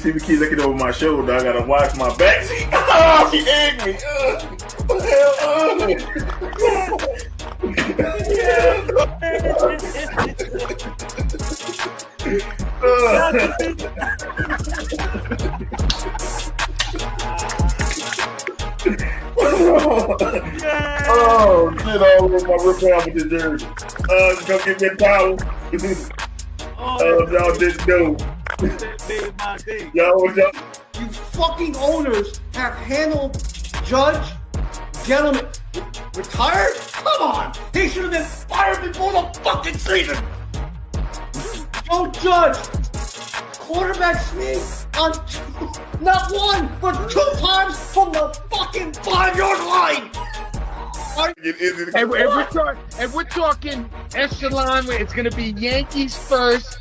see me keep looking over my shoulder. I gotta watch my back. Oh, she egged me. Oh, shit all over my Rip Hamilton jersey. Go get me a towel. Y'all didn't know. Y'all. You fucking owners have handled Judge, gentlemen, retired? Come on! He should have been fired before the fucking season! Joe Judge, quarterback sneak on not one, but 2 times from the fucking 5-yard line! And we're talking echelon, where it's going to be Yankees first,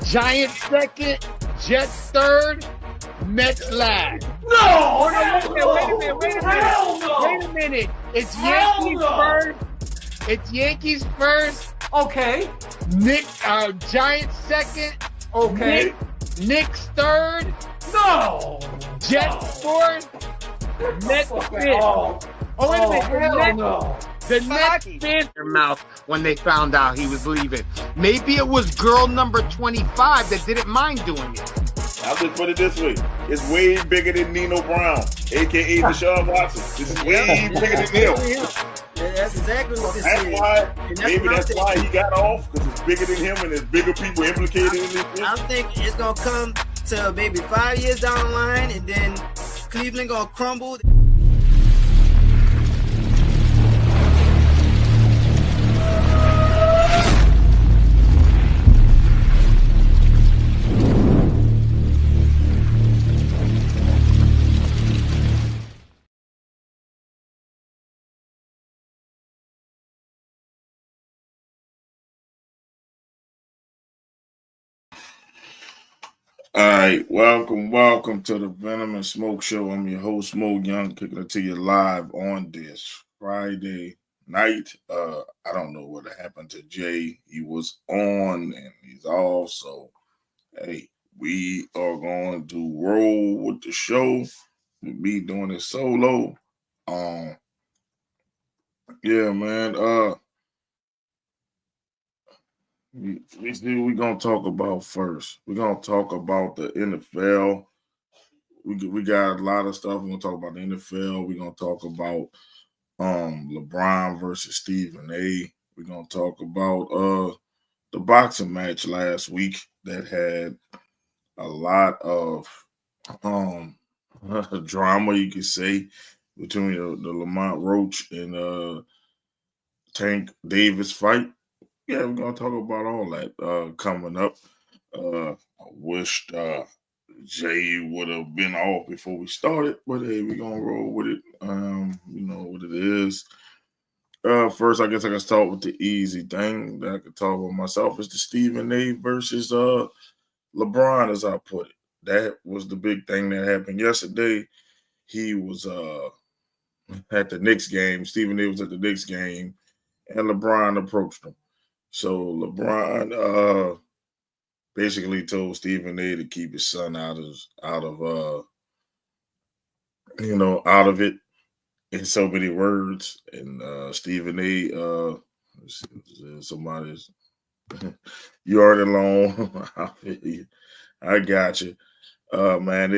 Giants second, Jets third, Mets last. No! Wait a minute. It's Yankees first. It's Yankees first. Okay. Giants second. Okay. Knicks third. No! Jets fourth. Mets fifth. Oh, wait a minute. The Nets spit their mouth when they found out he was leaving. Maybe it was girl number 25 that didn't mind doing it. I'll just put it this way. It's way bigger than Nino Brown, a.k.a. Deshaun Watson. This is way bigger than him. Yeah, that's exactly what this is. That's why he got off, because it's bigger than him and there's bigger people implicated in this. I think it's going to come to maybe 5 years down the line, and then Cleveland going to crumble. All right, welcome to the Venom and Smoke Show. I'm your host, Smoke Young, kicking it to you live on this Friday night. I don't know what happened to Jay. He was on and he's off, so hey, we are going to roll with the show. With me doing it solo. Yeah, man. We see what we're gonna talk about first. We're gonna talk about the NFL. We got a lot of stuff. We're gonna talk about the NFL. We're gonna talk about LeBron versus Stephen A. We're gonna talk about the boxing match last week that had a lot of drama, you could say, between the Lamont Roach and Tank Davis fight. Yeah, we're gonna talk about all that coming up. I wished Jay would have been off before we started, but hey, we're gonna roll with it. You know what it is. First, I guess I can start with the easy thing that I could talk about myself. Is the Stephen A versus LeBron, as I put it. That was the big thing that happened yesterday. He was at the Knicks game. Stephen A was at the Knicks game, and LeBron approached him. So LeBron basically told Stephen A to keep his son out of it in so many words. And Stephen A, somebody's you already alone. I got you. Man,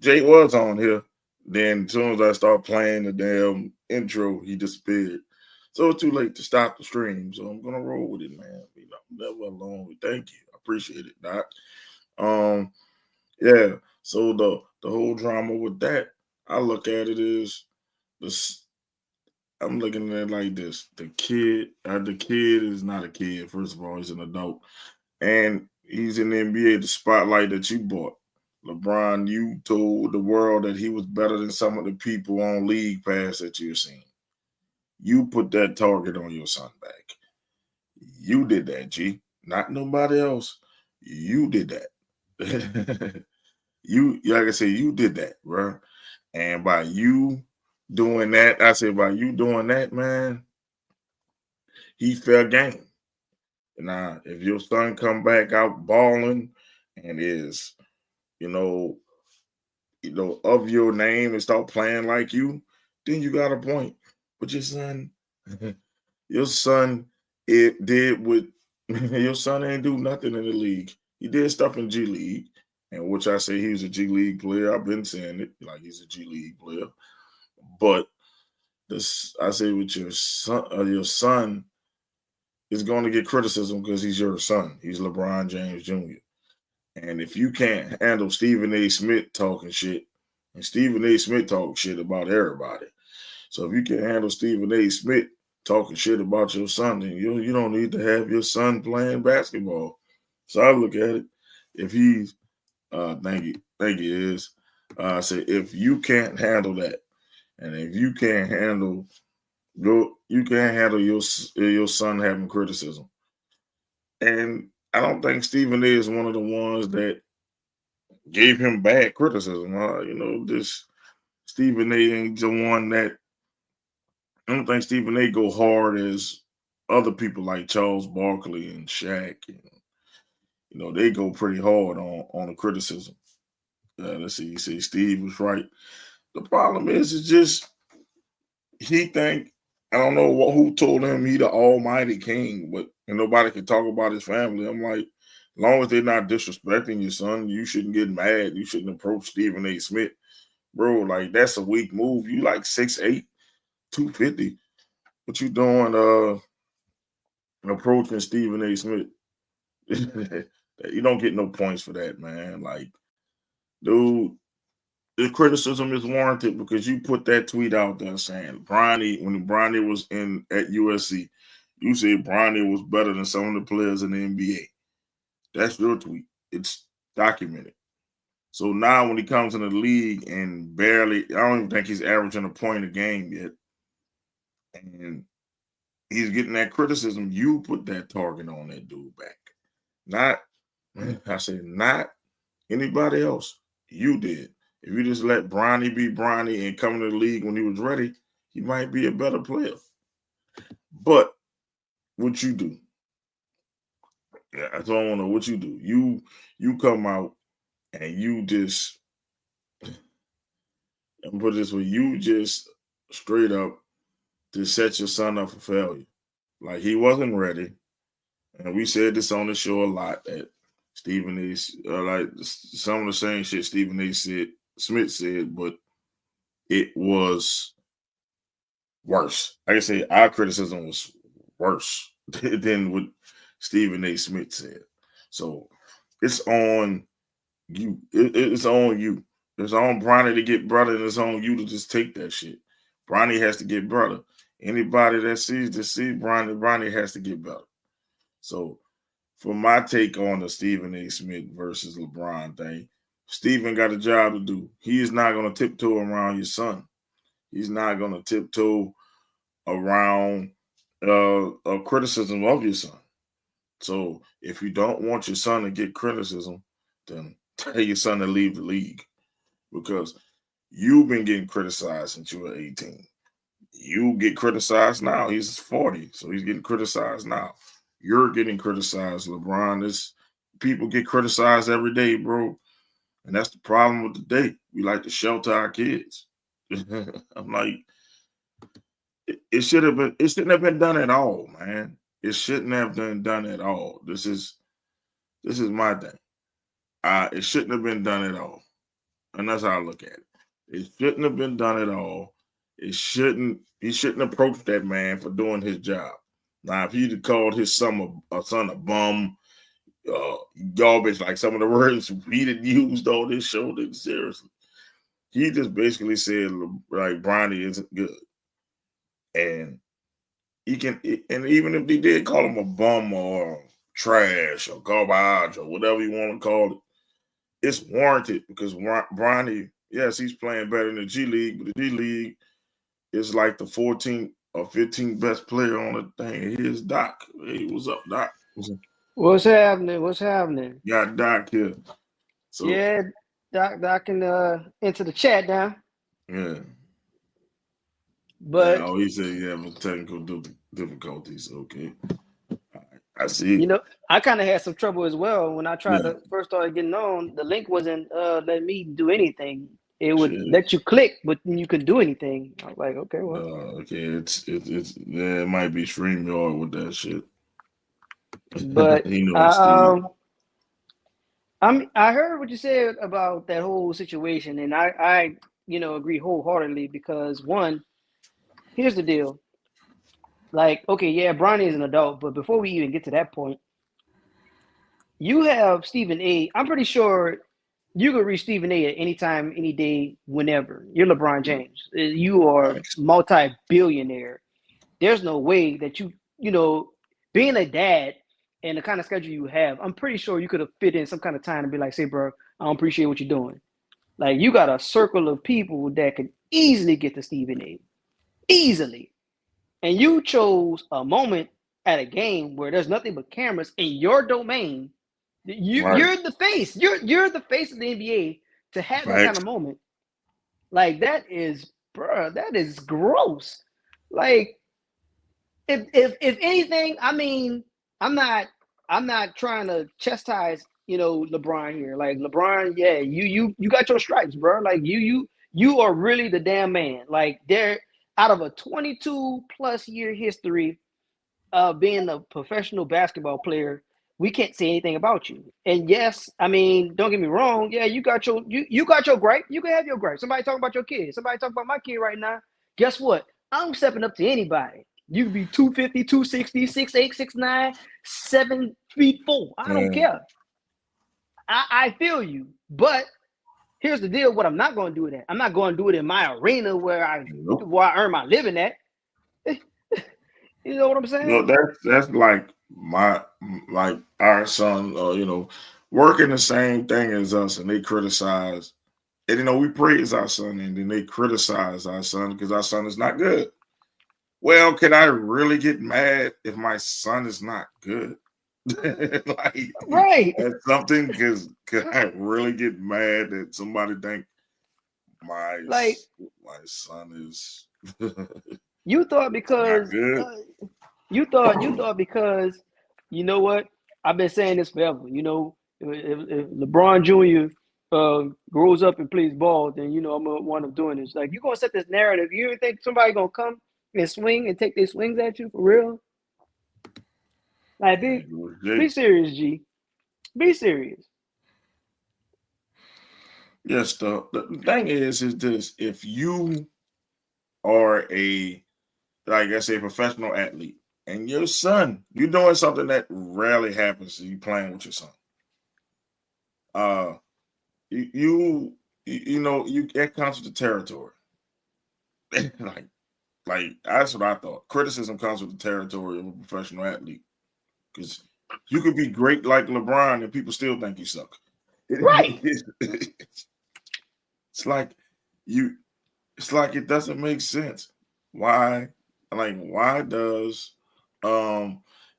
Jay was on here. Then as soon as I start playing the damn intro, he disappeared. So it's too late to stop the stream. So I'm gonna roll with it, man. Never alone. Thank you. I appreciate it, Doc. Yeah. So the whole drama with that, I look at it as this. I'm looking at it like this. The kid is not a kid. First of all, he's an adult. And he's in the NBA, the spotlight that you bought. LeBron, you told the world that he was better than some of the people on League Pass that you're seeing. You put that target on your son back. You did that, G. Not nobody else. You did that. Like I said, you did that, bro. And by you doing that, man, he fair game. Now, if your son come back out balling and is you know, of your name and start playing like you, then you got a point. But your son, it did what your son ain't do nothing in the league. He did stuff in G League, and which I say he was a G League player. I've been saying it like he's a G League player. But I say with your son is going to get criticism because he's your son. He's LeBron James Jr. And if you can't handle Stephen A. Smith talking shit, and Stephen A. Smith talks shit about everybody. So if you can't handle Stephen A. Smith talking shit about your son, then you don't need to have your son playing basketball. So I look at it. If he's thank you is I say if you can't handle that, and if you can't handle your son having criticism, and I don't think Stephen A. is one of the ones that gave him bad criticism. This Stephen A. ain't the one that. I don't think Stephen A. go hard as other people like Charles Barkley and Shaq. They go pretty hard on the criticism. Let's see. You say Steve was right. The problem is just he think, I don't know who told him he the almighty king, but nobody can talk about his family. I'm like, as long as they're not disrespecting your son, you shouldn't get mad. You shouldn't approach Stephen A. Smith. Bro, like that's a weak move. You like 6'8", 250. What you doing approaching Stephen A. Smith? You don't get no points for that, man. Like, dude, the criticism is warranted because you put that tweet out there saying when Bronny was at USC, you said Bronny was better than some of the players in the NBA. That's your tweet. It's documented. So now when he comes in the league and I don't even think he's averaging a point a game yet, and he's getting that criticism, you put that target on that dude back. Not anybody else. You did. If you just let Bronny be Bronny and come to the league when he was ready, he might be a better player. But what you do? Yeah, that's all I want to know. What you do? You come out and you just, and put it this way, you just straight up to set your son up for failure. Like he wasn't ready. And we said this on the show a lot that Stephen A. Like some of the same shit Stephen A. Smith said, but it was worse. Like I say, our criticism was worse than what Stephen A. Smith said. So it's on you. It's on you. It's on Bronny to get brother, and it's on you to just take that shit. Bronny has to get brother. Anybody that sees Bronny has to get better. So for my take on the Stephen A. Smith versus LeBron thing, Stephen got a job to do. He is not going to tiptoe around your son. He's not going to tiptoe around a criticism of your son. So if you don't want your son to get criticism, then tell your son to leave the league because you've been getting criticized since you were 18. You get criticized now. He's 40, so he's getting criticized now. You're getting criticized, LeBron. People get criticized every day, bro. And that's the problem with the day. We like to shelter our kids. I'm like, it shouldn't have been done at all, man. It shouldn't have been done at all. This is my thing. It shouldn't have been done at all. And that's how I look at it. It shouldn't have been done at all. He shouldn't approach that man for doing his job. Now, if he'd have called his son a bum, garbage, like some of the words he didn't use on this show, then seriously. He just basically said, like, Bronny isn't good. And and even if they did call him a bum or trash or garbage or whatever you want to call it, it's warranted because Bronny, yes, he's playing better in the G League, but the G League is like the 14th or 15th best player on the thing. Here's Doc. Hey, what's up, Doc? What's happening? Got Doc here. So yeah, Doc can enter the chat now. Yeah. But he said he having technical difficulties. Okay. All right. I see. You know, I kind of had some trouble as well when I tried Yeah. to first started getting on. The link wasn't letting me do anything. It would Shit. let you click, but you couldn't do anything. I was like, okay, well. Okay, it's yeah, it might be StreamYard with that shit. But You know, Steve. I heard what you said about that whole situation, and I agree wholeheartedly because one, here's the deal. Like, okay, yeah, Bronny is an adult, but before we even get to that point, you have Stephen A. I'm pretty sure you could reach Stephen A. at any time, any day, whenever. You're LeBron James. You are multi-billionaire. There's no way that being a dad and the kind of schedule you have, I'm pretty sure you could have fit in some kind of time and be like, say, bro, I don't appreciate what you're doing. Like, you got a circle of people that could easily get to Stephen A. Easily. And you chose a moment at a game where there's nothing but cameras in your domain. You're the face. You're the face of the NBA to have that kind of moment. Like, that is gross. Like, if anything, I mean, I'm not trying to chastise, LeBron here. Like, LeBron, yeah, you got your stripes, bro. Like, you are really the damn man. Like, they're out of a 22 plus year history of being a professional basketball player, we can't say anything about you. And yes, I mean, don't get me wrong. Yeah, you got your gripe. You can have your gripe. Somebody talk about your kid. Somebody talk about my kid right now. Guess what? I'm stepping up to anybody. You can be 250, 260, 6'8", 6'9", 7 feet 4. I don't care. I feel you. But here's the deal. What I'm not going to do it at. I'm not going to do it in my arena where I earn my living at. You know what I'm saying? No, that's like our son, working the same thing as us, and they criticize. And we praise our son, and then they criticize our son because our son is not good. Well, can I really get mad if my son is not good? Right. That's something because can I really get mad that somebody think my son is you thought because you thought because you know what? I've been saying this forever. If LeBron Jr. Grows up and plays ball, then I'm gonna want him doing this. Like, you're gonna set this narrative. You don't think somebody gonna come and swing and take their swings at you for real? Like, be serious, G. Be serious. Yes, the thing is this: if you are a professional athlete, and your son, you're doing something that rarely happens, you playing with your son. It comes with the territory. like that's what I thought. Criticism comes with the territory of a professional athlete, because you could be great like LeBron and people still think you suck. Right. It's like it doesn't make sense. Why does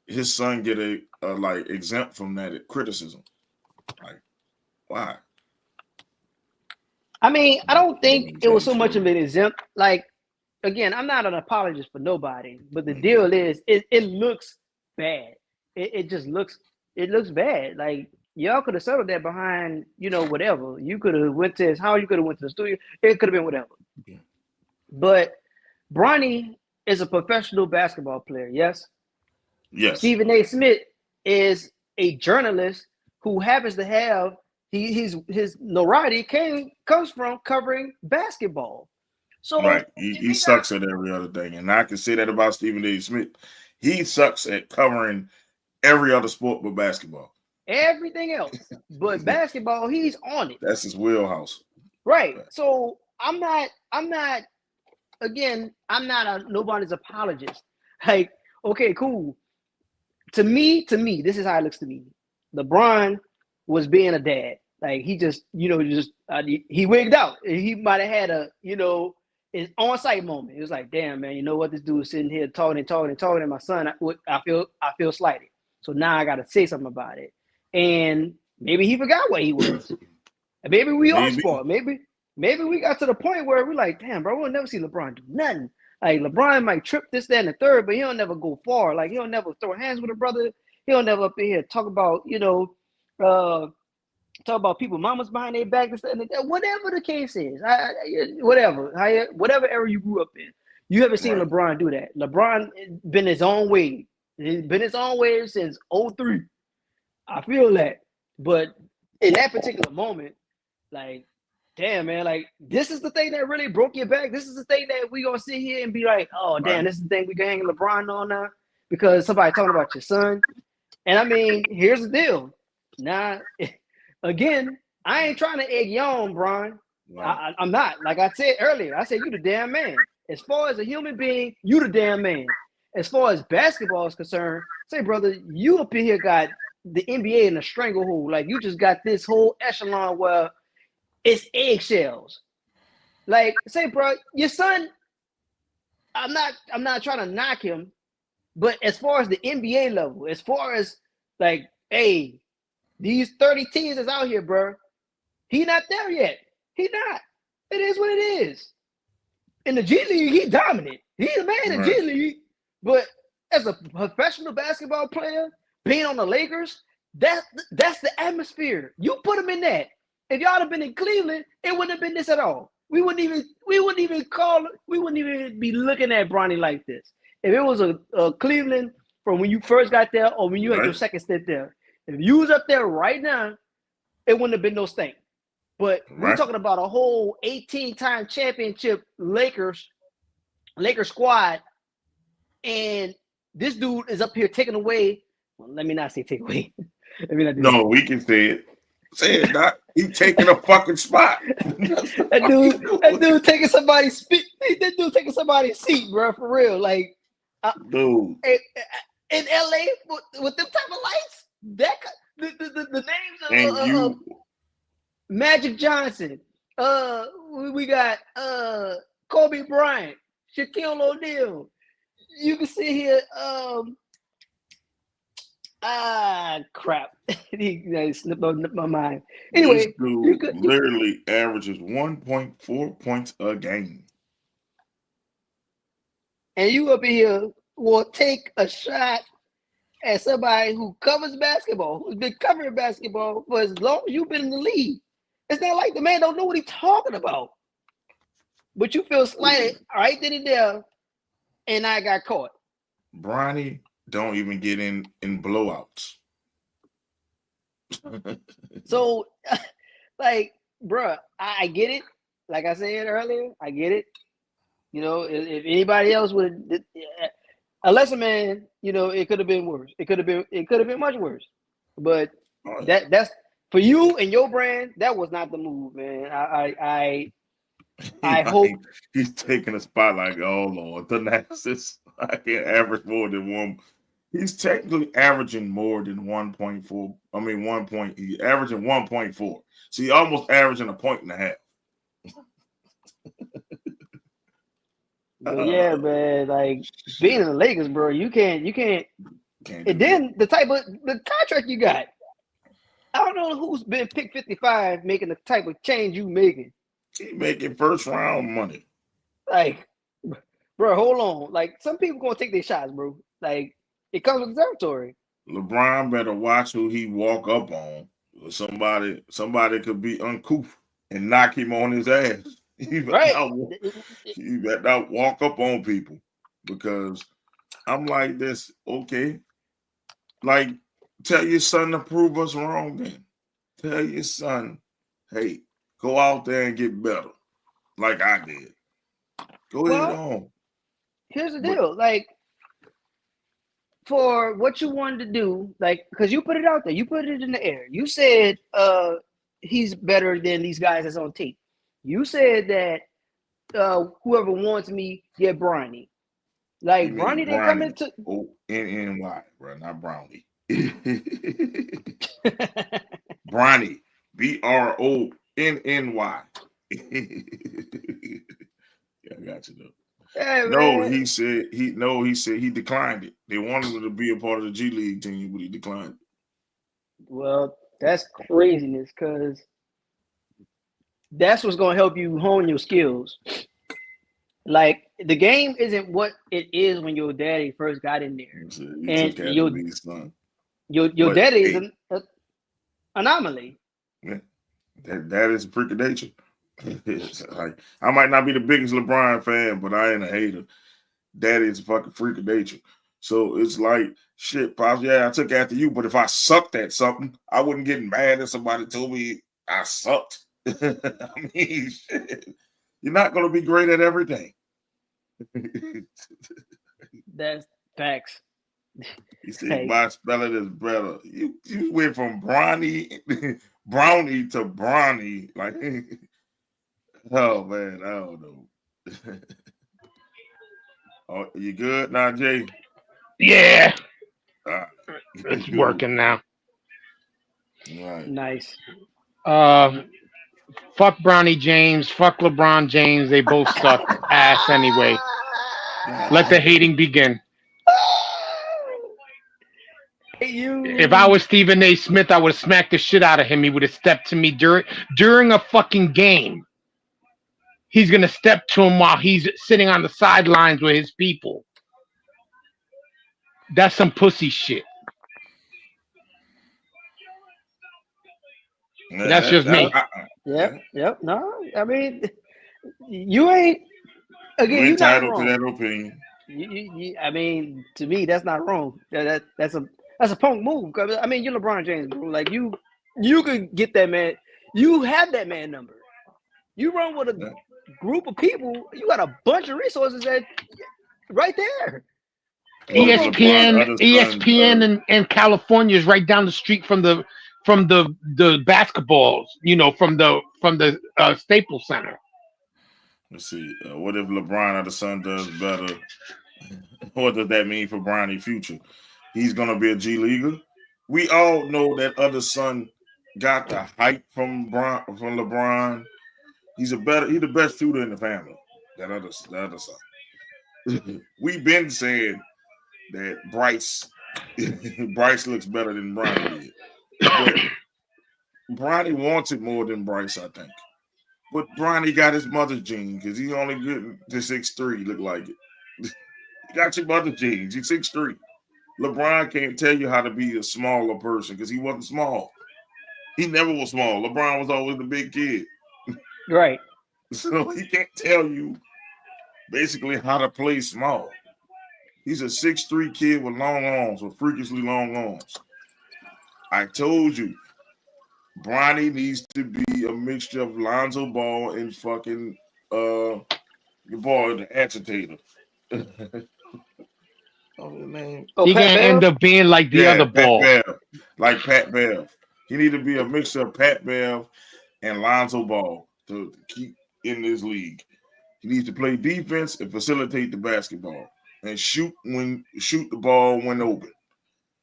his son get a exempt from that criticism? Like, why? I mean, I don't think it was so much of an exempt. Like, again, I'm not an apologist for nobody, but the deal is it looks bad. It just looks bad. Like, y'all could have settled that behind, whatever. You could have went to his house, you could have went to the studio, it could have been whatever. Yeah. But Bronny is a professional basketball player, yes? Yes. Stephen A. Smith is a journalist who happens to have his notoriety comes from covering basketball. So right, he sucks at every other thing, and I can say that about Stephen A. Smith. He sucks at covering every other sport but basketball. Everything else, but basketball, he's on it. That's his wheelhouse. Right. So I'm not nobody's apologist. Like, okay, cool. To me, this is how it looks to me. LeBron was being a dad. Like, he just, he wigged out. He might have had a, his on-site moment. It was like, damn, man, you know what? This dude is sitting here talking, and my son, I feel slighted. So now I got to say something about it. And maybe he forgot where he was. Maybe we all sport. Maybe we got to the point where we're like, damn, bro, we'll never see LeBron do nothing. Like, LeBron might trip this, that, and the third, but he don't never go far. Like, he don't never throw hands with a brother. He'll never up in here talk about, talk about people, mamas behind their back and stuff. Whatever the case is, whatever era you grew up in, you haven't seen LeBron do that. LeBron been his own way. He's been his own way since '03. I feel that, but in that particular moment, like, damn, man, like, this is the thing that really broke your back. This is the thing that we gonna sit here and be like, oh, damn, this is the thing we can hang LeBron on now because somebody talking about your son. And I mean, here's the deal. Now, again, I ain't trying to egg you on, Bron. I'm not. Like I said earlier, I said you the damn man. As far as a human being, you the damn man. As far as basketball is concerned, say, brother, you up in here got the NBA in a stranglehold. Like, you just got this whole echelon where it's eggshells. Like, say, bro, your son, I'm not trying to knock him, but as far as the NBA level, as far as like, hey, these 30 teams that's out here, bro, he not there yet. He not. It is what it is. In the G League, he dominant. He's the man in G League. But as a professional basketball player, being on the Lakers, that's the atmosphere. You put him in that. If y'all have been in Cleveland, it wouldn't have been this at all. We wouldn't even be looking at Bronny like this. If it was a Cleveland from when you first got there or when you had your second stint there, if you was up there right now, it wouldn't have been no stink. But we're talking about a whole 18-time championship Lakers squad, and this dude is up here taking away. Well, let me not say take away. No, we can say it. Say it, Doc. He's taking a fucking spot. that dude taking somebody's that dude taking somebody's seat, bro. For real, like, dude. In LA with them type of lights, that the names of Magic Johnson, we got Kobe Bryant, Shaquille O'Neal. You can see here. Crap. He slipped on my mind. Anyway, this dude literally averages 1.4 points a game. And you up in here will take a shot at somebody who covers basketball, who's been covering basketball for as long as you've been in the league. It's not like the man don't know what he's talking about. But you feel slighted right then and there, and I got caught. Bronny don't even get in blowouts. So, like, bruh, I get it. Like I said earlier, I get it. You know, if anybody else would, unless a man, you know, it could have been worse. It could have been much worse. But that's for you and your brand. That was not the move, man. I hope he's taking a spot like, oh Lord, the Naxos. I can't average more than one. He's technically averaging more than 1.4. I mean, 1 point. He's averaging 1.4. So he's almost averaging a point and a half. Yeah, man. Like, being in the Lakers, bro, you can't. And then the contract you got. I don't know who's been picked 55 making the type of change you making. He making first round money. Like, bro, hold on. Like, some people gonna take their shots, bro. Like, it comes with the territory. LeBron better watch who he walk up on. Somebody could be uncouth and knock him on his ass. You better not walk up on people, because I'm like this. Okay, like, tell your son to prove us wrong. Then tell your son, hey, go out there and get better, like I did. Go ahead on. Here's the deal, like, for what you wanted to do, like, because you put it out there, you put it in the air. You said he's better than these guys that's on tape. You said that whoever wants me, get Bronny. Like, Bronny didn't come into O-N-N-Y, bro, not Brownie. Bronny, B-R-O-N-N-Y. Yeah, I got you though. Hey, no, man. he said he declined it. They wanted him to be a part of the G League team, but he declined it. Well, that's craziness, because that's what's going to help you hone your skills. Like, the game isn't what it is when your daddy first got in there. And your son. Your But, daddy is hey, an anomaly. that is a freak of nature. Like, I might not be the biggest LeBron fan, but I ain't a hater. That is a fucking freak of nature. So it's like, shit, Pops, yeah, I took after you, but if I sucked at something, I wouldn't get mad if somebody told me I sucked. I mean, shit, you're not going to be great at everything. That's facts. You see, Hey. my spelling is better. You went from brownie to brawny. Like, oh, man, I don't know. Oh, you good now, Jay? Yeah, Right. it's working now. Right. Nice. Fuck Bronny James. Fuck LeBron James. They both suck ass anyway. Let the hating begin. If I was Stephen A. Smith, I would have smacked the shit out of him. He would have stepped to me during a fucking game. He's gonna step to him while he's sitting on the sidelines with his people. That's some pussy shit. That's just me. Yep. No, I mean, you ain't. Again, You're you're not entitled to wrong. that opinion. I mean, to me, that's not wrong. That's a punk move. I mean, you're LeBron James, bro. Like you could get that man. You have that man number. You run with a group of people. You got a bunch of resources that right there. ESPN in California is right down the street from the basketballs. From the Staples Center. Let's see. What if LeBron other son does better? What does that mean for Bronny's future? He's gonna be a G leaguer. We all know that other son got the hype from LeBron. He's the best shooter in the family. The other son. We've been saying that Bryce looks better than Bronny did. But Bronny wants it more than Bryce, I think. But Bronny got his mother's gene because he's only good to 6'3", look like it. You got your mother's genes. He's 6'3". LeBron can't tell you how to be a smaller person because he wasn't small. He never was small. LeBron was always the big kid. Right. So he can't tell you basically how to play small. He's a 6'3" kid with long arms, with freakishly long arms. I told you, Bronny needs to be a mixture of Lonzo Ball and fucking your boy, the agitator. Oh, his name? He Pat gonna Bev? end up being like the other ball. Bev. Like Pat Bev. He need to be a mixture of Pat Bev and Lonzo Ball to keep in this league. He needs to play defense and facilitate the basketball and shoot the ball when open.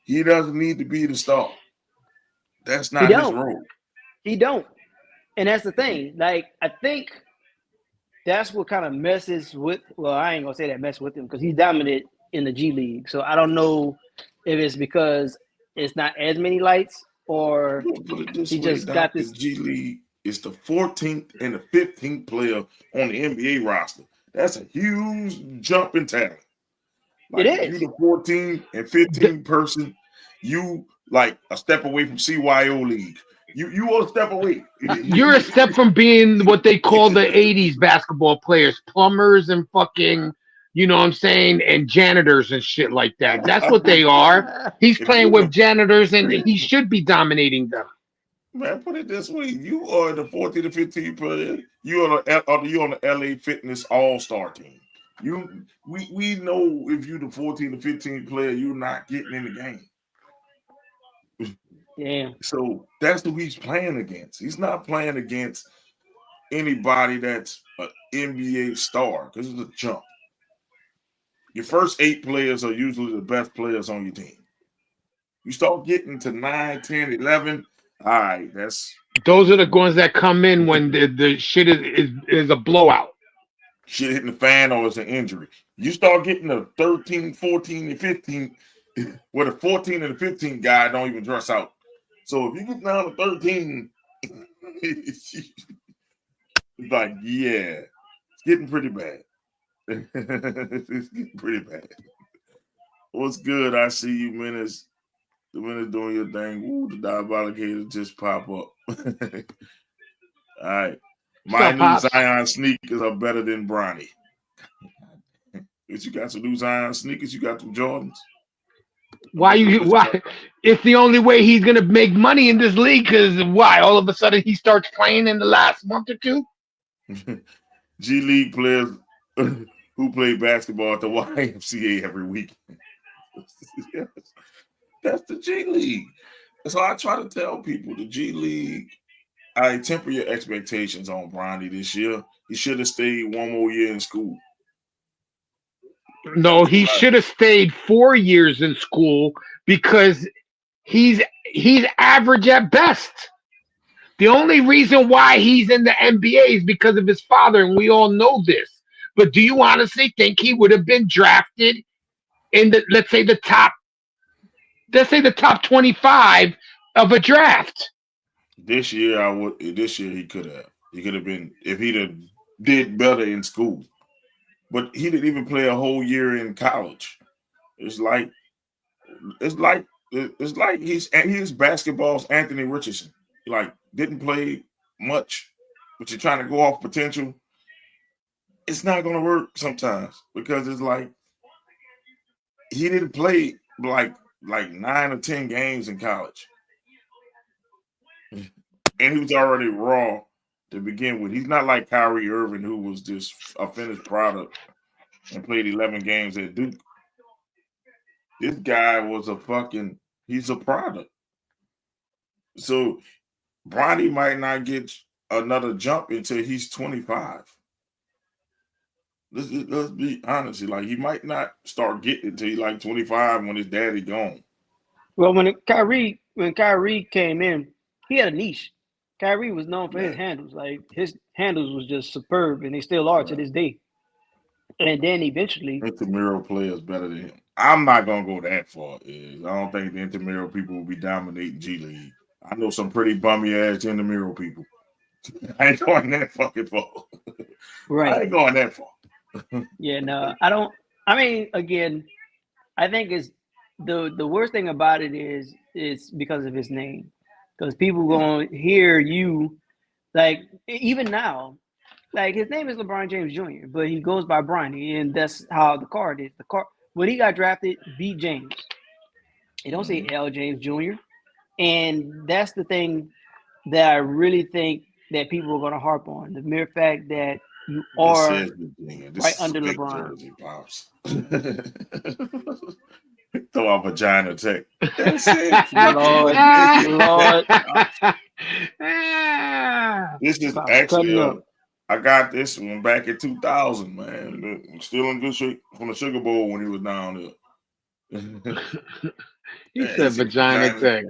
He doesn't need to be the star. That's not his role. He don't. And that's the thing. Like, I think that's what kind of messes with. Well, I ain't gonna say that mess with him because he's dominant in the G League. So I don't know if it's because it's not as many lights or he just got this. The G League is the 14th and the 15th player on the NBA roster. That's a huge jump in talent. Like, it is. You the 14 and 15 person, you like a step away from CYO League. You are a step away. You're a step from being what they call the 80s basketball players, plumbers and fucking, you know what I'm saying, and janitors and shit like that. That's what they are. He's playing with janitors and he should be dominating them. Man, put it this way. You are the 14 to 15 player. You are on the LA Fitness All-Star team. We know if you're the 14 to 15 player, you're not getting in the game. Yeah. So that's who he's playing against. He's not playing against anybody that's an NBA star because it's a jump. Your first 8 players are usually the best players on your team. You start getting to 9, 10, 11. All right, those are the ones that come in when the shit is a blowout. Shit hitting the fan or it's an injury. You start getting a 13, 14, and 15, where the 14 and the 15 guy don't even dress out. So if you get down to 13, it's like, yeah, it's getting pretty bad. It's getting pretty bad. What's good? I see you, Menace. The minute doing your thing, ooh, the Diabolical just pop up. All right. My Sup, new Pops? Zion sneakers are better than Bronny. If you got some new Zion sneakers, you got some Jordans. Why? It's the only way he's gonna make money in this league. Because why? All of a sudden he starts playing in the last month or two. G League players who play basketball at the YMCA every week. Yes, that's the G League. So I try to tell people the G League. I temper your expectations on Bronny this year. He should have stayed one more year in school. No, he should have stayed 4 years in school because he's average at best. The only reason why he's in the NBA is because of his father, and we all know this. But do you honestly think he would have been drafted in the let's say the top 25 of a draft? This year, This year he could have. He could have been if he'd have did better in school. But he didn't even play a whole year in college. It's like his basketball's Anthony Richardson. Like didn't play much, but you're trying to go off potential. It's not going to work sometimes because it's like he didn't play like 9 or 10 games in college, and he was already raw to begin with. He's not like Kyrie Irving, who was just a finished product and played 11 games at Duke. This guy was he's a product. So Bronny might not get another jump until he's 25. Let's be honest. Like he might not start getting it until he's like 25 when his daddy gone. Well, when Kyrie came in, he had a niche. Kyrie was known for his handles. Like his handles was just superb, and they still are to this day. And then eventually, intramural players better than him. I'm not gonna go that far. I don't think the intramural people will be dominating G League. I know some pretty bummy ass intramural people. I ain't going that fucking far. Right. I ain't going that far. Yeah, no, I don't. I mean, again, I think it's the worst thing about it is because of his name, because people gonna hear you, like even now, like his name is LeBron James Jr., but he goes by Bronny, and that's how the card is. The card when he got drafted, B James. They don't say L James Jr., and that's the thing that I really think that people are gonna harp on, the mere fact that you are right under LeBron. Jersey, Pops. Throw out vagina tech. That's it. Lord. This is actually I got this one back in 2000, man. Still in good shape from the Sugar Bowl when he was down there. He said vagina tech.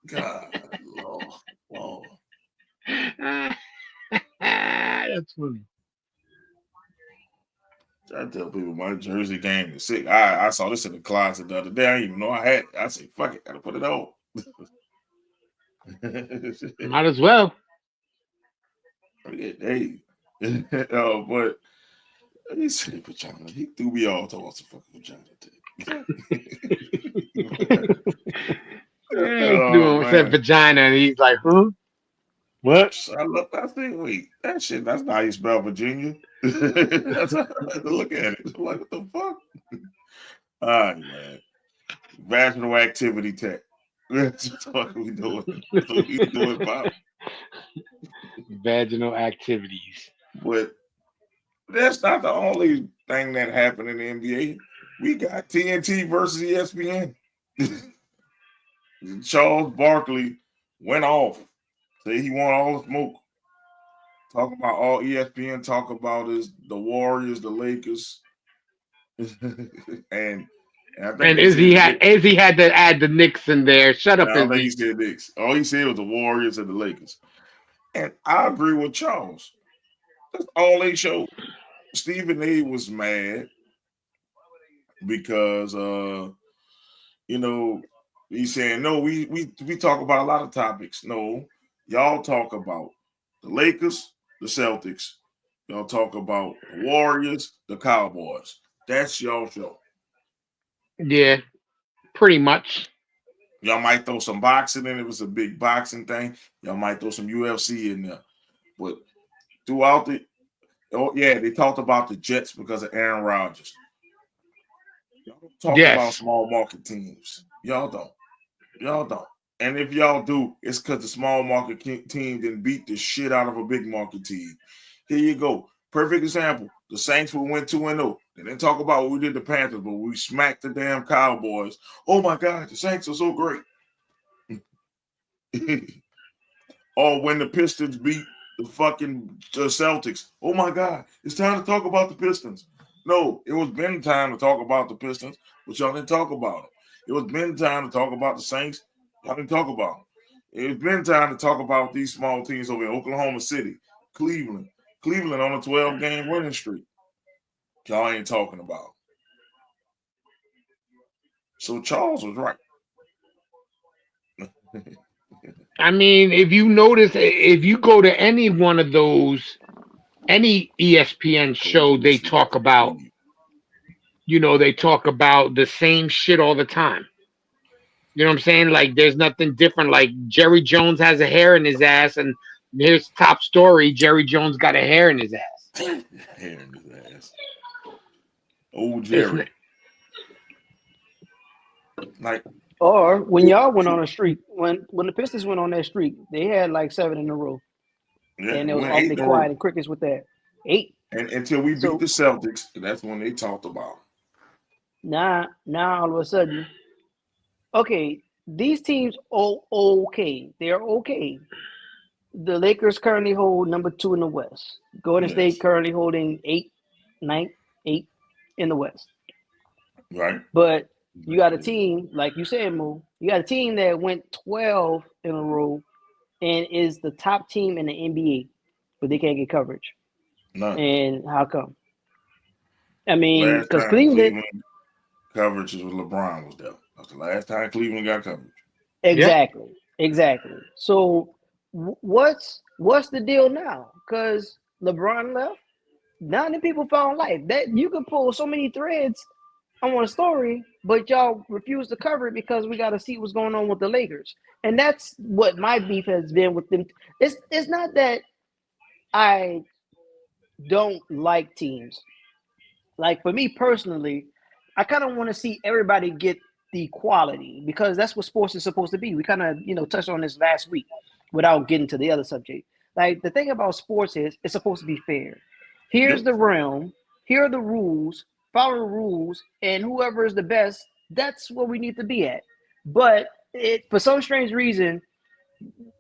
God, Lord. That's funny. I tell people my jersey game is sick. I saw this in the closet the other day. I didn't even know I had it. I said, fuck it, gotta put it on. Might as well. Hey. But he said vagina. He threw me all towards the fucking vagina. He said vagina, and he's like, huh? What? I said, wait, that's not how you spell Virginia. That's how I had to look at it. I'm like, what the fuck? All right, man. Vaginal activity tech. That's what we doing. That's what we doing, Bob. Vaginal activities. But that's not the only thing that happened in the NBA. We got TNT versus ESPN. Charles Barkley went off. Say he want all the smoke. Talk about all ESPN talk about is the Warriors, the Lakers, and I think Izzy had to add the Knicks in there. Shut up, I don't think Izzy. he said Knicks. All he said was the Warriors and the Lakers, and I agree with Charles. That's all they showed. Stephen A was mad because he's saying no. We talk about a lot of topics. No. Y'all talk about the Lakers, the Celtics. Y'all talk about the Warriors, the Cowboys. That's y'all show. Yeah, pretty much. Y'all might throw some boxing in. It was a big boxing thing. Y'all might throw some UFC in there. But throughout the, they talked about the Jets because of Aaron Rodgers. Y'all don't talk about small market teams. Y'all don't. And if y'all do, it's because the small market team didn't beat the shit out of a big market team. Here you go. Perfect example. The Saints went 2-0. They didn't talk about what we did to Panthers, but we smacked the damn Cowboys. Oh my God, the Saints are so great. Or when the Pistons beat the fucking Celtics. Oh my God, it's time to talk about the Pistons. No, it was been time to talk about the Pistons, but y'all didn't talk about them. It was been time to talk about the Saints. Y'all didn't talk about them. It's been time to talk about these small teams over in Oklahoma City, Cleveland on a 12-game winning streak. Y'all ain't talking about. So Charles was right. I mean, if you notice, if you go to any one of those, any ESPN show, they talk about, they talk about the same shit all the time. You know what I'm saying? Like, there's nothing different. Like, Jerry Jones has a hair in his ass, and here's top story: Jerry Jones got a hair in his ass. Hair in his ass. Old Jerry. Like, or when y'all went on a streak, when the Pistons went on that streak, they had like 7 in a row, and it was awfully quiet and crickets with that 8. And until we beat the Celtics, that's when they talked about. Now all of a sudden, okay, these teams okay, they're okay. The Lakers currently hold number 2 in the West. Golden State currently holding 8 in the West. Right. But you got a team, like you said, Mo, you got a team that went 12 in a row and is the top team in the NBA, but they can't get coverage. None. And how come? I mean, because Cleveland coverage was LeBron was there. That's the last time Cleveland got coverage. Exactly. So what's the deal now? Because LeBron left. Now the people found life. That you can pull so many threads on a story, but y'all refuse to cover it because we got to see what's going on with the Lakers. And that's what my beef has been with them. It's not that I don't like teams. Like, for me personally, I kind of want to see everybody get the quality, because that's what sports is supposed to be. We kind of, touched on this last week without getting to the other subject. Like, the thing about sports is it's supposed to be fair. Here's the realm. Here are the rules. Follow the rules, and whoever is the best, that's where we need to be at. But for some strange reason,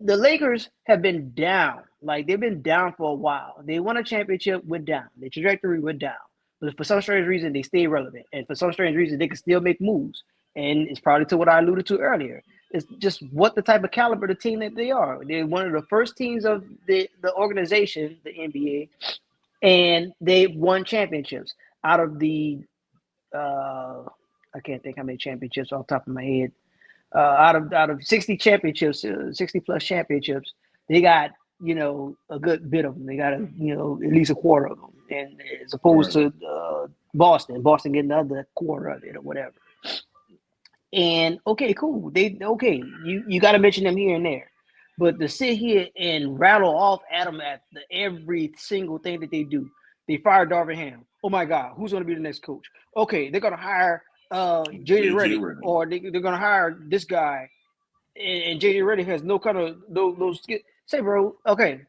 the Lakers have been down. Like, they've been down for a while. They won a championship, went down. The trajectory went down. But for some strange reason, they stay relevant. And for some strange reason, they can still make moves. And it's probably to what I alluded to earlier. It's just what the type of caliber the team that they are. They're one of the first teams of the organization, the NBA, and they've won championships. Out of the, I can't think how many championships off the top of my head. Out of 60 championships, 60 plus championships, they got a good bit of them. They got at least a quarter of them, and as opposed to Boston getting the other quarter of it or whatever. And okay, cool. You got to mention them here and there, but to sit here and rattle off at them at every single thing that they do. They fired Darvin Ham. Oh my God, who's going to be the next coach? Okay, they're going to hire JJ Redick, or they're going to hire this guy, and JJ Redick has no kind of no skill. Say, bro, okay,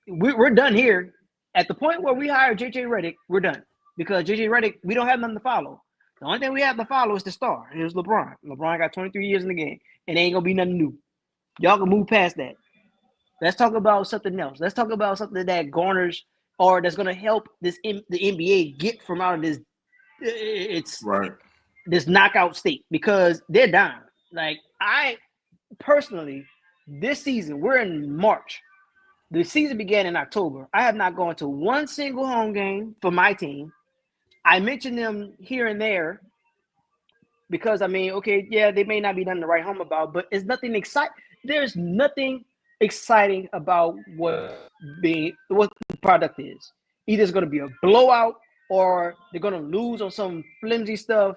we're done here. At the point where we hire JJ Redick, we're done, because JJ Redick, we don't have nothing to follow. The only thing we have to follow is the star. Here's LeBron. LeBron got 23 years in the game, and ain't gonna be nothing new. Y'all can move past that. Let's talk about something else. Let's talk about something that garners, or that's gonna help the NBA get from out of this. This knockout state, because they're down. Like, I personally, this season, we're in March. The season began in October. I have not gone to one single home game for my team. I mention them here and there because, I mean, okay, yeah, they may not be nothing to write home about, but it's nothing exciting. There's nothing exciting about what the product is. Either it's going to be a blowout, or they're going to lose on some flimsy stuff.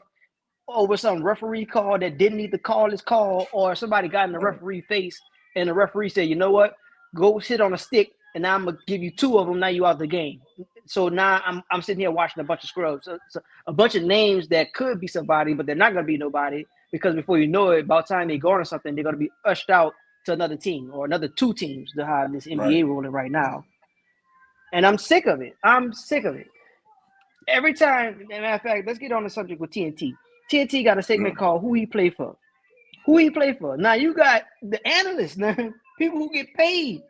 over some referee call that didn't need to call his call, or somebody got in the referee face and the referee said, you know what, go sit on a stick and now I'm gonna give you 2 of them. Now you out the game. So now I'm sitting here watching a bunch of scrubs, so a bunch of names that could be somebody, but they're not gonna be nobody, because before you know it, about time they go on something, they're gonna be ushered out to another team or another 2 teams to have this NBA ruling right now. And I'm sick of it. Every time, as a matter of fact, let's get on the subject with TNT. TNT got a segment called Who He Play For. Who he play for? Now you got the analysts, now people who get paid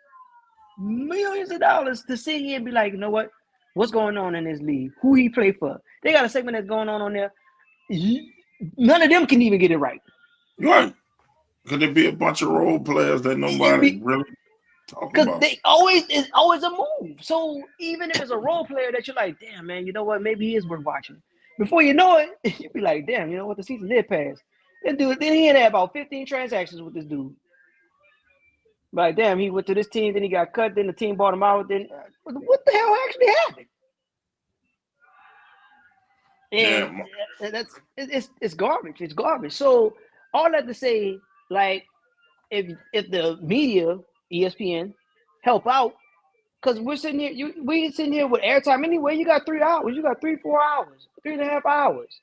millions of dollars to sit here and be like, you know what? What's going on in this league? Who he play for? They got a segment that's going on there. None of them can even get it right. Right. Could there be a bunch of role players that nobody really talking about? Because it's always a move. So even if it's a role player that you're like, damn, man, you know what? Maybe he is worth watching. Before you know it, you'll be like, damn, you know what? The season did pass. That dude, then he had about 15 transactions with this dude. Like, damn, he went to this team, then he got cut, then the team bought him out. Then what the hell actually happened? And it's garbage. It's garbage. So all that to say, like, if the media, ESPN, help out, because we're sitting here, we sitting here with airtime anyway. You got 3 hours, you got 3-4 hours, 3.5 hours.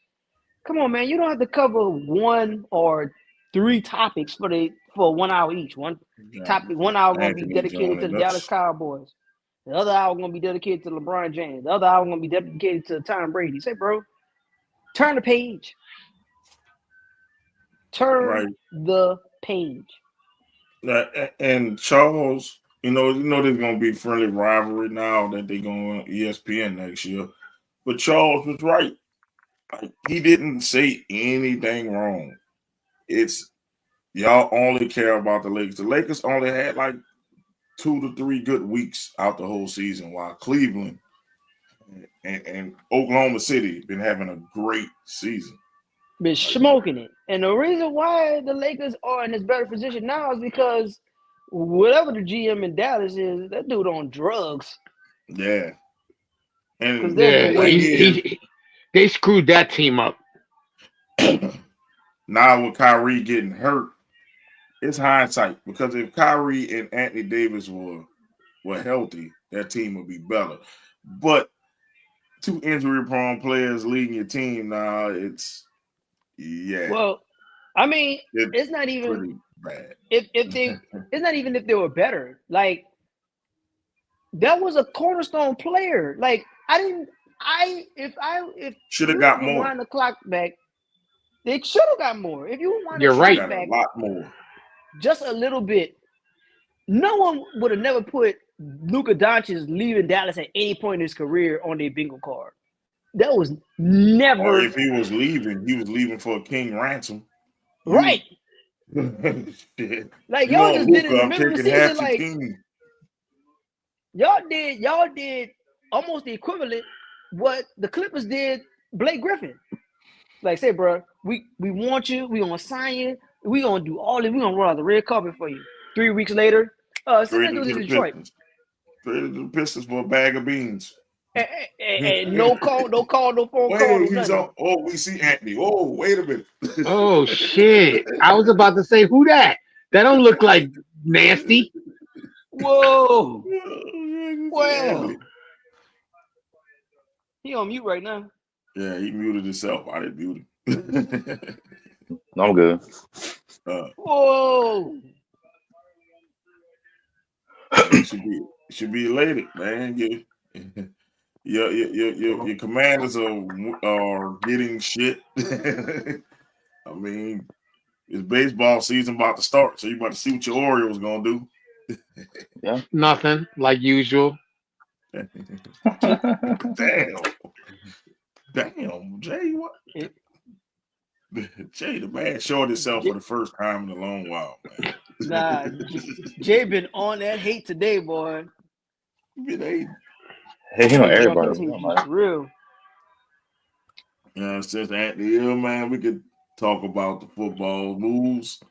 Come on, man. You don't have to cover 1 or 3 topics for 1 hour each. One topic, 1 hour going to be dedicated to the Dallas Cowboys. The other hour going to be dedicated to LeBron James. The other hour going to be dedicated to Tom Brady. Say, bro, turn the page. Turn the page. And Charles, you know, there's going to be friendly rivalry now that they're going on ESPN next year. But Charles was right. He didn't say anything wrong. It's y'all only care about the Lakers. The Lakers only had like 2 to 3 good weeks out the whole season, while Cleveland and Oklahoma City been having a great season. Been smoking it. And the reason why the Lakers are in this better position now is because whatever the GM in Dallas is, that dude on drugs. Yeah. And they screwed that team up. Now with Kyrie getting hurt, it's hindsight, because if Kyrie and Anthony Davis were healthy, that team would be better. But 2 injury-prone players leading your team now, it's Well, I mean, it's not even bad. It's not even if they were better. Like, that was a cornerstone player. Like, if should have got more. Wind the clock back, they should have got more. If you want You're right. back a lot more, just a little bit, no one would have never put Luka Doncic leaving Dallas at any point in his career on their bingo card. That was never. Or if he was leaving for a king ransom. Right. Like, y'all just did it in the middle of the season. Like, y'all did almost the equivalent what the Clippers did Blake Griffin. Like, say, bro, we want you. We gonna sign you. We gonna do all this. We gonna roll out the red carpet for you. 3 weeks later, send that dude to Detroit. Traded to the Pistons for a bag of beans. And no call, no phone call. We see Anthony. Oh, wait a minute. Oh shit! I was about to say, who that? That don't look like nasty. Whoa. Well, he on mute right now. Yeah, he muted himself. I didn't mute him. I'm good. Whoa. Should be elated, man. Your commanders are getting shit. I mean, it's baseball season about to start, so you about to see what your Orioles gonna do. Yeah, nothing like usual. Damn, Jay, what? Jay, the man showed himself for the first time in a long while, man. Nah, Jay been on that hate today, boy. He been hating. Hey, everybody. Real. Since Anthony Hill, man, we could talk about the football moves.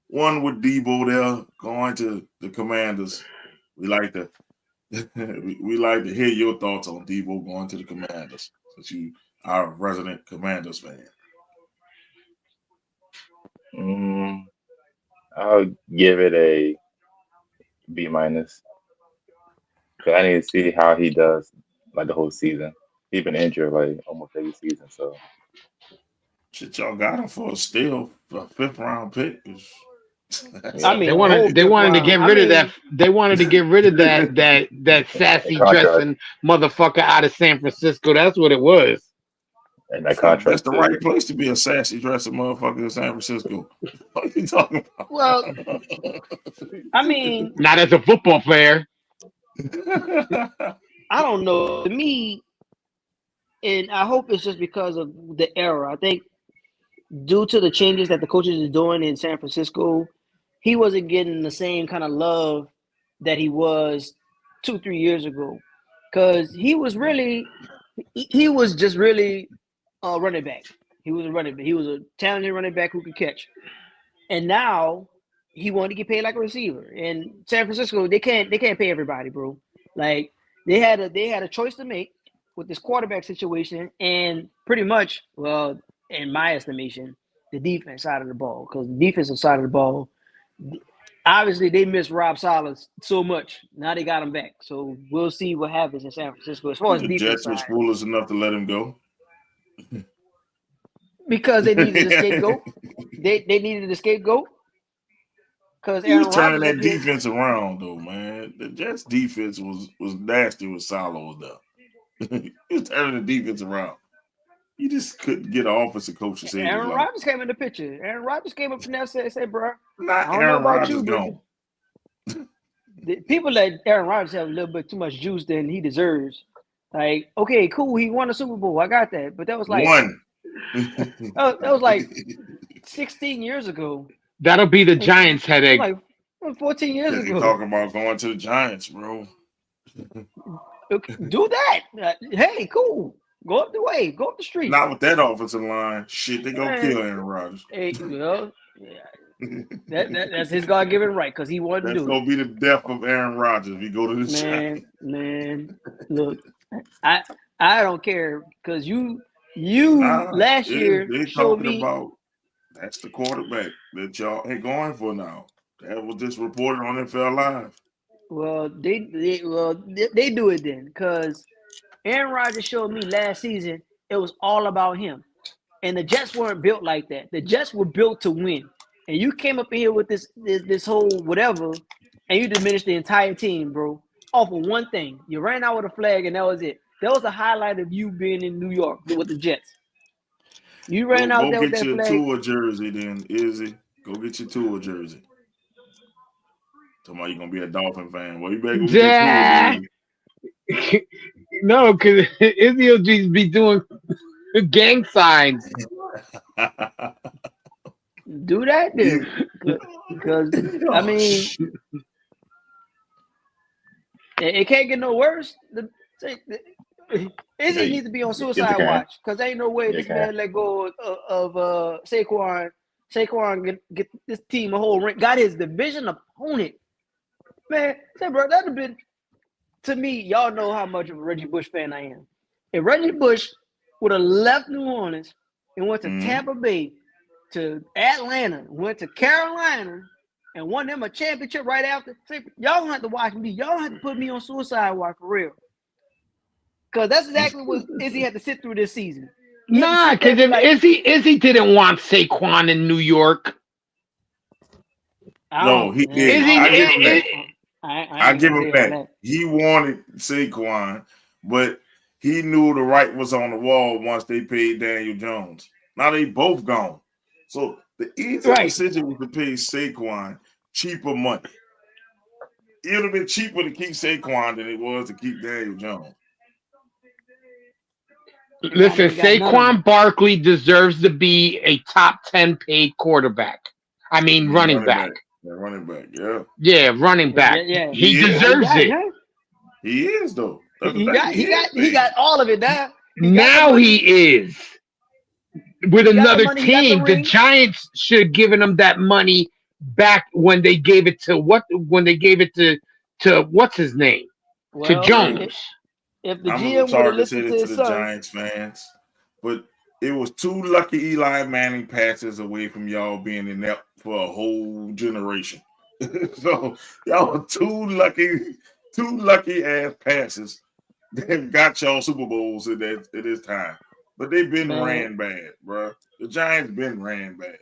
One with Debo there going to the Commanders. We like to hear your thoughts on Debo going to the Commanders, since you are a resident Commanders fan. I'll give it a B minus. Cause I need to see how he does like the whole season. He's been injured like almost every season, so Shit, y'all got him for a steal, a 5th round pick. I yeah. mean, They a whole wanted they fifth wanted to round. get I rid of that. mean, They wanted to get rid of that The sassy contract dressing motherfucker out of San Francisco. That's what it was. and that That's contract the right too. place to be a sassy dressing motherfucker in San Francisco. What are you talking well, about? I mean, Not as a football player. I don't know. To me, and I hope it's just because of the era. I think due to the changes that the coaches are doing in San Francisco, he wasn't getting the same kind of love that he was 2-3 years ago. Because he was just really a running back. He was a running back. He was a talented running back who could catch. And now he wanted to get paid like a receiver. And San Francisco, they can't pay everybody, bro. Like they had a choice to make with this quarterback situation, and pretty much, well, in my estimation, the defense side of the ball. Because the defensive side of the ball, obviously they missed Rob Saleh so much. Now they got him back. So we'll see what happens in San Francisco as far as The defense Jets side. was foolish enough to let him go. Because they needed a scapegoat. They needed a scapegoat. Because He was Aaron turning Rodgers up that here. defense around, though, man. The Jets' defense was nasty with Salo was there. He was turning the defense around. You just couldn't get an offensive coach to save his Aaron life. Rodgers came in the picture. Aaron Rodgers came up from there and said, bro, Not I don't know Aaron about Rodgers you, but gone. the people let Aaron Rodgers have a little bit too much juice than he deserves. Like, okay, cool, he won a Super Bowl. I got that. But that was like One. that was like 16 years ago. That'll be the It was Giants' headache. like 14 years Because he ago. talking about going to the Giants, bro. Okay, do that. Hey, cool. Go up the way. Go up the street. Not with that offensive line. Shit, they gonna Man, kill Aaron Rodgers. hey, well, yeah, that's his God given right because he wanted to That's do it. gonna be the death of Aaron Rodgers if he go to the Giants. Man, look, I don't care because you Nah, last year they showed talking me. about that's the quarterback that y'all ain't going for now. That was just reported on NFL Live. Well, they do it then because Aaron Rodgers showed me last season it was all about him, and the Jets weren't built like that. The Jets were built to win, and you came up in here with this whole whatever, and you diminished the entire team, bro. Off of one thing, you ran out with a flag, and that was it. That was the highlight of you being in New York with the Jets. You ran out Go there with get that your flag. Tua jersey then, Izzy. Go get your Tua jersey. Talking about you gonna be a Dolphin fan. Well, you better go get that Tua jersey. No, because Izzy will just be doing gang signs. Do that then, because I mean, it can't get no worse. Izzy needs to be on Yes, it suicide can. watch because ain't no way Yeah, it this can. man let go of Saquon. Saquon get this team a whole ring. Got his division opponent. Man, say bro, that'd have been to me. Y'all know how much of a Reggie Bush fan I am. If Reggie Bush would have left New Orleans and went to Tampa Bay, to Atlanta, went to Carolina, and won them a championship right after, say, y'all don't have to watch me. Y'all don't have to put me on suicide watch for real. Because that's exactly what Izzy had to sit through this season. Nah, because if Izzy didn't want Saquon in New York. No, he did. I give him that. I give him that. He wanted Saquon, but he knew the right was on the wall once they paid Daniel Jones. Now they both gone. So the easy decision was to pay Saquon cheaper money. It would have been cheaper to keep Saquon than it was to keep Daniel Jones. Listen, Saquon Barkley deserves to be a top 10 paid quarterback. I mean, running back. Yeah, running back, yeah. Yeah, running back. Yeah. He deserves it. He is, though. He got all of it now. Now he is. With another team, the Giants should have given him that money back when they gave it to what's his name? To Jones. If the GM would have listened to his son, Giants fans, but It was 2 lucky Eli Manning passes away from y'all being inept for a whole generation. So y'all were 2 lucky ass passes that got y'all Super Bowls at this time. But they've been ran bad, bro. The Giants been ran bad.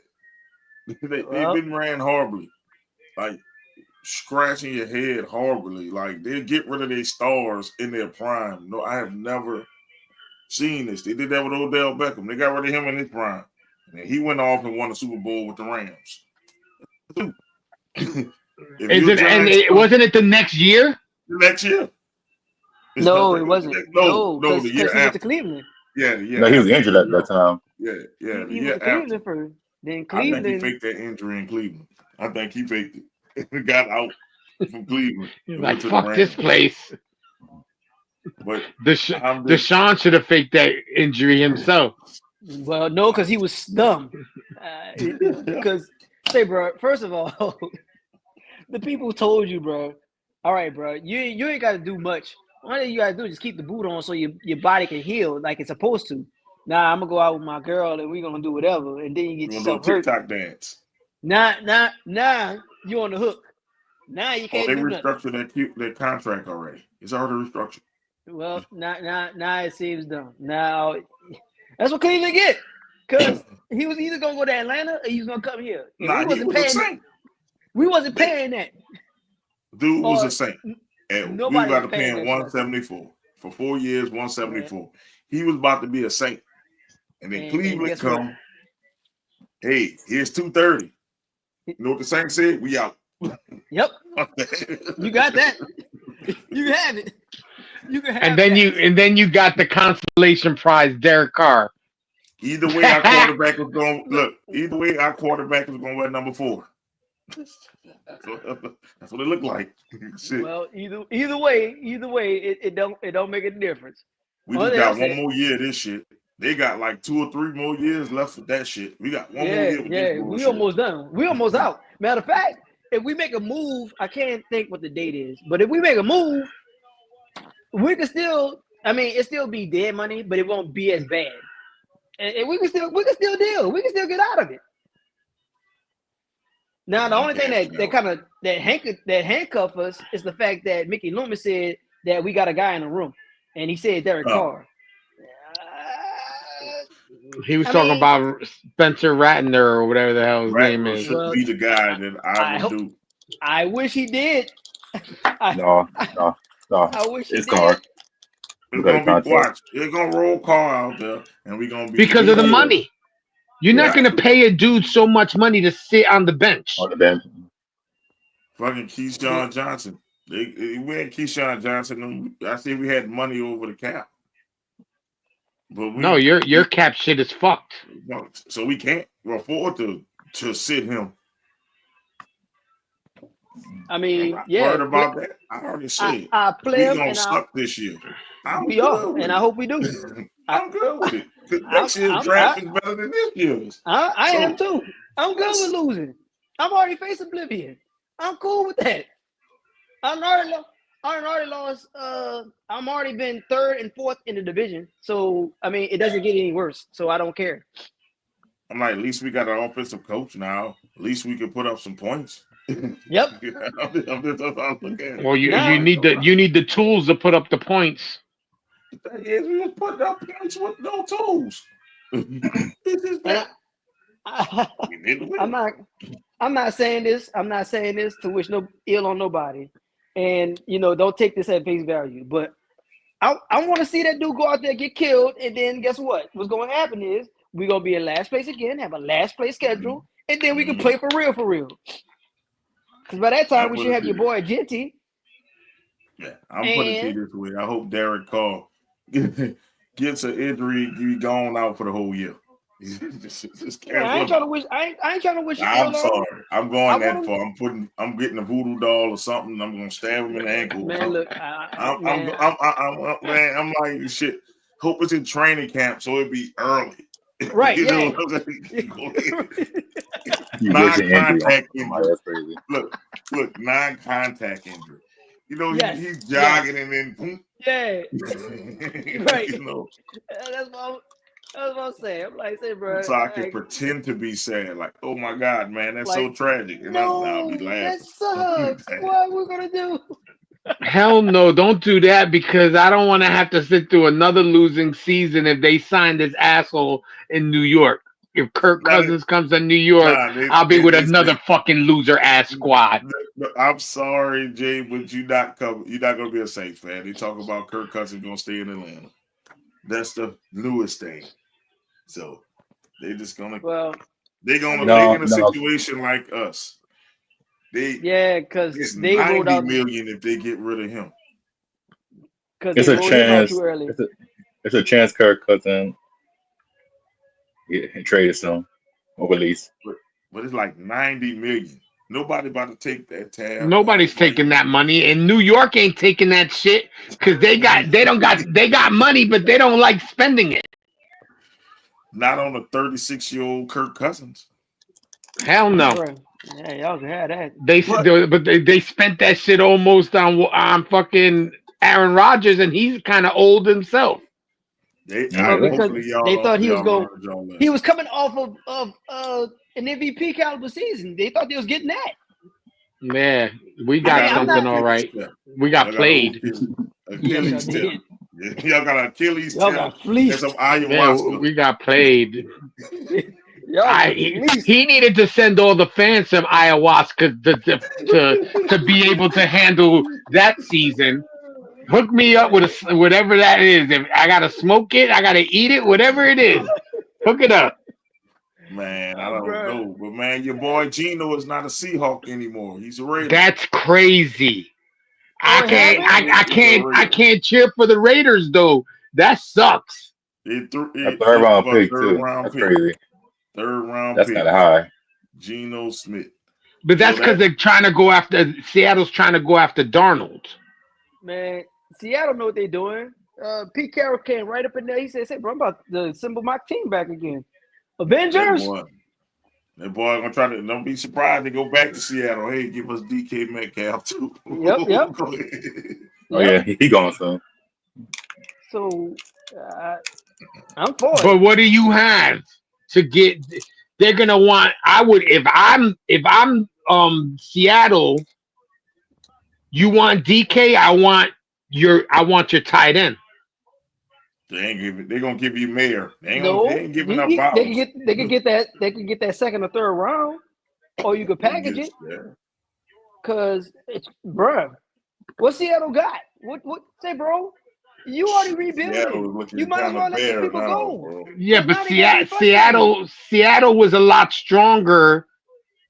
They've been ran horribly. Like scratching your head horribly. Like they get rid of their stars in their prime. No, I have never seen this. They did that with Odell Beckham. They got rid of him in his prime. And he went off and won the Super Bowl with the Rams. Wasn't it the next year? The next year? No, it wasn't. No, the year he after. went to Cleveland. Yeah. No, he was injured at that time. Yeah. He went to Cleveland first. Then Cleveland. I think he faked that injury in Cleveland. I think he faked it. He got out from Cleveland. He's like, fuck this place. But Deshaun should have faked that injury himself. Well, no, because he was dumb. Because, say, bro, first of all, the people told you, bro, all right, bro, you ain't got to do much. All you got to do is just keep the boot on so your body can heal like it's supposed to. Nah, I'm going to go out with my girl and we're going to do whatever. And then you get yourself hurt. TikTok dance. Nah, you on the hook. Now you can't they do nothing. restructured that contract already. It's already restructured. Well, now it seems dumb. Now that's what Cleveland get, because he was either gonna go to Atlanta or he was gonna come here. We wasn't paying that. Dude was a Saint, and we got to pay him 174 for 4 years. 174. Yeah. He was about to be a Saint, and then Cleveland come. What? Hey, here's 230. You know what the Saints said? We out. Yep. You got that. You have it. You can have and then you got the consolation prize, Derek Carr. Either way, our quarterback was going to wear number 4. That's what it looked like. Shit. Well, either way, it don't make a difference. We just got one more year of this shit. They got like 2 or 3 more years left with that shit. We got one more year with this bullshit. We almost done. We almost out. Matter of fact, if we make a move, I can't think what the date is, but if we make a move, we can still, it still be dead money, but it won't be as bad. And we can still deal. We can still get out of it. Now, the only thing that handcuff us is the fact that Mickey Loomis said that we got a guy in the room, and he said Derek Carr. He was talking about Spencer Rattner or whatever the hell his name is. Should be the guy that I would do. I wish he did. No. I wish it's Carr. It's gonna be watch. It's gonna roll Carr out there, and we're gonna be because of the money. You're not gonna pay a dude so much money to sit on the bench. On the bench. Fucking Keyshawn Johnson. We had Keyshawn Johnson. I said we had money over the cap. But your cap shit is fucked. So we can't afford to sit him. Worried about that. I already said we're gonna suck this year. We are, and I hope we do. I'm good with it. Next year's draft is better than this year's. I am too. I'm good with losing. I'm already faced oblivion. I'm cool with that. I already lost. I'm already been 3rd and 4th in the division, so it doesn't get any worse. So I don't care. I'm like, at least we got an offensive coach now. At least we can put up some points. Yep. Well, you need the tools to put up the points. We was putting up points with no tools. This is bad. I'm not saying this. I'm not saying this to wish no ill on nobody. And don't take this at face value. But I want to see that dude go out there, get killed, and then guess what? What's going to happen is we're gonna be in last place again, have a last place schedule, and then we can play for real. Because by that time we should have your boy Genty. Yeah, I'm putting it this way. I hope Derek Carr gets an injury, be gone out for the whole year. I ain't trying to wish. I ain't trying to wish. I'm sorry. I'm going that far. I'm getting a voodoo doll or something. I'm gonna stab him in the ankle. Man, look. I'm like shit. Hope it's in training camp, so it'd be early. Right. Non-contact injury. Look, non-contact injury. He's jogging and then boom. Yeah. Right. That's That's what I'm saying. I'm like, say, bro, So I can like, pretend to be sad, like, oh my God, man, that's so like, tragic. And I'll be no, that laughing. sucks. What we're gonna do? Hell no, don't do that because I don't want to have to sit through another losing season if they sign this asshole in New York. If Kirk Nah, Cousins comes to New York, nah, I'll be with they said, another fucking loser ass squad. I'm sorry, Jay, but you're not gonna be a Saints fan. They talk about Kirk Cousins gonna stay in Atlanta. That's the newest thing. So they just gonna Well, they're No, in a no. situation like us. yeah, because It's they rolled 90 out million if they get rid of him. because It's they a rolled him out too chance. early. It's a chance Kirk Cousins get traded soon or released. But it's like 90 million. Nobody about to take that tab. Nobody's taking that money, and New York ain't taking that shit because they got money, but they don't like spending it. Not on a 36-year-old Kirk Cousins. Hell no. Bro, yeah, y'all can have that. They spent that shit almost on fucking Aaron Rodgers, and he's kind of old himself. Well, because Hopefully they thought he was y'all going. learned y'all lesson. He was coming off of an MVP caliber season. They thought they was getting that. Yeah, we got something all right. We got played. Achilles tip. Y'all got an Achilles Y'all tip. got fleeced. And some ayahuasca. Yeah, we got played. Y'all got fleeced. He needed to send all the fans some ayahuasca to be able to handle that season. Hook me up with whatever that is. If I gotta smoke it, I gotta eat it, whatever it is. Hook it up. Man, I don't know. But man, your boy Gino is not a Seahawk anymore. He's a Raider. That's crazy. Oh, I can't cheer for the Raiders though. That sucks. A third round pick too. That's crazy. Third round pick. That's kind of high. Geno Smith. But that's because they're trying to go after Seattle's trying to go after Darnold. Man, Seattle know what they're doing. Pete Carroll came right up in there. He said, "Bro, I'm about to assemble my team back again. Avengers." That boy gonna try to. Don't be surprised to go back to Seattle. Hey, give us DK Metcalf too. Yep. Oh yeah, he going soon. So I'm for it. But what do you have to get? They're gonna want. I would if I'm Seattle. You want DK? I want your tight end. They're gonna give you Mayer. They ain't giving up Bowers. They could get that second or third round, or you could package it. Cause it's what Seattle got? What say, bro? You already rebuilding. You might as well let these people go. Bro. Yeah, but Seattle was a lot stronger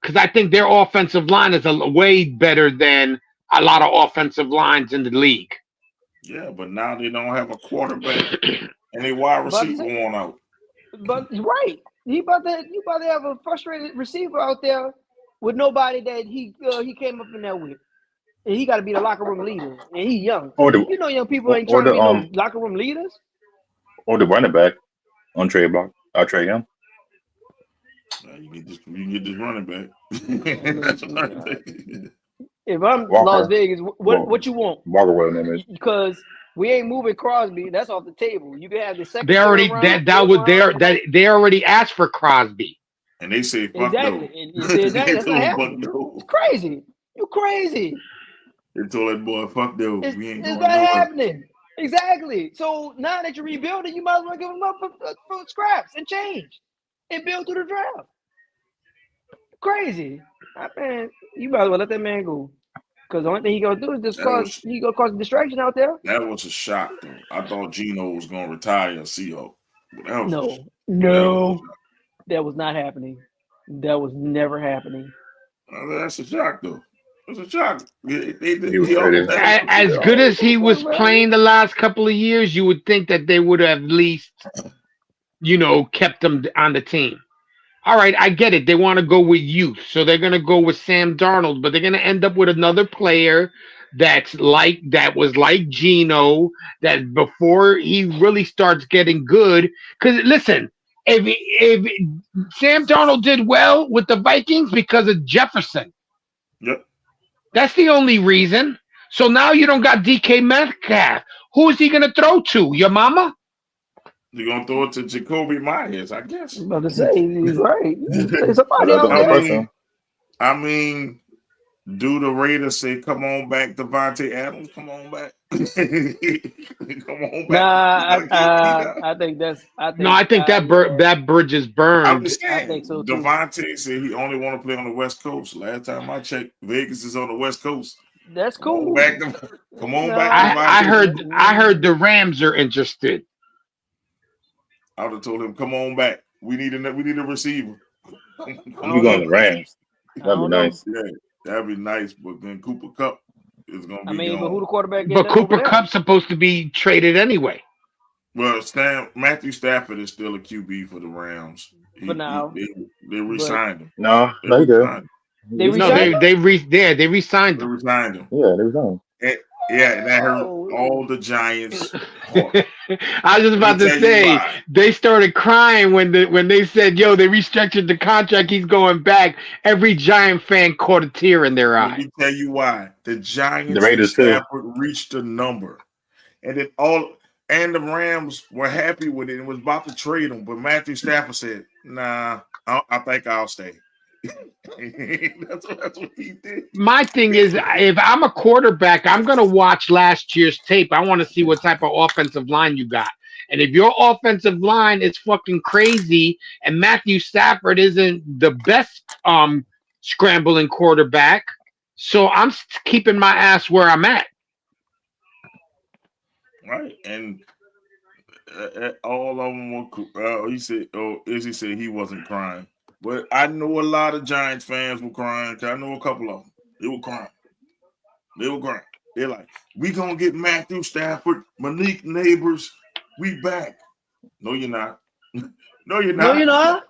because I think their offensive line is way better than a lot of offensive lines in the league. Yeah, but now they don't have a quarterback and they wide receiver going out. But right, you about to have a frustrated receiver out there with nobody that he came up in there with, and he got to be the locker room leader, and he's young. Young people ain't trying to be no locker room leaders. Or the running back on trade block. I'll trade him. You can get this running back. If I'm Las Vegas, what you want? Walker, because we ain't moving Crosby. That's off the table. You can have the second. They already they already asked for Crosby, and they say fuck exactly. That's not happening. It's crazy. You crazy. They told that boy fuck no. It's not happening. Exactly. So now that you're rebuilding, you might as well give them up for scraps and change and build through the draft. Crazy. Man, you might as well let that man go. Because the only thing he gonna do is just cause a distraction out there. That was a shock, though. I thought Geno was gonna retire a Seahawk. No, that was not happening. That was never happening. That's a shock, though. It's a shock. As good as he was playing the last couple of years, you would think that they would have at least, kept him on the team. All right, I get it. They want to go with youth, so they're going to go with Sam Darnold, but they're going to end up with another player that was like Geno, that before he really starts getting good. Because listen, if Sam Darnold did well with the Vikings because of Jefferson, yep, that's the only reason. So now you don't got DK Metcalf. Who is he going to throw to? Your mama? You're gonna throw it to Jacoby Myers, I guess. I'm about to say he's right. There's You somebody gotta out go there. press him. I mean, do the Raiders say, "Come on back, Devontae Adams, come on back, come on back"? Nah, You gotta get D-Dot. I think that's. No, I think that that bridge is I'm burned. just I saying. think so too. Devontae said he only want to play on the West Coast. Last time I checked, Vegas is on the West Coast. That's Come on cool. back, come on back, I Devontae. heard the Rams are interested. I would have told him, "Come on back. We need a receiver." I I'm be don't going know. to Rams. I That'd be don't know. nice. Yeah, that'd be nice. But then Cooper Cup is gonna be I mean, but gone. who the quarterback But get over Cooper there? Kupp's supposed to be traded anyway. Well, Matthew Stafford is still a QB for the Rams. For now. They re-signed him. No, They no, he did. re-signed him. They No, re-signed they re-signed They him. re-signed him. Yeah, they was on. Yeah, and that hurt Oh. all the Giants' heart. I was just about to Let me tell you say why. they started crying when they said, "Yo, they restructured the contract. He's going back." Every Giant fan caught a tear in their Let eye. me tell you why. The Giants The and Raiders too. Stafford reached a number, and the Rams were happy with it and was about to trade him, but Matthew Stafford said, "Nah, I think I'll stay." that's what he did. My thing is, if I'm a quarterback, I'm going to watch last year's tape. I want to see what type of offensive line you got. And if your offensive line is fucking crazy and Matthew Stafford isn't the best scrambling quarterback, so I'm keeping my ass where I'm at. Right, and all of them were. He said, Izzy said he wasn't crying, but I know a lot of Giants fans were crying. 'Cause I know a couple of them. They were crying. They're like, "We gonna get Matthew Stafford, Malik Neighbors. We back." No, you're not. No, you're No, not. you're not.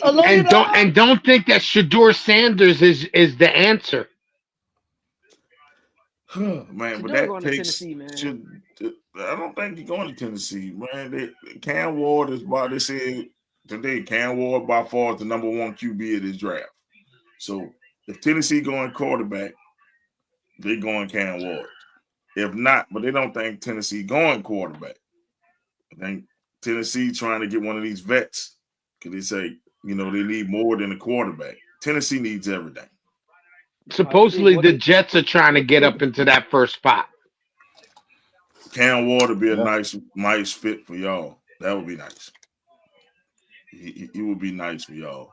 Oh, no, you're not. And don't think that Shador Sanders is the answer. Man, but Shador that going to takes. Tennessee, man. I don't think he's going to Tennessee, man. Cam Ward is by. They said today, Cam Ward by far is the number one QB of this draft. So if Tennessee going quarterback, they going Cam Ward. If not, but they don't think Tennessee going quarterback. I think Tennessee trying to get one of these vets because they say, they need more than a quarterback. Tennessee needs everything. Supposedly the Jets are trying to get up into that first spot. Cam Ward would be a nice fit for y'all. That would be nice. He would be nice for y'all.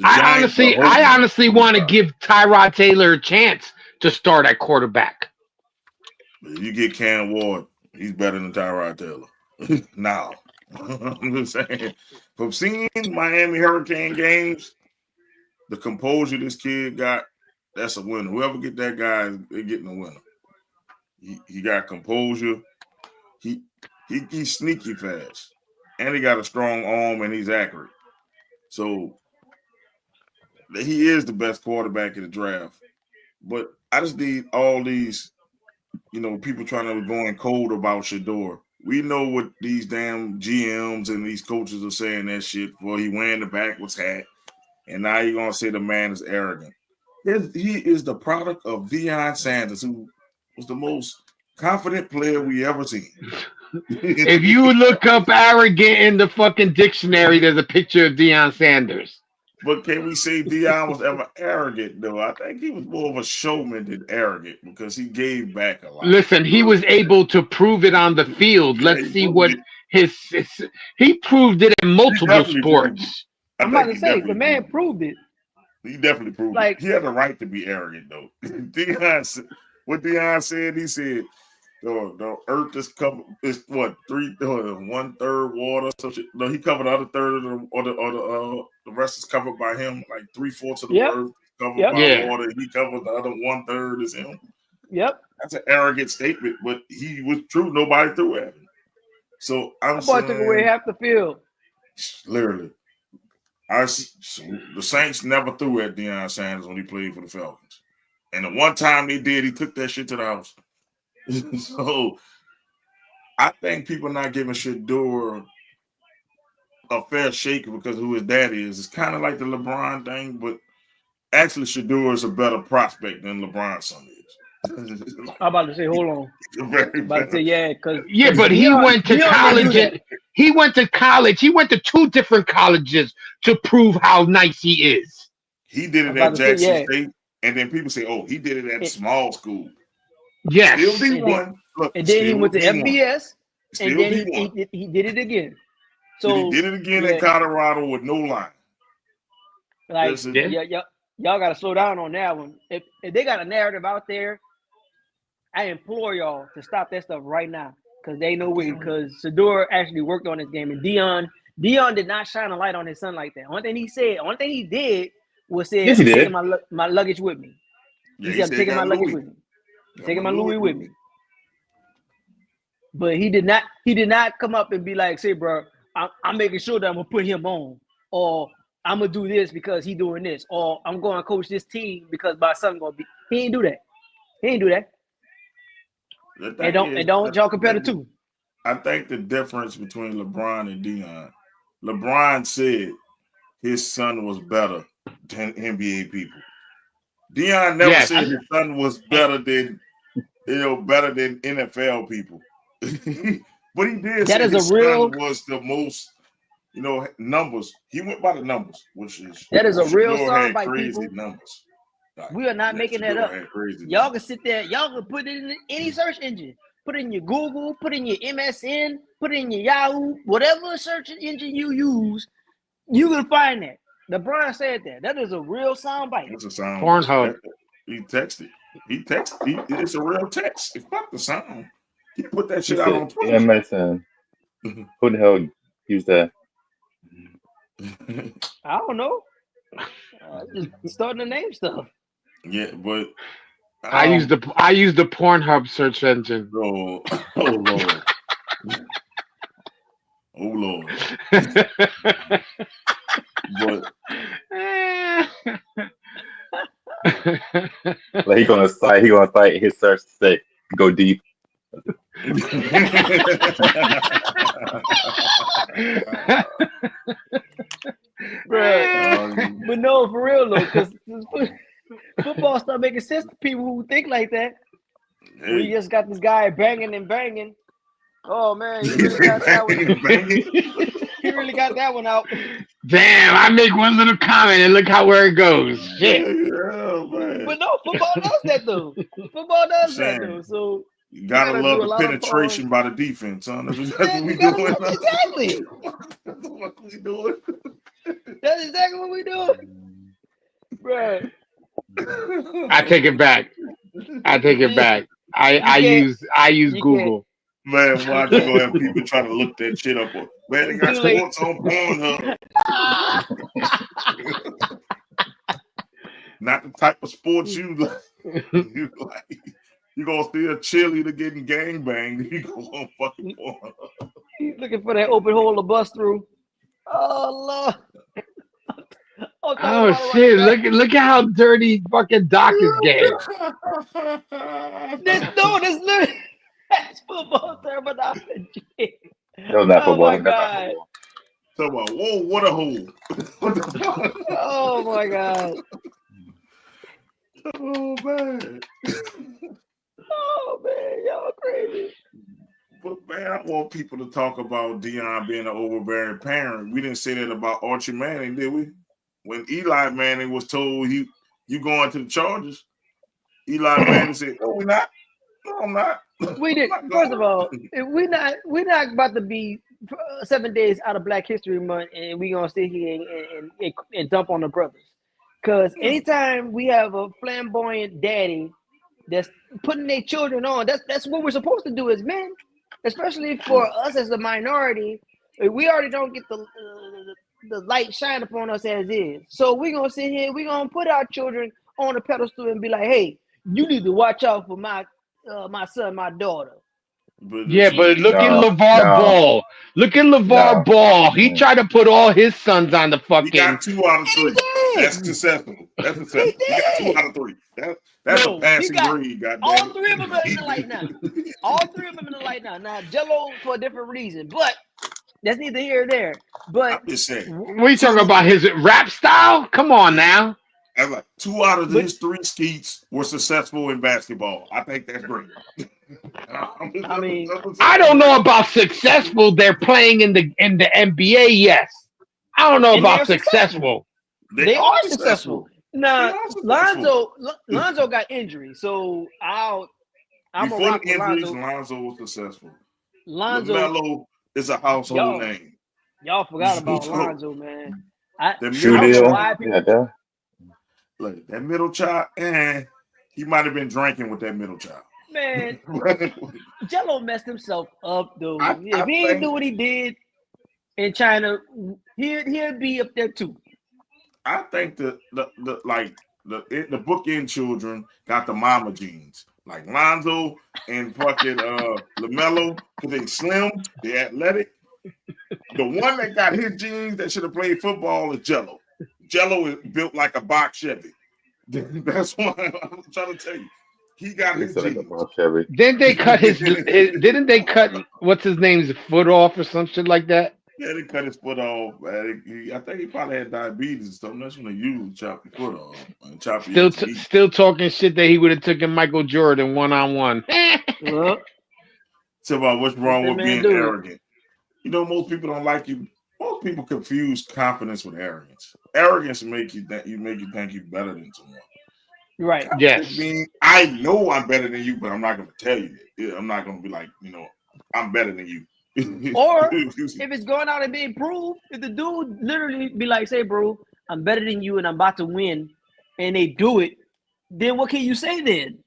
I honestly want to give Tyrod Taylor a chance to start at quarterback. If you get Cam Ward, he's better than Tyrod Taylor. Now, I'm just saying, from seeing Miami Hurricane games, the composure this kid got, that's a winner. Whoever get that guy, they're getting a winner. He got composure. He's sneaky fast, and he got a strong arm, and he's accurate. So he is the best quarterback in the draft. But I just need all these, people trying to go in cold about Shador. We know what these damn GMs and these coaches are saying that shit. Well, he wearing the backwards hat, and now you're gonna say the man is arrogant. He is the product of Deion Sanders, who was the most confident player we ever seen. If you look up arrogant in the fucking dictionary, there's a picture of Deion Sanders. But can we say Deion was ever arrogant, though? I think he was more of a showman than arrogant because he gave back a lot. Listen, he was able to prove it on the field. Let's see what he proved it in multiple sports. I'm about to say, the man proved it. He definitely proved it. He had a right to be arrogant, though. What Deion said, he said, the earth is covered. It's what 1/3 water. So no, he covered the other third of the rest is covered by him. Like 3/4 of the earth covered by water. He covered the other 1/3 is him. Yep, that's an arrogant statement, but he was true. Nobody threw at him. So I'm saying, took away half the field. Literally, the Saints never threw at Deion Sanders when he played for the Falcons, and the one time they did, he took that shit to the house. So I think people not giving Shador a fair shake because of who his dad is. It's kind of like the LeBron thing, but actually Shador is a better prospect than LeBron's son is. I'm about to say, hold on. I'm about to say, yeah, because but he went to college. He went to college. He went to 2 different colleges to prove how nice he is. He did it at Jackson State, and then people say, "Oh, he did it at small school." Yes, still D1. Look, and then he went to FBS, and then he did it again. So he did it again in Colorado with no line. Like, y'all got to slow down on that one. If they got a narrative out there, I implore y'all to stop that stuff right now, because they know we. Because Shedeur actually worked on this game, and Dion did not shine a light on his son like that. Only thing he did was say, yes, "I'm taking my luggage with me." Yeah, he said, "I'm taking my luggage with me. I'm taking my Louis with me." But he did not come up and be like, "Say, bro, I'm making sure that I'm gonna put him on, or I'm gonna do this because he doing this, or I'm going to coach this team because my son gonna be." He ain't do that. And don't y'all compare the two. I think the difference between LeBron and Dion, LeBron said his son was better than NBA people. Dion never said his son was better than NFL people. But he did say his son was the most, numbers. He went by the numbers, which is that is a real soundbite, crazy people. Numbers. We are not making that up. Y'all can sit there. Y'all can put it in any search engine. Put it in your Google. Put it in your MSN. Put it in your Yahoo. Whatever search engine you use, you can find that. LeBron said that. That is a real soundbite. It's a sound. Pornhub. He texted. It's a real text. Fuck the sound. He put that shit out on Twitter. MSN. Who the hell used that? I don't know. Just starting to name stuff. Yeah, but I use the Pornhub search engine. Oh Lord. Oh Lord. But like he gonna cite his search to say go deep. But no, for real though, because football start making sense to people who think like that. Hey. We just got this guy banging and banging. Oh man, he really got that one. He really got that one out. Damn, I make one little comment and look where it goes. Shit. Yeah, man. But no, football does that though. Football does that though. So you gotta love the penetration by the defense, son. That's what we doing. Exactly. That's what we doing. That's exactly what we doing. Right. I take it back. I use Google. Man, why you gonna have people trying to look that shit up? Man, they got sports on Pornhub. Not the type of sports you like. You gonna see a cheerleader getting gangbanged. You go on fucking Pornhub. He's looking for that open hole to bust through. Oh Lord. Oh shit! Look at how dirty fucking Doc is getting. This literally that's football terminology. That was not football. Oh my God. So whoa, what a hole! What the fuck? Oh my God. Oh man. Oh man, y'all crazy. But man, I want people to talk about Dion being an overbearing parent. We didn't say that about Archie Manning, did we? When Eli Manning was told you going to the Chargers, Eli Manning said, "No, we're not. No, I'm not." We did. First of all, we're not about to be 7 days out of Black History Month, and we gonna sit here and dump on the brothers. Because anytime we have a flamboyant daddy that's putting their children on, that's what we're supposed to do as men, especially for us as a minority. We already don't get the light shine upon us as is. So we're going to sit here, we're going to put our children on a pedestal and be like, hey, you need to watch out for my son, my daughter. But look at LeVar Ball. Look at LeVar Ball. He tried to put all his sons on the fucking. He got 2 out of 3. That's successful. He got 2 out of 3. That's a passing grade. Goddamn. All 3 of them are in the light now. All 3 of them in the light now. Now, Jello for a different reason, but that's neither here or there. But I'm just saying. What are you talking about? His rap style? Come on now. And like 2 out of his 3 skeets were successful in basketball. I think that's great. I mean, I don't know about successful. They're playing in the NBA. Yes, I don't know and they about are successful. They are successful. Now, They are successful. Lonzo got injury, so I'm a Before rock the with injuries, Lonzo. Lonzo was successful. Lonzo, LaMelo is a household name. y'all forgot about Lonzo, man. I Shoe don't know deal. why people. Yeah, Look, that middle child, he might have been drinking with that middle child. Man, Jello messed himself up though. I If he didn't think- do what he did in China, he'd be up there too. I think the bookend children got the mama genes. Like Lonzo and fucking LaMelo, because they slim, they athletic. The one that got his genes that should have played football is Jello. Jello is built like a box Chevy. That's why I'm trying to tell you. He got his like genes. Didn't they cut his? Didn't they cut what's his name's foot off or some shit like that? Yeah, they cut his foot off. I think he probably had diabetes or something. That's when they usually chop your foot off. And chop Still talking shit that he would have taken Michael Jordan 1-on-1. So about what's wrong with being arrogant. You know, most people don't like you. Most people confuse confidence with arrogance. Arrogance make you think you're better than someone. Right. Yes. I know I'm better than you, but I'm not going to tell you that. I'm not going to be like, I'm better than you. Or if it's going out and being proved, if the dude literally be like, say, bro, I'm better than you and I'm about to win, and they do it, then what can you say then?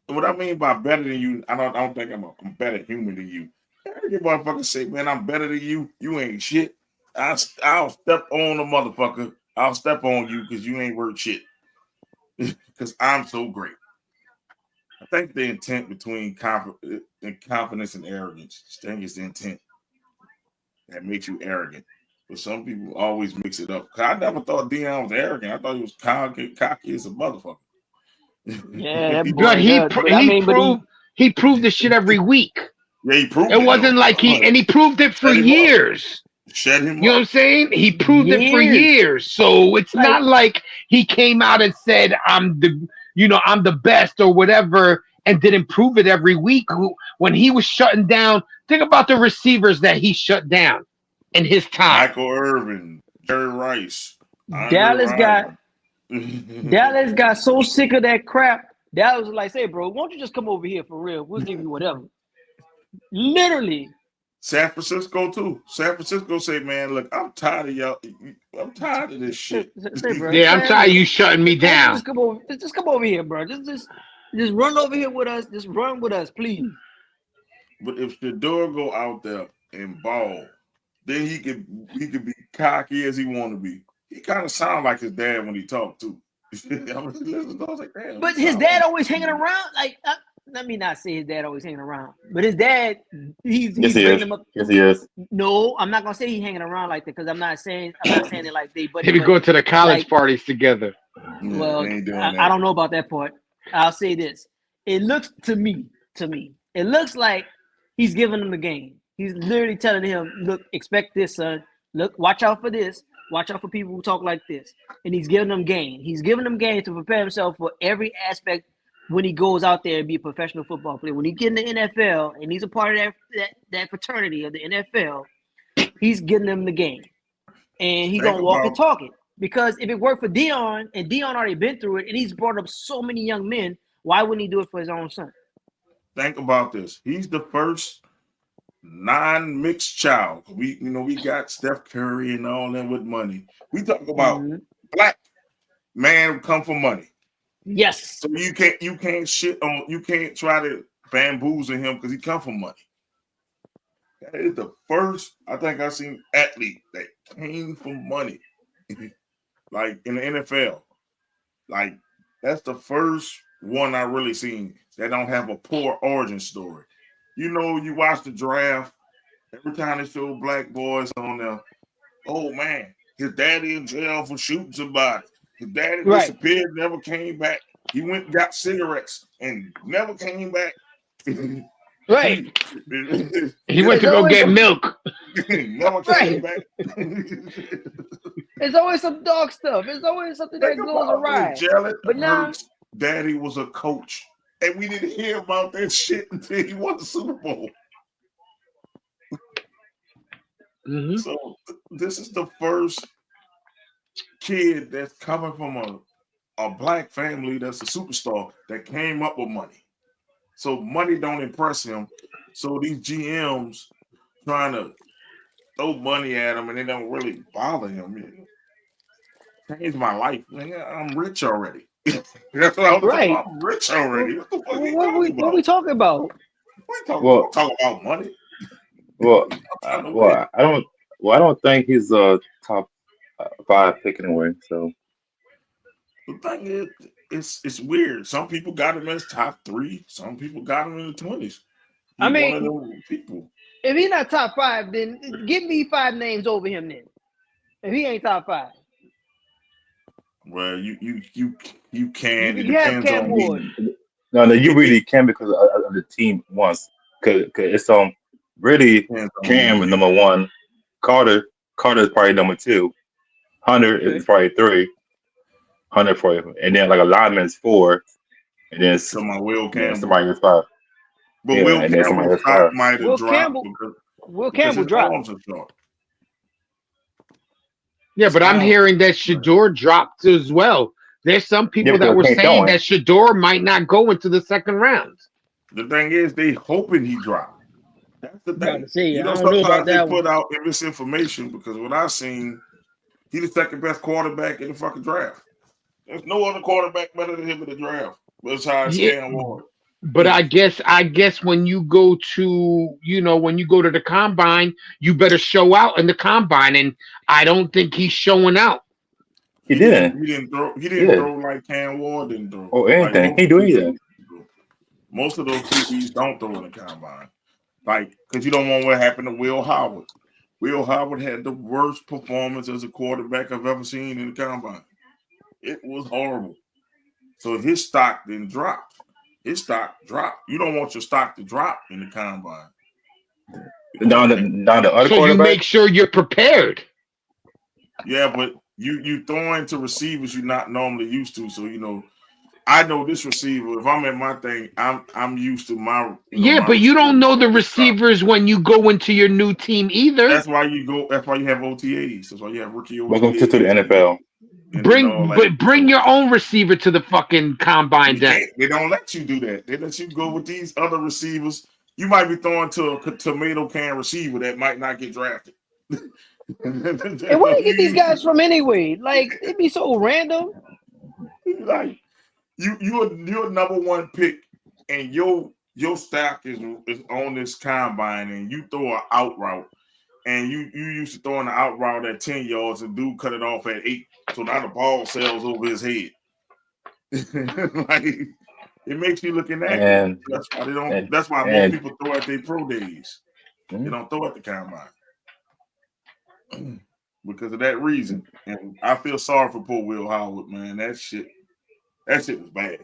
What I mean by better than you, I don't think I'm a better human than you. Every motherfucker say, man, I'm better than you. You ain't shit. I'll step on a motherfucker. I'll step on you because you ain't worth shit. Because I'm so great. I think the intent between confidence and arrogance, I think it's the intent that makes you arrogant. But some people always mix it up. I never thought Deion was arrogant. I thought he was cocky as a motherfucker. Yeah, that but he proved the shit every week. Yeah, he proved it. It wasn't like he proved it for years. Shut him up. You know what I'm saying? He proved it for years. So it's not like he came out and said, I'm the best or whatever, and didn't prove it every week. When he was shutting down, think about the receivers that he shut down in his time. Michael Irvin, Jerry Rice. Dallas got so sick of that crap. Dallas was like, say, bro, why don't you just come over here for real? We'll give you whatever. Literally. San Francisco too. San Francisco say, man, look, I'm tired of y'all. I'm tired of this shit. Yeah, I'm tired of you shutting me down. Just come over here, bro. Just run over here with us. Just run with us, please. But if Shador go out there and ball, then he could be cocky as he want to be. He kind of sound like his dad when he talked too. But his dad always hanging around. Like, let me not say his dad always hanging around, but his dad, he's bringing him up. Yes, he is. No, I'm not gonna say he's hanging around like that because I'm not saying it like they. But maybe go to the college parties together. Well, I don't know about that part. I'll say this: it looks to me, it looks like he's giving him the game. He's literally telling him, "Look, expect this, son. Look, watch out for this. Watch out for people who talk like this." And he's giving them game. He's giving them game to prepare himself for every aspect when he goes out there and be a professional football player. When he get in the NFL and he's a part of that fraternity of the NFL, he's getting them the game. And he's going to walk and talk it. Because if it worked for Dion, and Dion already been through it, and he's brought up so many young men, why wouldn't he do it for his own son? Think about this. He's the first non-mixed child. We got Steph Curry and all that with money. We talk about black man come for money. Yes. So you can't try to bamboozle him because he come for money. That is the first I think I've seen athlete that came from money. Like in the NFL. Like that's the first one I really seen that don't have a poor origin story. You watch the draft, every time they show black boys on there, oh man, his daddy in jail for shooting somebody. His daddy disappeared, never came back. He went and got cigarettes and never came back. Right. He went to go get milk. Never came back. It's always some dog stuff. It's always something that Think goes about awry. this. Jalen But now, Hurts' daddy was a coach, and we didn't hear about that shit until he won the Super Bowl. Mm-hmm. So this is the first kid that's coming from a black family that's a superstar that came up with money. So money don't impress him. So these GMs trying to throw money at him and they don't really bother him. Changed my life, nigga. I'm rich already. That's what I was talking right? about. I'm rich already. What the fuck are you What talking we about? talking about? We talking, Well, talk about money. well, I'm trying to win. well, I don't. Well, I don't think he's a top 5 pick anyway. So The thing is, it's weird. Some people got him as top 3. Some people got him in the 20s. I He's one mean, of them people. if he's not top 5, then give me 5 names over him. Then, if he ain't top 5, Well, you can. It you have depends Cam on Ward. me. no, you It really can because of the team once. Cause it's really depends on Cam me. is number 1. Carter is probably number 2. Hunter Okay. is probably 3. Hunter for you, and then like a lineman is 4, and then So my Will then Campbell, somebody is 5. but Yeah, Will and then somebody Campbell's is stock 5. might have Will dropped Campbell, Will because Campbell his dropped. arms are short. Yeah, His but I'm arms, hearing that Shador dropped as well. There's some Yeah, people that because were he ain't saying throwing. that Shador might not go into the second round. the thing is, they hoping he dropped. That's the About thing. to say, I don't know Sometimes about they that put one. out misinformation because what I seen, he's the second best quarterback in the fucking draft. There's no other quarterback better than him in the draft besides Yeah, Cam Ward. but I guess when you go to when you go to the combine, you better show out in the combine, and I don't think he's showing out. He didn't. He didn't throw. He didn't Yeah, throw like Cam Ward didn't throw. or Like anything. He do QBs anything. do. Most of those QBs don't throw in the combine. Like, because you don't want what happened to Will Howard. Will Howard had the worst performance as a quarterback I've ever seen in the combine. It was horrible. So his stock didn't drop. His stock dropped. You don't want your stock to drop in the combine. Now the other So you quarterback. make sure you're prepared. Yeah, but you throwing to receivers you're not normally used to. So I know this receiver. If I'm at my thing, I'm used to my Yeah, my but you don't know the receiver. receivers when you go into your new team either. That's why you go. That's why you have OTAs. That's why you have rookie OTAs. Welcome to the NFL. Bring your own receiver to the fucking combine. Then They don't let you do that. They let you go with these other receivers. You might be throwing to a tomato can receiver that might not get drafted. And where do you get these guys from anyway? Like, it'd be so random. Like you're number 1 pick, and your stock is on this combine, and you throw an out route, and you used to throwing the out route at 10 yards, and dude cut it off at 8, so now the ball sails over his head. Like, it makes you look inaccurate. And That's why they don't. That's why most people throw at their pro days. They don't throw at the combine because of that reason. And I feel sorry for poor Will Howard, man. That shit was bad.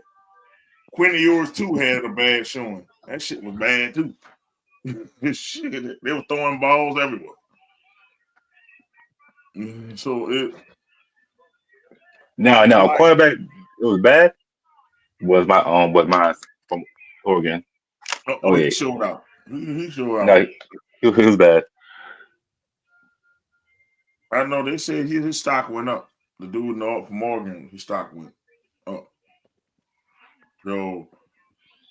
Quinn Ewers too had a bad showing. That shit was bad too. Shit, they were throwing balls everywhere. So now quarterback it was bad. Was mine from Oregon. He showed out. He showed out. No, he was bad. I know they said his stock went up. The dude from Oregon, his stock went up. So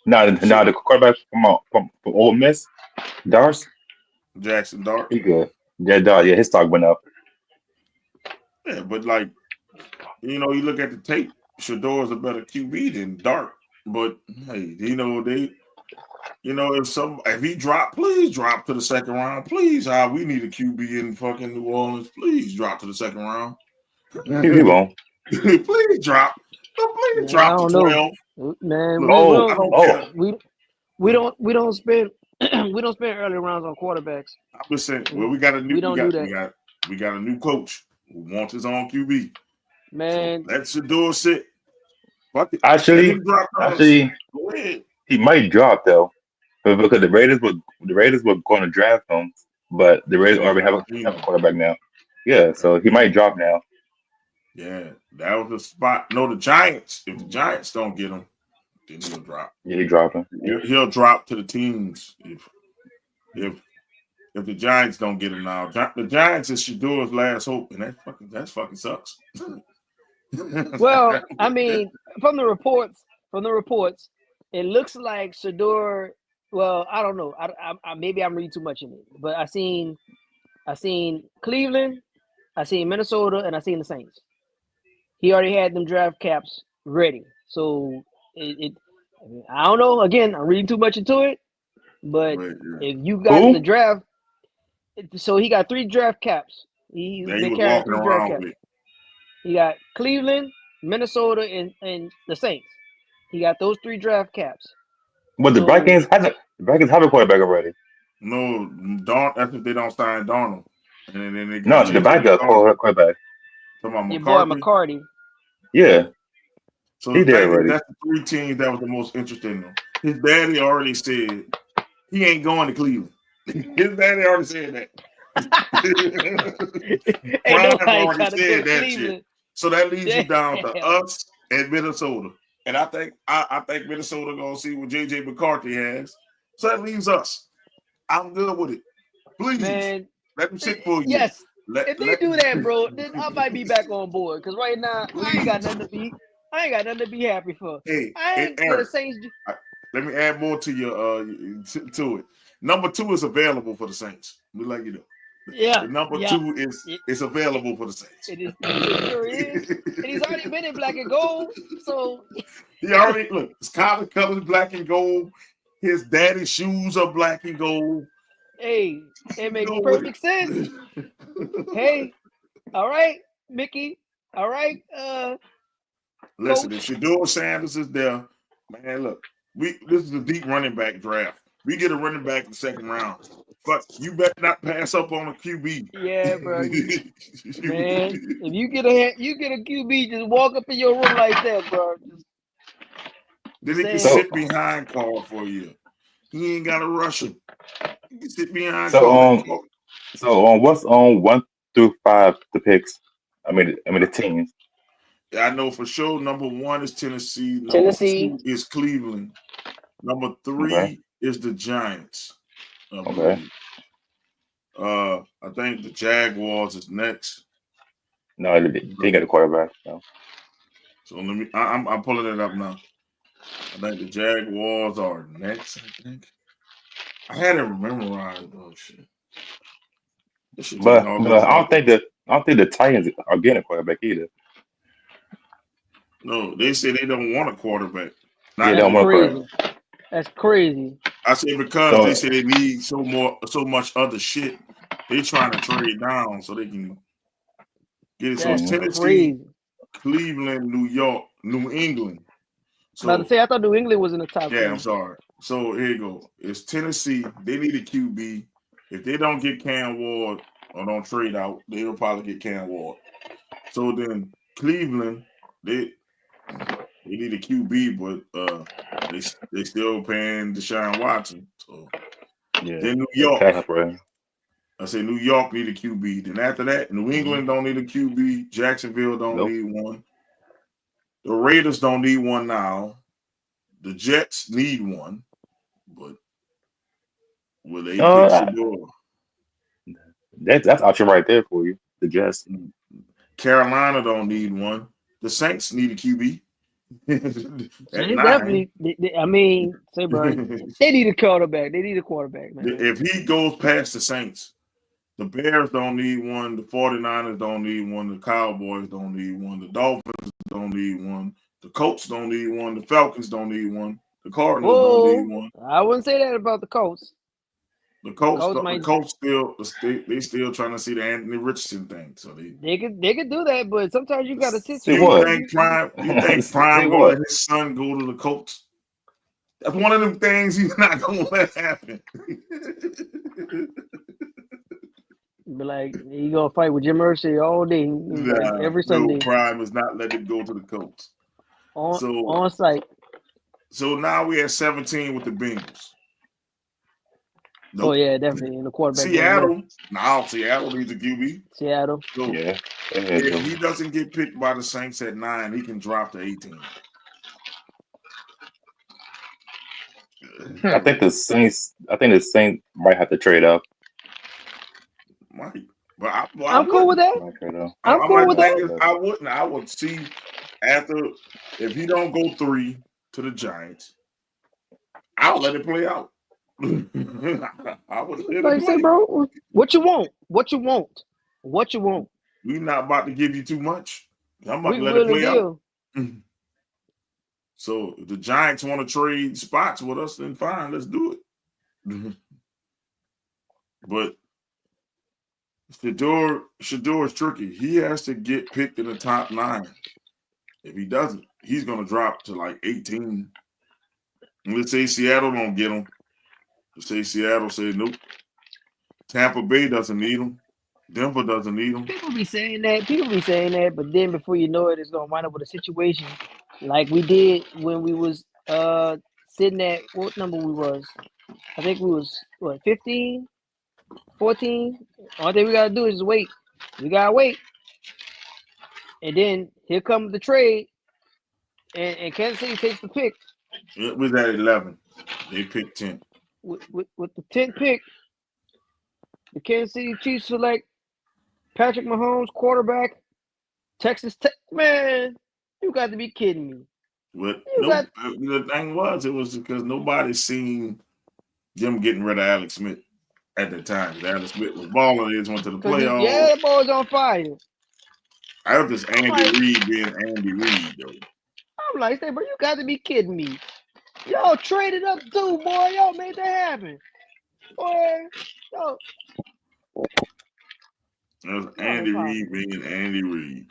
Now the quarterback from Ole Miss, Dars, Jackson Dart. he good. Yeah, Dart. Yeah, his stock went up. Yeah, but like you look at the tape. Shador's a better QB than Dart. But hey, if he drop, please drop to the second round. Please, we need a QB in fucking New Orleans. Please drop to the second round. He won't. Please drop. Please drop to 12. Man, we don't spend we don't spend early rounds on quarterbacks. I'm just saying. Well, we got a new. We got a new coach who wants his own QB. Man, so let Shador sit. Actually, go ahead. He might drop though, because the Raiders were going to draft him, but the Raiders already have a quarterback now. Yeah, so he might drop now. Yeah, that was the spot. No, the Giants. If the Giants don't get him, then he'll drop. Yeah, he dropping. He'll drop to the teams if the Giants don't get him now. The Giants is Shador's last hope, and that fucking sucks. Well, I mean, from the reports, it looks like Shador. Well, I don't know. I maybe I'm reading too much in it, but I seen Cleveland, I seen Minnesota, and I seen the Saints. He already had them draft caps ready, so I don't know. Again, I'm reading too much into it, but if you got in the draft, so he got 3 draft caps. He's been carrying 3 draft caps. He got Cleveland, Minnesota, and the Saints. He got those 3 draft caps. But the Vikings have a quarterback already. No, that's if they don't sign Darnold. And then they the Vikings got a quarterback. Talking about your boy McCarty. Yeah. So that's the 3 teams that was the most interesting in him. His daddy already said he ain't going to Cleveland. His daddy already said that. Prime already said that shit. So that leaves you down to us and Minnesota. And I think Minnesota gonna see what JJ McCarthy has. So that leaves us. I'm good with it. Please, let me sit for you. Yes. If they do that, bro, then I might be back on board. Because right now, I ain't got nothing to be happy for. Hey, I ain't Eric, the Saints. Let me add more to your to it. Number 2 is available for the Saints. We let you know. Yeah. The number 2 is available for the Saints. It sure is. And he's already been in black and gold. So he already his college colors black and gold. His daddy's shoes are black and gold. Hey, it makes perfect sense. Hey, all right, Mickey. All right, listen, Coach. if Shador Sanders is there, man, look, this is a deep running back draft. We get a running back in the 2nd round. But you better not pass up on a QB. Yeah, bro. Man, if you get a QB, just walk up in your room like that, bro. Then he can sit behind Carl for you. He ain't got to rush him. He can sit behind Carl. So what's on 1 through 5 the picks? I mean the teams. I know for sure. Number 1 is Tennessee. Number 2 is Cleveland. Number 3 is the Giants. Okay. I think the Jaguars is next. No, they got a quarterback. No. So let me. I'm pulling it up now. I think the Jaguars are next. I think I had it memorized. Oh shit! But I don't think the Titans are getting a quarterback either. No, they say they don't want a quarterback. That's crazy. That's crazy. I say because they say they need so much other shit. They trying to trade down so they can get it. So it's Tennessee, crazy. Cleveland, New York, New England. So, I was about to say I thought New England was in the top. Yeah, 10. I'm sorry. So here you go. It's Tennessee. They need a QB. If they don't get Cam Ward or don't trade out, they'll probably get Cam Ward. So then Cleveland, they need a QB, but they still paying Deshaun Watson. So then New York. I say New York need a QB. Then after that, New England don't need a QB. Jacksonville don't need one. The Raiders don't need one now. The Jets need one, but will they pick Shador? That's option right there for you. The Jets. Carolina don't need one. The Saints need a QB. They definitely. I mean, say, bro, they need a quarterback. They need a quarterback, man. If he goes past the Saints, the Bears don't need one. The 49ers don't need one. The Cowboys don't need one. The Dolphins don't need one. The Colts don't need one. The Falcons don't need one. The Cardinals don't need one. I wouldn't say that about the Colts. The Colts still trying to see the Anthony Richardson thing. So they could do that, but sometimes you got to sit. You think Prime will let his son go to the Colts? That's one of them things he's not gonna let happen. Be like, he gonna fight with Jim Mercy all day, every Sunday. No, Prime is not letting it go to the Colts. On site. So now we at 17 with the Bengals. Nope. Oh yeah, definitely in the quarterback. Seattle needs a QB. Seattle. So, yeah. If he doesn't get picked by the Saints at 9, he can drop to 18. I think the Saints might have to trade up. Might. But I'm cool with that. I'm cool with that. I wouldn't. I would see after if he don't go 3 to the Giants, I'll let it play out. I would let Like it say, play. bro, what you want? What you want? What you want? We're not about to give you too much. I'm about We to let it play deal. out. So if the Giants want to trade spots with us, then fine, let's do it. But Shador is tricky. He has to get picked in the top 9. If he doesn't, he's going to drop to like 18. And let's say Seattle don't get him. Let's say Seattle say nope. Tampa Bay doesn't need him. Denver doesn't need him. People be saying that, but then before you know it, it's gonna wind up with a situation like we did when we was sitting at what number we was. I think we was 15, 14. All thing we gotta do is just wait. We gotta wait. And then here comes the trade, and Kansas City takes the pick. It was at 11. They picked 10. With the 10th pick, the Kansas City Chiefs select Patrick Mahomes, quarterback, Texas Tech. Man, you got to be kidding me. But the thing was, it was because nobody seen them getting rid of Alex Smith at the time. Alex Smith was balling. They just went to the playoffs. Yeah, that ball's on fire. I was just Andy Reid being Andy Reid, though. I'm like, bro, you got to be kidding me. Y'all traded up too, boy. Y'all made that happen. Boy, yo. That was Andy Reid being Andy Reid.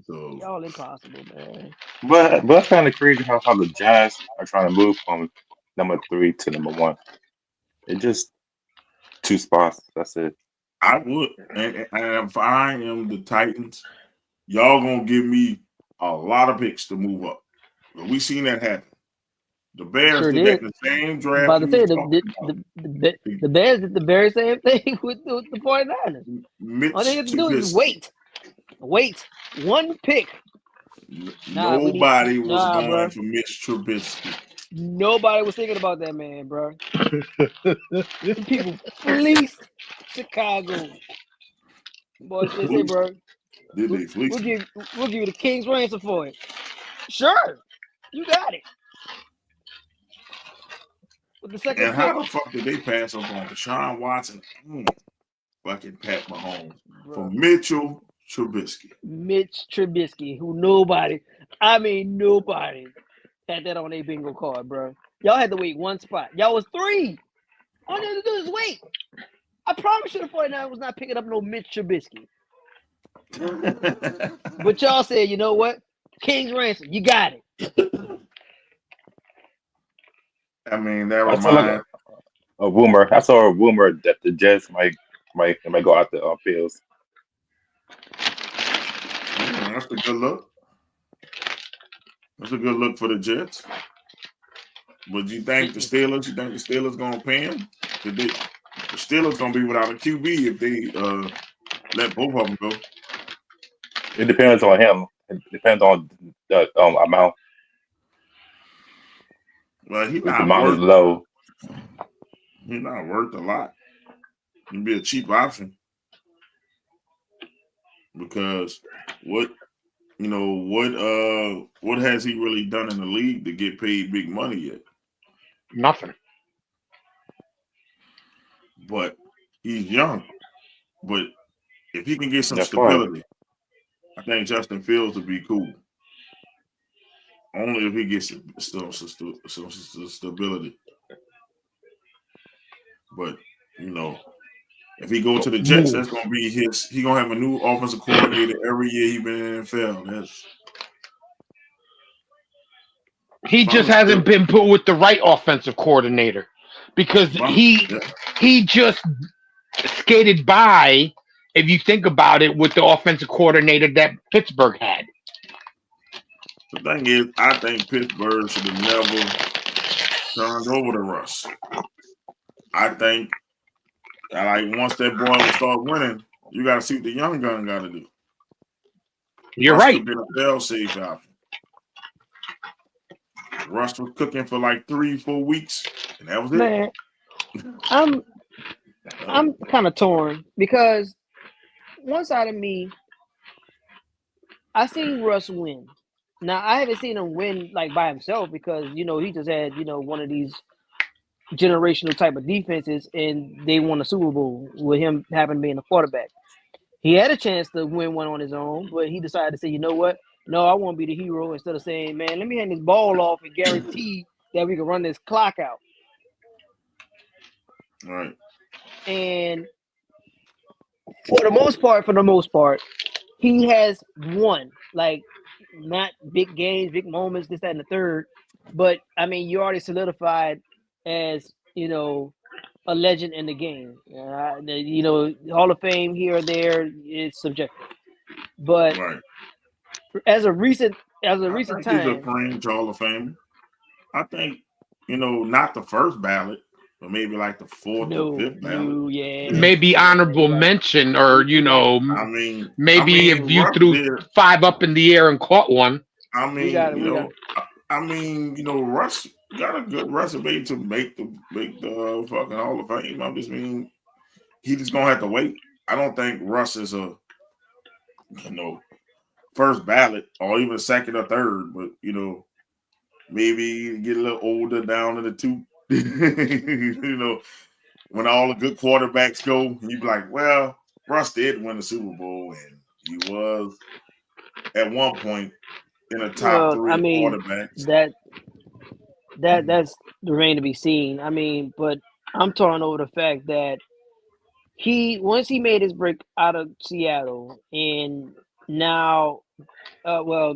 So y'all impossible, man. But that's kind of crazy how the Giants are trying to move from number 3 to number 1. It's just 2 spots. That's it. I would, and if I am the Titans, y'all gonna give me a lot of picks to move up. But we seen that happen. The Bears did that the same draft. About to say the Bears did the very same thing with the 49ers. All they have to do is wait. One pick. Nobody was going for Mitch Trubisky. Nobody was thinking about that man, bro. People fleeced Chicago. Boy, say, bro. Did they fleece? We'll give you the king's ransom for it. Sure, you got it. With the second and how the fuck did they pass up on Deshaun Watson? Fucking Pat Mahomes for Mitchell Trubisky. Mitch Trubisky, who nobody had that on their bingo card, bro. Y'all had to wait one spot. Y'all was 3. All you had to do is wait. I promise you the 49ers was not picking up no Mitch Trubisky. But y'all said, you know what? King's ransom, you got it. I mean, that reminds a rumor. I saw a rumor that the Jets might go out the fields. That's a good look. That's a good look for the Jets. But you think the Steelers? You think the Steelers gonna pay him? The Steelers gonna be without a QB if they let both of them go. It depends on him. It depends on the amount. Well, the amount is low. He's not worth a lot. He'd be a cheap option because what has he really done in the league to get paid big money yet? Nothing. But he's young. But if he can get some stability, I think Justin Fields would be cool. Only if he gets some stability. But, if he go to the Jets, that's going to be his. He's going to have a new offensive coordinator every year he's been in the NFL. He just hasn't been put with the right offensive coordinator because he just skated by, if you think about it, with the offensive coordinator that Pittsburgh had. The thing is, I think Pittsburgh should have never turned over to Russ. I think, once that boy will start winning, you got to see what the young gun got to do. You're Russ right. could have been a fail-safe option. Russ was cooking for like 3-4 weeks, and that was it. Man, I'm kind of torn because one side of me, I seen Russ win. Now I haven't seen him win like by himself because he just had one of these generational type of defenses, and they won a Super Bowl with him having been a quarterback. He had a chance to win one on his own, but he decided to say, you know what? No, I want to be the hero instead of saying, man, let me hand this ball off and guarantee that we can run this clock out. Right. And for the most part, he has won. Like, not big games, big moments, this, that, and the third. But, I mean, you already solidified as, a legend in the game. Hall of Fame here or there is subjective. But Right. as a recent I think he's a time, fringe Hall of Fame. I think, not the first ballot, but maybe like the fourth or fifth ballot. yeah, Maybe honorable mention, or I mean, maybe if you Russ threw did. 5 up in the air and caught one. I mean, we got it. Russ got a good resume to make the fucking Hall of Fame. I just mean, he just gonna have to wait. I don't think Russ is a first ballot or even second or third, but maybe get a little older down in the two. When all the good quarterbacks go, you be like, well, Russ did win the Super Bowl, and he was at one point in the top 3 quarterbacks. That's remain to be seen. I mean, but I'm torn over the fact that once he made his break out of Seattle, and now,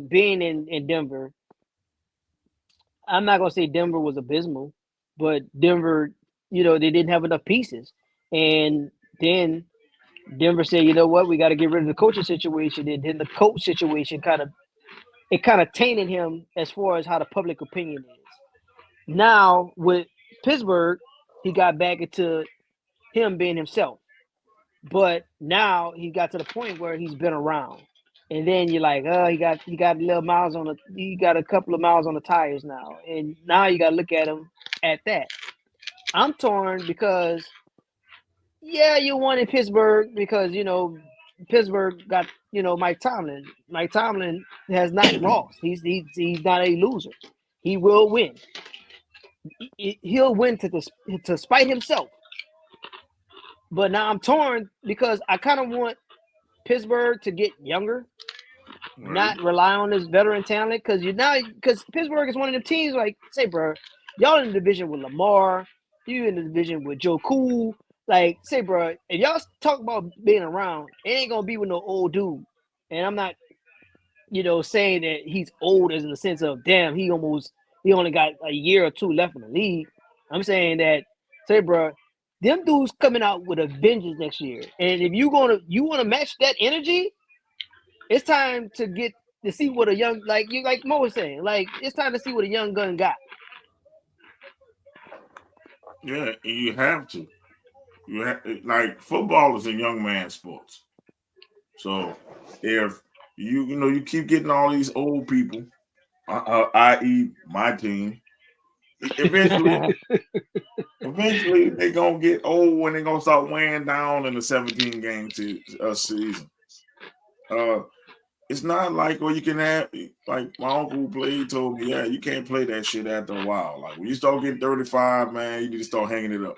being in Denver, I'm not gonna say Denver was abysmal, but Denver, they didn't have enough pieces, and then Denver said, you know what, we got to get rid of the coaching situation, and then the coach situation kind of tainted him as far as how the public opinion is. Now with Pittsburgh, he got back into him being himself, but now he got to the point where he's been around, and then you're like, he got he got a couple of miles on the tires now, and now you got to look at him at that. I'm torn because you won in Pittsburgh because Pittsburgh got Mike Tomlin. Mike Tomlin has not lost. He's not a loser. He will win. He'll win to spite himself. But now I'm torn because I kind of want Pittsburgh to get younger, not rely on this veteran talent, because Pittsburgh is one of them teams like, say, bro, y'all in the division with Lamar, you in the division with Joe Cool. Like, say, bro, if y'all talk about being around, it ain't gonna be with no old dude. And I'm not, saying that he's old as in the sense of, damn, he only got a year or 2 left in the league. I'm saying that, say, bro, them dudes coming out with a vengeance next year. And if you want to match that energy, it's time to see what a young, like Mo was saying, like, it's time to see what a young gun got. Yeah, you have to. Like, football is a young man sports. So if you keep getting all these old people, i.e. my team, eventually they're gonna get old when they're gonna start weighing down in the 17 game season. It's not like you can have, like my uncle who played told me, yeah, you can't play that shit after a while. Like when you start getting 35, man, you need to start hanging it up.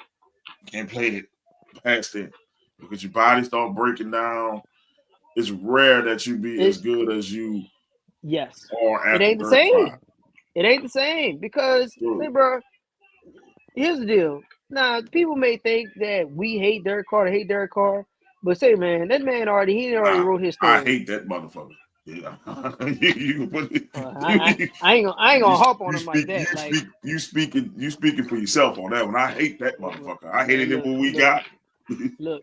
You can't play it past it because your body start breaking down. It's rare that you be as good as you are after 35. It ain't the same. It ain't the same because, hey, bro, here's the deal. Now, people may think that we hate Derek Carr, but say, man, that man already wrote his story. I hate that motherfucker. Yeah. you put it, I ain't gonna hop on him like that. You speaking for yourself on that one. I hate that motherfucker. I hated it when we got. Look,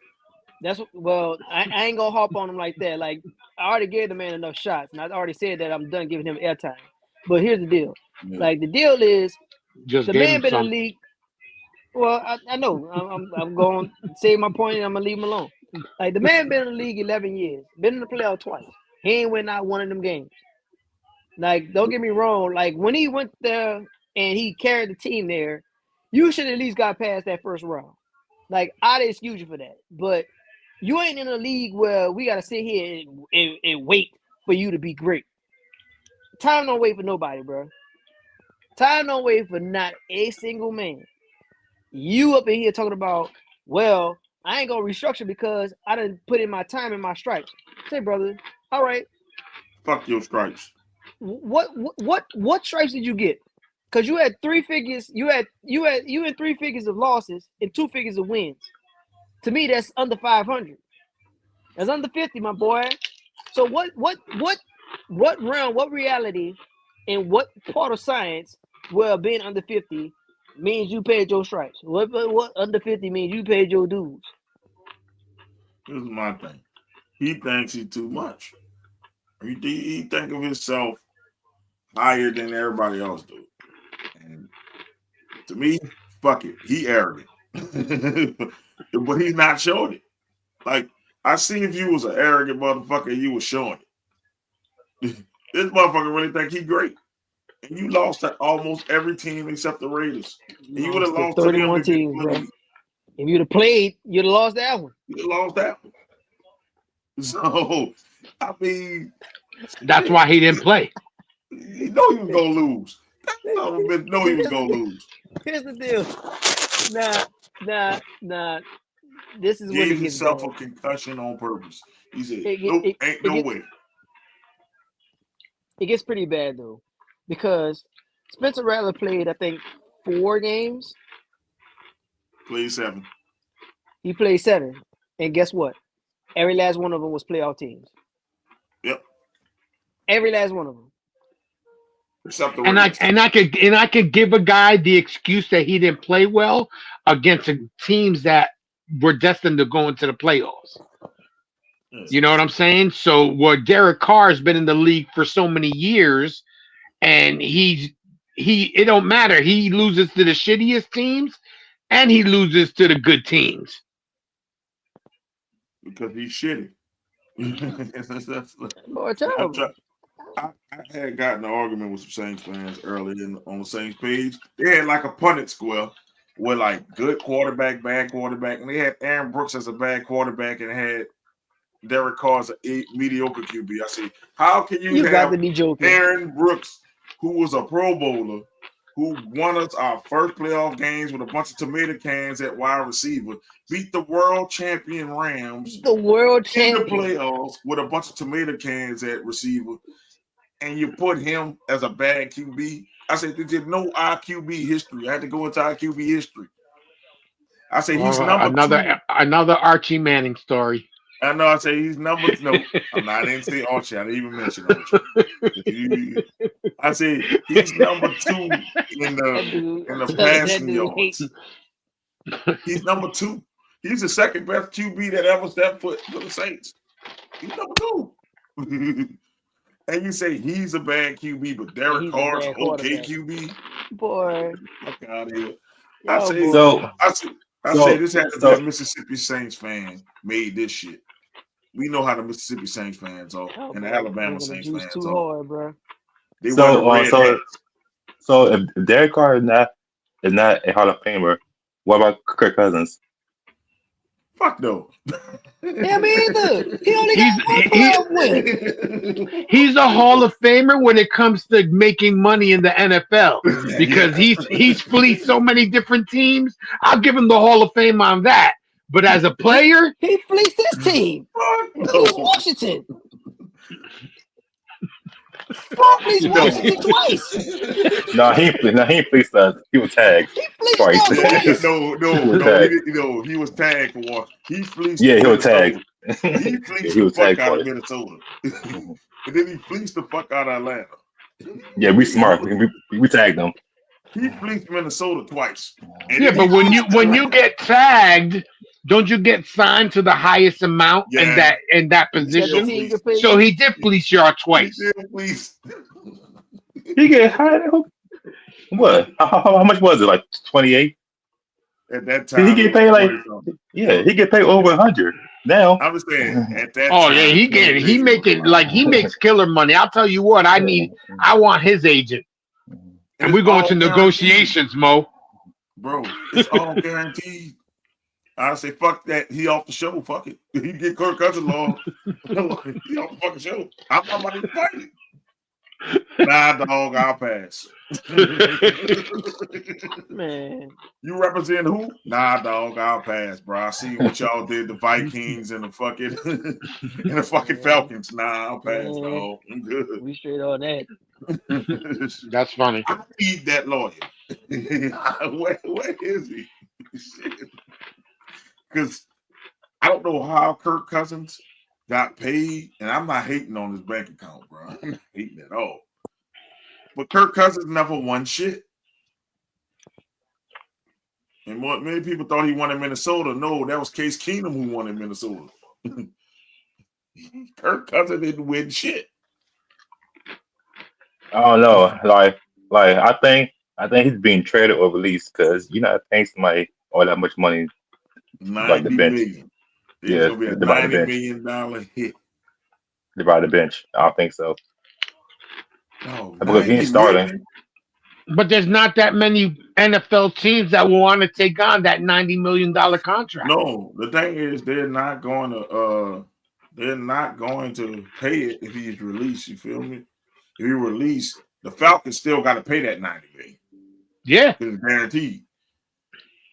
I ain't gonna hop on him like that. Like, I already gave the man enough shots, and I already said that I'm done giving him airtime. But here's the deal. Yeah. Like, the deal is, the man been in the league. Well, I know. I'm going to say my point, and I'm gonna leave him alone. Like, the man been in the league 11 years, been in the playoff twice. He ain't win not one of them games. Like, don't get me wrong. Like, when he went there and he carried the team there, you should at least got past that first round. Like, I'd excuse you for that. But you ain't in a league where we got to sit here and wait for you to be great. Time don't wait for nobody, bro. Time don't wait for not a single man. You up in here talking about, well, I ain't gonna restructure because I done put in my time and my stripes. Say, brother, all right. Fuck your stripes. What stripes did you get? Because you had 3 figures. You had 3 figures of losses and 2 figures of wins. To me, that's under 500. That's under 50, my boy. So what realm, what reality, and what part of science where being under 50 means you paid your stripes? What under 50 means you paid your dues? This is my thing. He thinks he's too much. He think of himself higher than everybody else do. And to me, fuck it. He arrogant. But he's not showing it. Like, I see if you was an arrogant motherfucker, you was showing it. This motherfucker really think he great. And you lost to almost every team except the Raiders. And you would have lost to 31 teams, bro. If you'd have played, you'd have lost that one. You'd have lost that one. So, I mean, that's why he didn't play. You know he was gonna lose. Know he was gonna lose. Here's the deal. Nah. This is Gave what it gets himself bad. a concussion on purpose. He said, ain't no way. It gets pretty bad though, because Spencer Rattler played, I think, 4 games. Played 7. He played 7, and guess what? Every last one of them was playoff teams. Yep. Every last one of them. Except the I could give a guy the excuse that he didn't play well against teams that were destined to go into the playoffs. You know what I'm saying? So, Derek Carr has been in the league for so many years, and it don't matter. He loses to the shittiest teams, and he loses to the good teams because he's shitty. I had gotten an argument with some Saints fans earlier on the Saints page. They had like a Punnett square with like good quarterback, bad quarterback, and they had Aaron Brooks as a bad quarterback and had Derek Carr as a mediocre QB. I said, how can you have got to be joking. Aaron Brooks, who was a Pro Bowler, who won us our first playoff games with a bunch of tomato cans at wide receiver, beat the world champion Rams, in the playoffs with a bunch of tomato cans at receiver, and you put him as a bad QB? I said, there's no IQB history. I had to go into IQB history. I say he's another Archie Manning story. I know. I say he's number. No, I didn't say Archie. I didn't even mention Archie. I say he's number 2 in the passing yards. He's number 2. He's the second best QB that ever stepped foot for the Saints. He's number 2. And you say he's a bad QB, but Derek Carr's okay QB. Boy, fuck out of here. I say this had to be a Mississippi Saints fan made this shit. We know how the Mississippi Saints fans are and the Alabama Saints fans too are. Hard, bro. So if Derek Carr is not a Hall of Famer, what about Kirk Cousins? Fuck no. Yeah, me either. He only got 1 playoff win. He's a Hall of Famer when it comes to making money in the NFL because he's fleeced so many different teams. I'll give him the Hall of Fame on that. But as a player, he fleeced his team. He was Washington. Fleeced Washington twice. No, he fleeced us. He was tagged twice. He was tagged for one. He fleeced. Yeah, he was tagged. He fleeced the fuck out of Minnesota. And then he fleeced the fuck out of Atlanta. Yeah, we smart. We tagged them. He fleeced Minnesota twice. Yeah, but when you get tagged, don't you get signed to the highest amount in that position? So he did fleece y'all twice. He get hired. What? How much was it? Like 28? At that time, he get paid like he get paid over 100. Now, I'm just saying at that Oh time. yeah, he 20 making like he makes killer money. I'll tell you what, I want his agent, and we're going to negotiations, Mo. Bro, it's all guaranteed. I say fuck that. He off the show. Fuck it. He get Kirk Cousins law. He off the fucking show. I'm not about to fight it. Nah, dog, I'll pass. Man. You represent who? Nah, dog, I'll pass, bro. I see what y'all did, the Vikings and the fucking Falcons. Nah, I'll pass, dog. I'm good. We straight on that. That's funny. I need that lawyer. Where is he? Because I don't know how Kirk Cousins got paid, and I'm not hating on his bank account, bro. I'm not hating at all. But Kirk Cousins never won shit. And what many people thought he won in Minnesota. No, that was Case Keenum who won in Minnesota. Kirk Cousins didn't win shit. I don't know. Like I think he's being traded or released because you're not paying somebody all that much money. Like the bench. Million. Yeah, gonna be a divide the bench. $90 million hit. Divide the bench. I don't think so. Oh, because he ain't starting. But there's not that many NFL teams that will want to take on that $90 million contract. No, the thing is they're not going to pay it if he's released. You feel me? If he released, the Falcons still got to pay that $90 million. Yeah, it's guaranteed.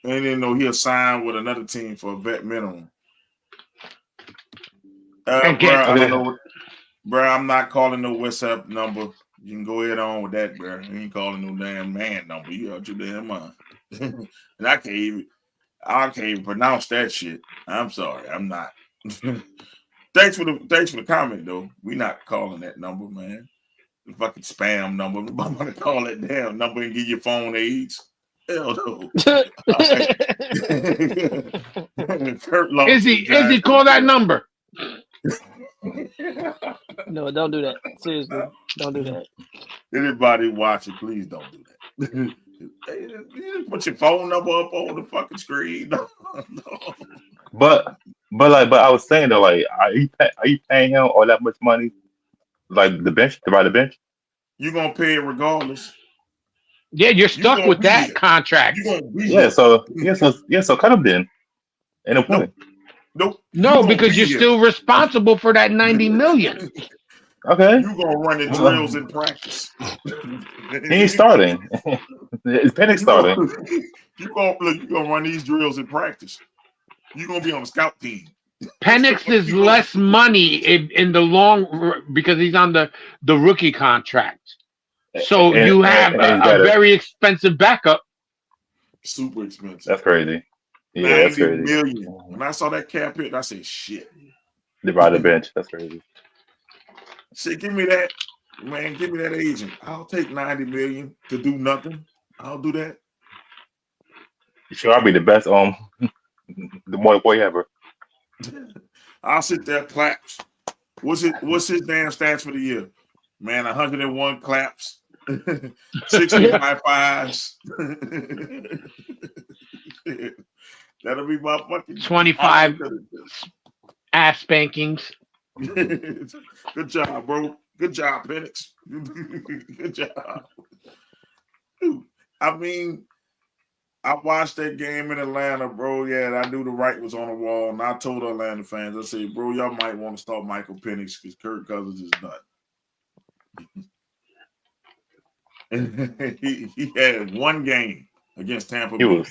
And then he'll sign with another team for a vet minimum. I don't know, bro. I'm not calling no WhatsApp number. You can go ahead on with that, bro. You ain't calling no damn man number. You out your damn mind. And I can't even pronounce that shit. I'm sorry. I'm not. Thanks for the comment though. We not calling that number, man. The fucking spam number. I'm gonna call that damn number and give your phone AIDS. Hell no. Is he call that number? No, don't do that. Seriously, don't do that. Anybody watching, please don't do that. You just put your phone number up on the fucking screen. No. But I was saying though, like, are you paying him all that much money? Like the bench, to buy the bench? You're gonna pay it regardless. Yeah, you're stuck with that contract. So cut him then. Ain't no point. Nope. No, because you're still responsible for that $90 million. Okay. You're gonna run the drills in practice. He ain't starting. It's Penix starting. You're gonna run these drills in practice. You're gonna be on the scout team. Penix is less money in the long because he's on the rookie contract. So you have a very expensive backup. Super expensive. That's crazy. Yeah, that's crazy. $90 million. When I saw that cap hit, I said, "Shit." Divide the bench. That's crazy. Shit, give me that, man. Give me that agent. I'll take $90 million to do nothing. I'll do that. Sure, I'll be the best the boy ever. I'll sit there, claps. What's his damn stats for the year? Man, 101 claps, 65 fives. That'll be my fucking 25 ass spankings. Good job, bro. Good job, Penix. Good job. Dude, I mean, I watched that game in Atlanta, bro. Yeah, I knew the right was on the wall, and I told the Atlanta fans, I said, bro, y'all might want to start Michael Penix because Kirk Cousins is done. he had one game against Tampa Bay.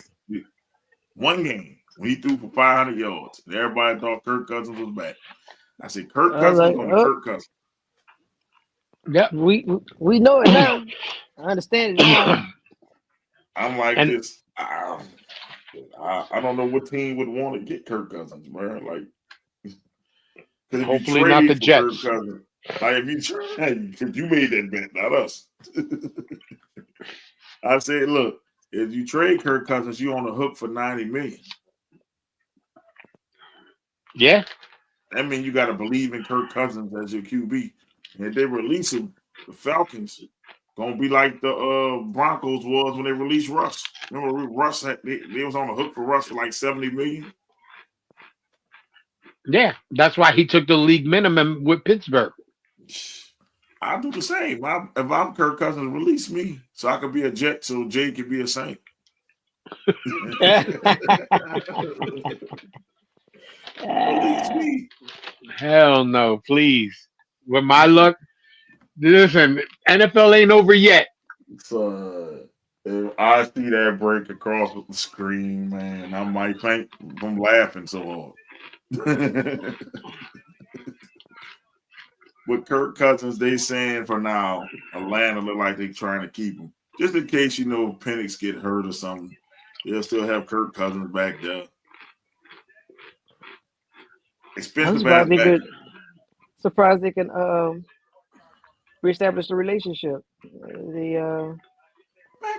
One game when he threw for 500 yards. And everybody thought Kirk Cousins was back. I said, Kirk Cousins on Kirk Cousins. Yeah, we know it now. I understand it now. I'm like this. I don't know what team would want to get Kirk Cousins, man. Like, hopefully not the Jets. Like if you made that bet, not us. I said, look, if you trade Kirk Cousins, you on the hook for $90 million. Yeah. That means you got to believe in Kirk Cousins as your QB. And if they release him, the Falcons gonna be like the Broncos was when they released Russ. Remember Russ? They was on the hook for Russ for like $70 million. Yeah, that's why he took the league minimum with Pittsburgh. I'll do the same. If I'm Kirk Cousins, release me so I can be a Jet, so Jay can be a Saint. Release me. Hell no, please. With my luck, listen, NFL ain't over yet. So if I see that break across with the screen, man, I might faint from laughing so hard. With Kirk Cousins, they saying for now, Atlanta look like they trying to keep him. Just in case, Penix get hurt or something. They'll still have Kirk Cousins back there. I'm Expensive surprised ass they back. could. Surprised they can reestablish the relationship. Man,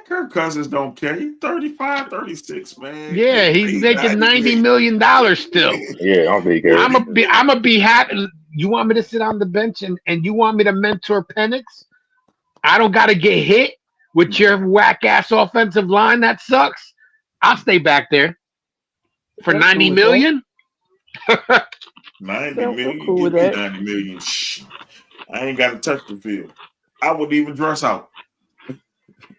Kirk Cousins don't care. He's 35, 36, man. Yeah, They he's paid making $90 $90 million still. Yeah, I don't think he cares. I'm gonna be happy. You want me to sit on the bench and you want me to mentor Penix? I don't gotta get hit with your whack ass offensive line that sucks. I'll stay back there for I'm cool 90 with that. million. 90 I'm million. cool with Give me that. 90 million. Shh. I ain't got to touch the field. I wouldn't even dress out.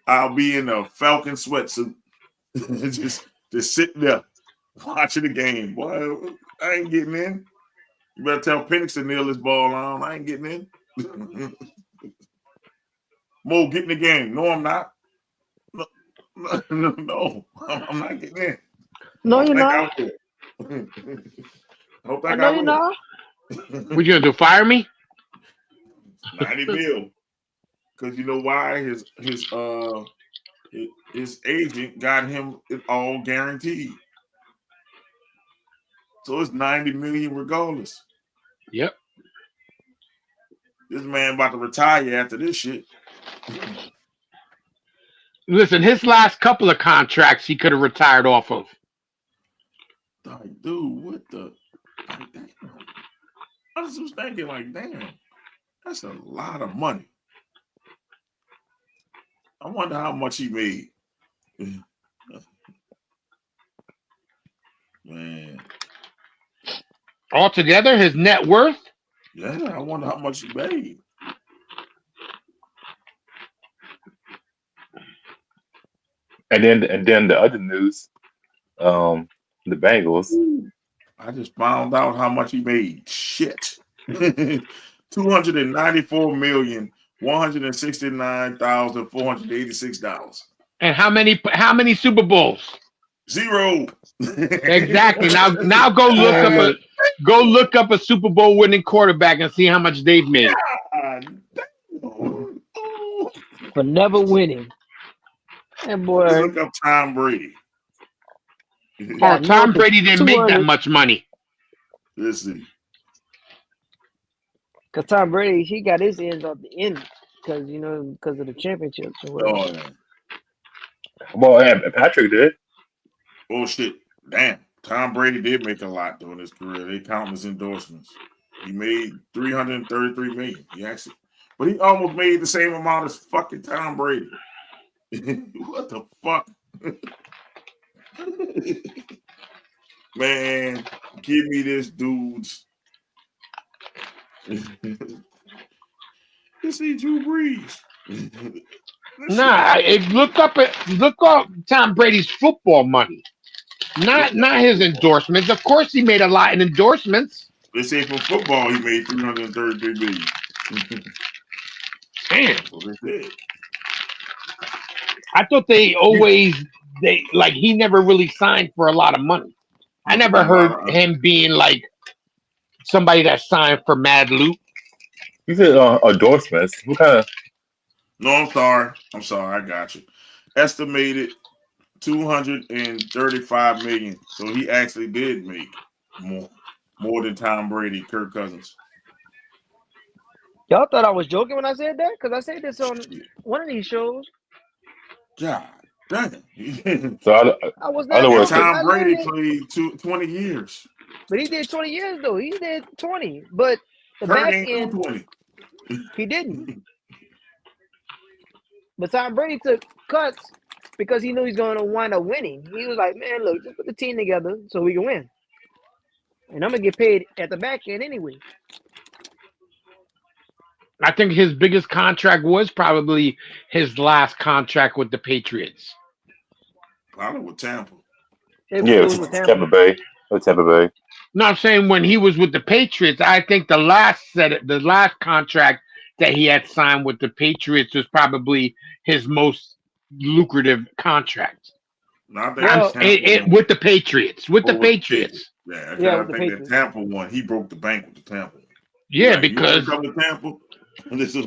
I'll be in a Falcon sweatsuit. just sitting there watching the game. Boy, I ain't getting in. You better tell Penix to nail this ball on. I ain't getting in. Mo, get in the game. No, I'm not. No, I'm not getting in. No, I you're don't think I not. will. I don't I think know I you're will. not. What you gonna do? Fire me? 90 mil. Because you know why? His agent got him it all guaranteed. So it's 90 million regardless. Yep. This man about to retire after this shit. Listen, his last couple of contracts he could have retired off of. Like, dude, what the? Like, damn. I was just thinking, like, damn, that's a lot of money. I wonder how much he made. Man. Altogether, his net worth? Yeah, I wonder how much he made. And then the other news, the Bengals. I just found out how much he made. Shit. $294,169,486. And how many Super Bowls? 0. Exactly. Now go look up a Super Bowl winning quarterback and see how much they've made. For never winning. And boy, Let's look up Tom Brady. Oh, Tom Brady didn't make that 200. much money. Let's see. Because Tom Brady, he got his ends off the end because of the championships or whatever. Oh, yeah. Well, yeah, Patrick did. Oh, shit. Damn. Tom Brady did make a lot during his career. They count his endorsements. He made $333 million. But he almost made the same amount as fucking Tom Brady. What the fuck? Man, give me this dude's. You see Drew Brees. Look up Tom Brady's football money. Not his endorsements. Of course he made a lot in endorsements. They say for football he made $333 million. Damn. What they said. I thought he never really signed for a lot of money. I never heard him being like somebody that signed for mad loot. You said endorsements. What kind of? No, I'm sorry. I got you. Estimated $235 million. So he actually did make more than Tom Brady, Kirk Cousins. Y'all thought I was joking when I said that? Because I said this on one of these shows. God damn. So I was not words, joking. Tom Brady played 20 years. But he did 20 years, though. He did 20. But the Kirk back ain't end, 20. he didn't. But Tom Brady took cuts because he knew he's going to wind up winning. He was like, man, look, just put the team together so we can win. and I'm gonna get paid at the back end anyway. I think his biggest contract was probably his last contract with the Patriots. Probably with Tampa. It was with it's Tampa. Tampa Bay. It's Tampa Bay. No, I'm saying when he was with the Patriots, I think the last contract that he had signed with the Patriots was probably his most lucrative contract. No, I think the Well, Tampa one. With the Patriots, with the With the Patriots. Patriots. Yeah, yeah, I with the think that Patriots. Tampa one, he broke the bank with the Tampa. Yeah, Like, you want because to come to Tampa? This is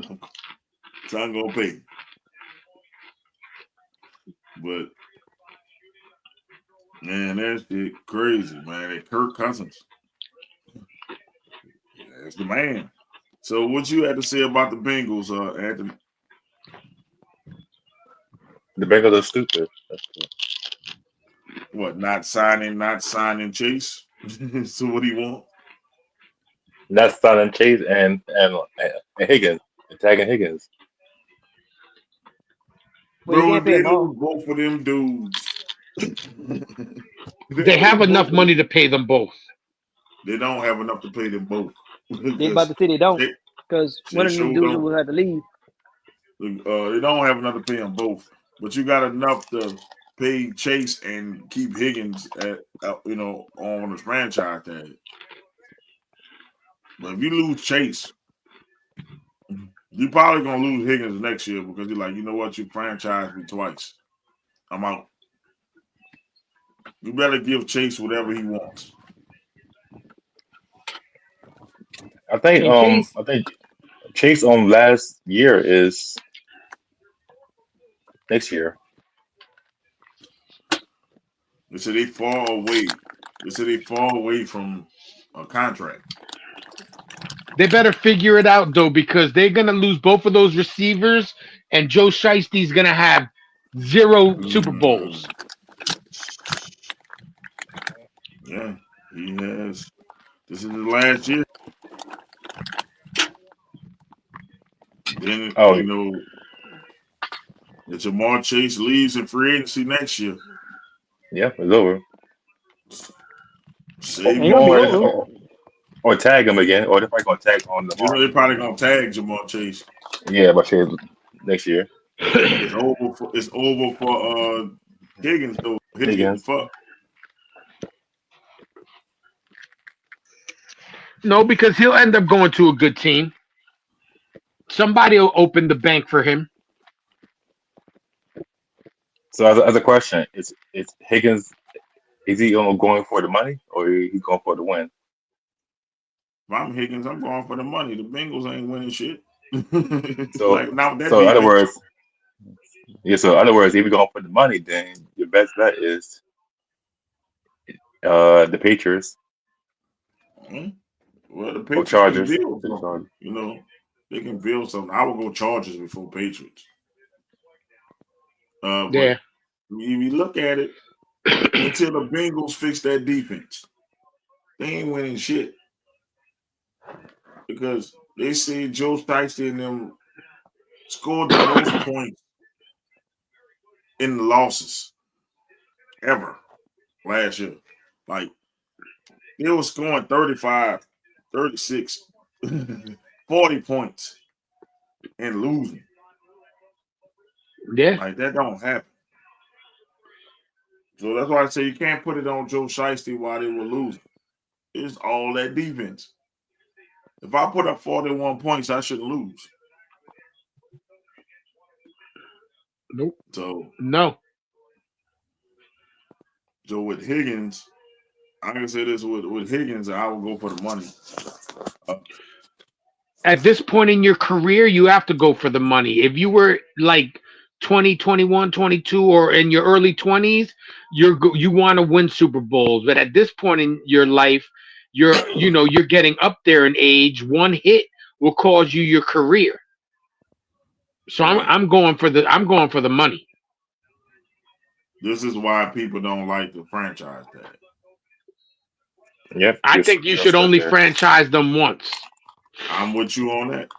so I'm gonna pay. But man, that shit crazy, man. That Kirk Cousins. Yeah, that's the man. So what you had to say about the Bengals, Anthony? The Bengals are stupid. That's cool. What, not signing Chase? So what do you want? That's signing Chase and Higgins, attacking Higgins. Well, you Bro, can't if pay they them all. lose both of them dudes, they have enough money to pay them both. They don't have enough to pay them both. They about to say they don't, because they one of them sure dudes don't. will have to leave. They don't have enough to pay them both, but you got enough to pay Chase and keep Higgins at on his franchise tag. But if you lose Chase, you probably gonna lose Higgins next year because you're like, you know what, you franchised me twice. I'm out. You better give Chase whatever he wants. I think Chase on last year is next year. They said they fall away. They said they fall away from a contract. They better figure it out though, because they're gonna lose both of those receivers, and Joe Shiesty's gonna have 0 Super Bowls. Yeah, he has. This is the last year. Then that Jamar Chase leaves in free agency next year. Yeah, it's over. Save Ain't your gonna be money. over. Or tag him again, or they're probably gonna tag on the They're probably gonna tag Jamar Chase. Yeah, but Chase next year. It's over for Higgins though. Higgins. Fuck. No, because he'll end up going to a good team. Somebody will open the bank for him. So as a question, is Higgins, is he going for the money or he's going for the win? If I'm Higgins, I'm going for the money. The Bengals ain't winning shit. So like now that so in other defense. words, in other words, if you're going for the money, then your best bet is the Patriots. Well, the Or Patriots Chargers. can build something. They can build something. I would go Chargers before Patriots. But if you look at it, until the Bengals fix that defense, they ain't winning shit. Because they say Joe Shiesty and them scored the most points in the losses ever last year. Like, they were scoring 35, 36, 40 points and losing. Yeah. Like, that don't happen. So that's why I say you can't put it on Joe Shiesty while they were losing. It's all that defense. If I put up 41 points, I shouldn't lose. Nope. So with Higgins, I can say this with Higgins, I will go for the money. At this point in your career, you have to go for the money. If you were like 20, 21, 22, or in your early 20s, you want to win Super Bowls. But at this point in your life, you're getting up there in age. One hit will cause you your career. So I'm going for the money. This is why people don't like the franchise tag. Yep. I think you should only franchise them once. I'm with you on that.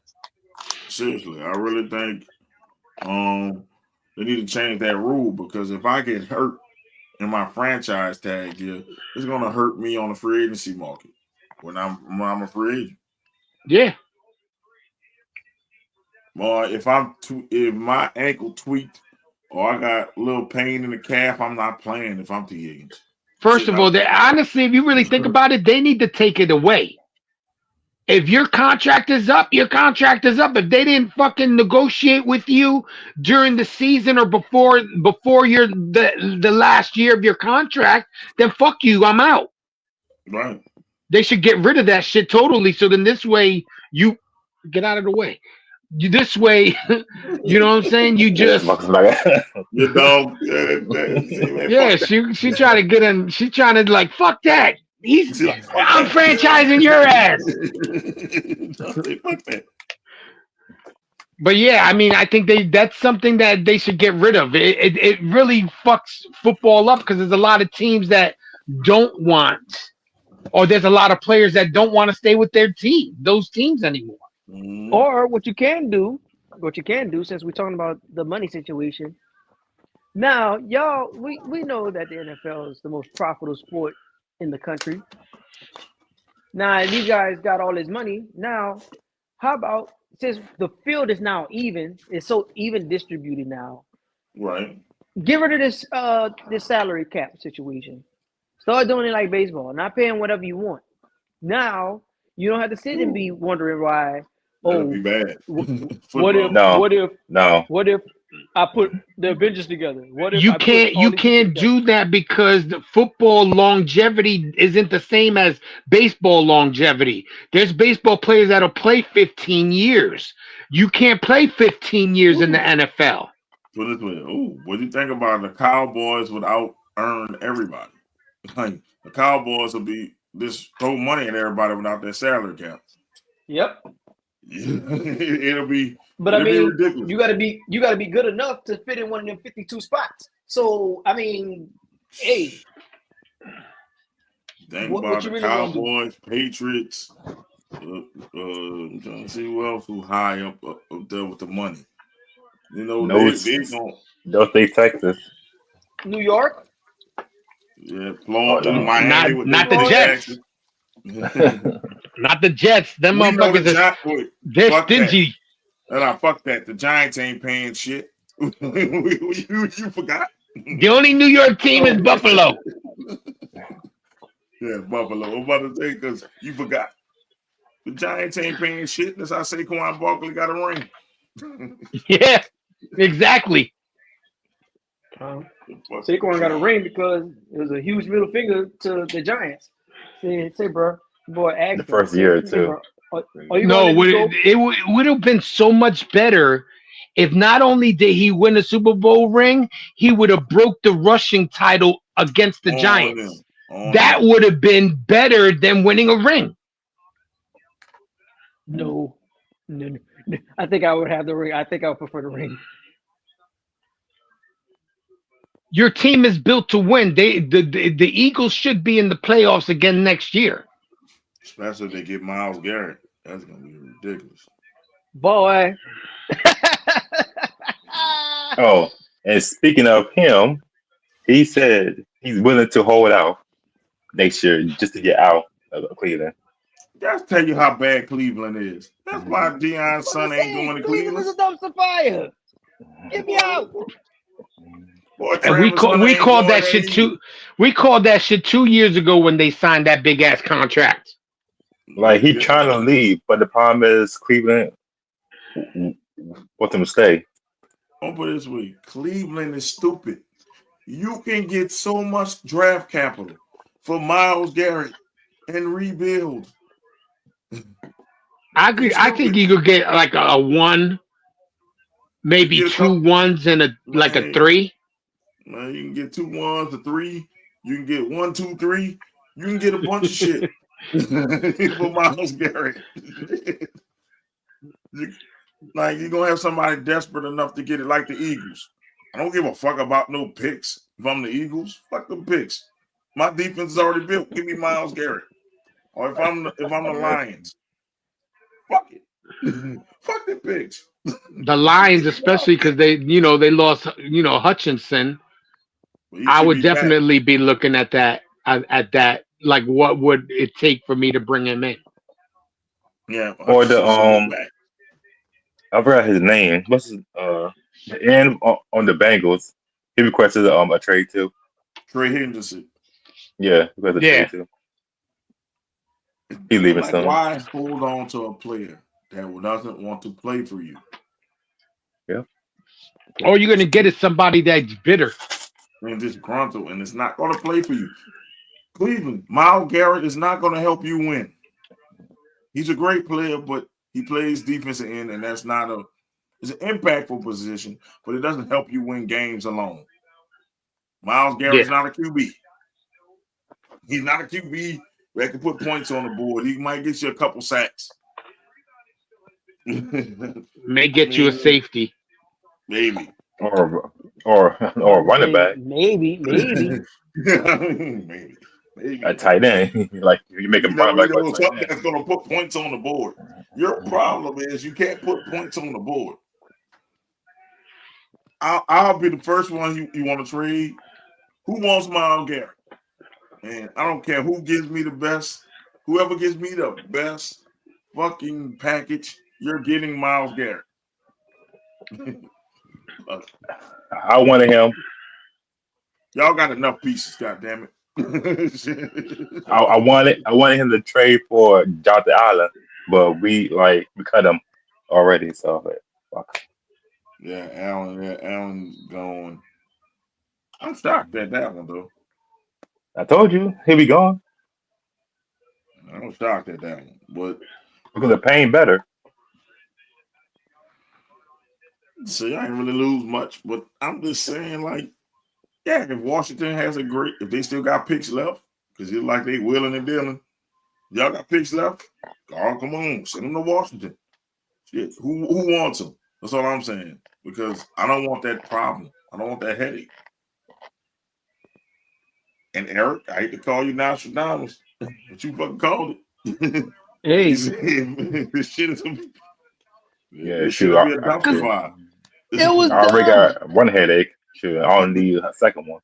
Seriously, I really think they need to change that rule, because if I get hurt in my franchise tag deal, it's gonna hurt me on the free agency market when I'm a free agent. Yeah. Or if my ankle tweaked or I got a little pain in the calf, I'm not playing if I'm T. Higgins. First of all, honestly, if you really think about it, they need to take it away. If your contract is up, your contract is up. If they didn't fucking negotiate with you during the season or before the last year of your contract, then fuck you, I'm out. Right. They should get rid of that shit totally. So then this way you get out of the way. This way, you know what I'm saying? You just your dog. Yeah, she trying to get in. She trying to like fuck that. I'm franchising your ass. Fuck that. But yeah, I mean, I think that's something that they should get rid of. It really fucks football up because there's a lot of teams that don't want, or there's a lot of players that don't want to stay with those teams anymore. Mm-hmm. Or what you can do, since we're talking about the money situation. Now, y'all, we know that the NFL is the most profitable sport in the country. Now, these guys got all this money. Now, how about since the field is now even, it's so even distributed now. Right. Get rid of this salary cap situation. Start doing it like baseball, not paying whatever you want. Now you don't have to sit and be wondering why. That'd be bad. What if I put the Avengers together? What if you can't do that because the football longevity isn't the same as baseball longevity. There's baseball players that'll play 15 years. You can't play 15 years in the NFL. Put it this way. What do you think about the Cowboys without earn everybody? Like the Cowboys will be just throw money at everybody without their salary cap. Yep. It'll be. But it'll I mean, be ridiculous. you gotta be good enough to fit in one of them 52 spots. So I mean, hey. Think about the really Cowboys, Patriots. I'm trying to see who else who high up there with the money. You know, they'll say Texas, New York. Yeah, Florida, Miami. Not the Jets. Not the Jets. Them motherfuckers. They're stingy. Fuck that. The Giants ain't paying shit. you forgot. The only New York team is Buffalo. Yeah, Buffalo. I'm about to say because you forgot. The Giants ain't paying shit. That's how Saquon Barkley got a ring. Yeah, exactly. Saquon got a ring because it was a huge middle finger to the Giants. Say, bro, boy, the first year or two. It would have been so much better if not only did he win a Super Bowl ring, he would have broke the rushing title against the Giants. That would have been better than winning a ring. No. I think I would have the ring. I think I would prefer the ring. Your team is built to win. The Eagles should be in the playoffs again next year. Especially if they get Myles Garrett. That's going to be ridiculous. Boy. Oh, and speaking of him, he said he's willing to hold out next year just to get out of Cleveland. That's tell you how bad Cleveland is. That's why Deion's son ain't going to Cleveland. Cleveland is a dumpster fire. Get me out. Boy, and we called that shit too. We called that shit 2 years ago when they signed that big ass contract. Like he's trying to leave, but the problem is Cleveland wants him to stay. I'll put it this way: Cleveland is stupid. You can get so much draft capital for Myles Garrett and rebuild. I agree. I think you could get like a 1, maybe 2 1s and a 3. Man, you can get 2 1s, a 3. You can get 1, 2, 3. You can get a bunch of shit for Myles Garrett. Like you're gonna have somebody desperate enough to get it, like the Eagles. I don't give a fuck about no picks. If I'm the Eagles, fuck them picks. My defense is already built. Give me Myles Garrett. Or if I'm the Lions, fuck it. Fuck the picks. The Lions, especially because they lost, Hutchinson. I would definitely be looking at that. At that, like, what would it take for me to bring him in? Yeah, Or he should be back. I forgot his name. What's his the end on the Bengals? He requested a trade too. Trey Henderson. Yeah, he requested a trade too. He's leaving soon. Why hold on to a player that doesn't want to play for you? Yeah. All you're gonna get is somebody that's bitter and disgruntled, and it's not going to play for you. Cleveland, Myles Garrett is not going to help you win. He's a great player, but he plays defensive end, and that's not it's an impactful position, but it doesn't help you win games alone. Myles Garrett's not a QB. He's not a QB that can put points on the board. He might get you a couple sacks. May get you a safety. Maybe. Or running back. Maybe. Maybe. A tight end. Like you make a running back something that's going to put points on the board. Your problem is you can't put points on the board. I'll be the first one you want to trade. Who wants Myles Garrett? And I don't care who gives me the best. Whoever gives me the best fucking package, you're getting Myles Garrett. I wanted him. Y'all got enough pieces, goddammit. I wanted him to trade for Jonathan Allen, but we cut him already. So fuck. Yeah, Allen's gone. I'm shocked at that one though. I told you he'll be gone. I'm shocked at that one, but because they're paying better. See, I ain't really lose much, but I'm just saying, yeah, if Washington has if they still got picks left, because it's like they willing and dealing, y'all got picks left. Oh, come on, send them to Washington. Shit, who wants them? That's all I'm saying. Because I don't want that problem. I don't want that headache. And Eric, I hate to call you Nostradamus, but you fucking called it. Hey, this shit is It was I already got one headache. Shoot, I don't need a second one.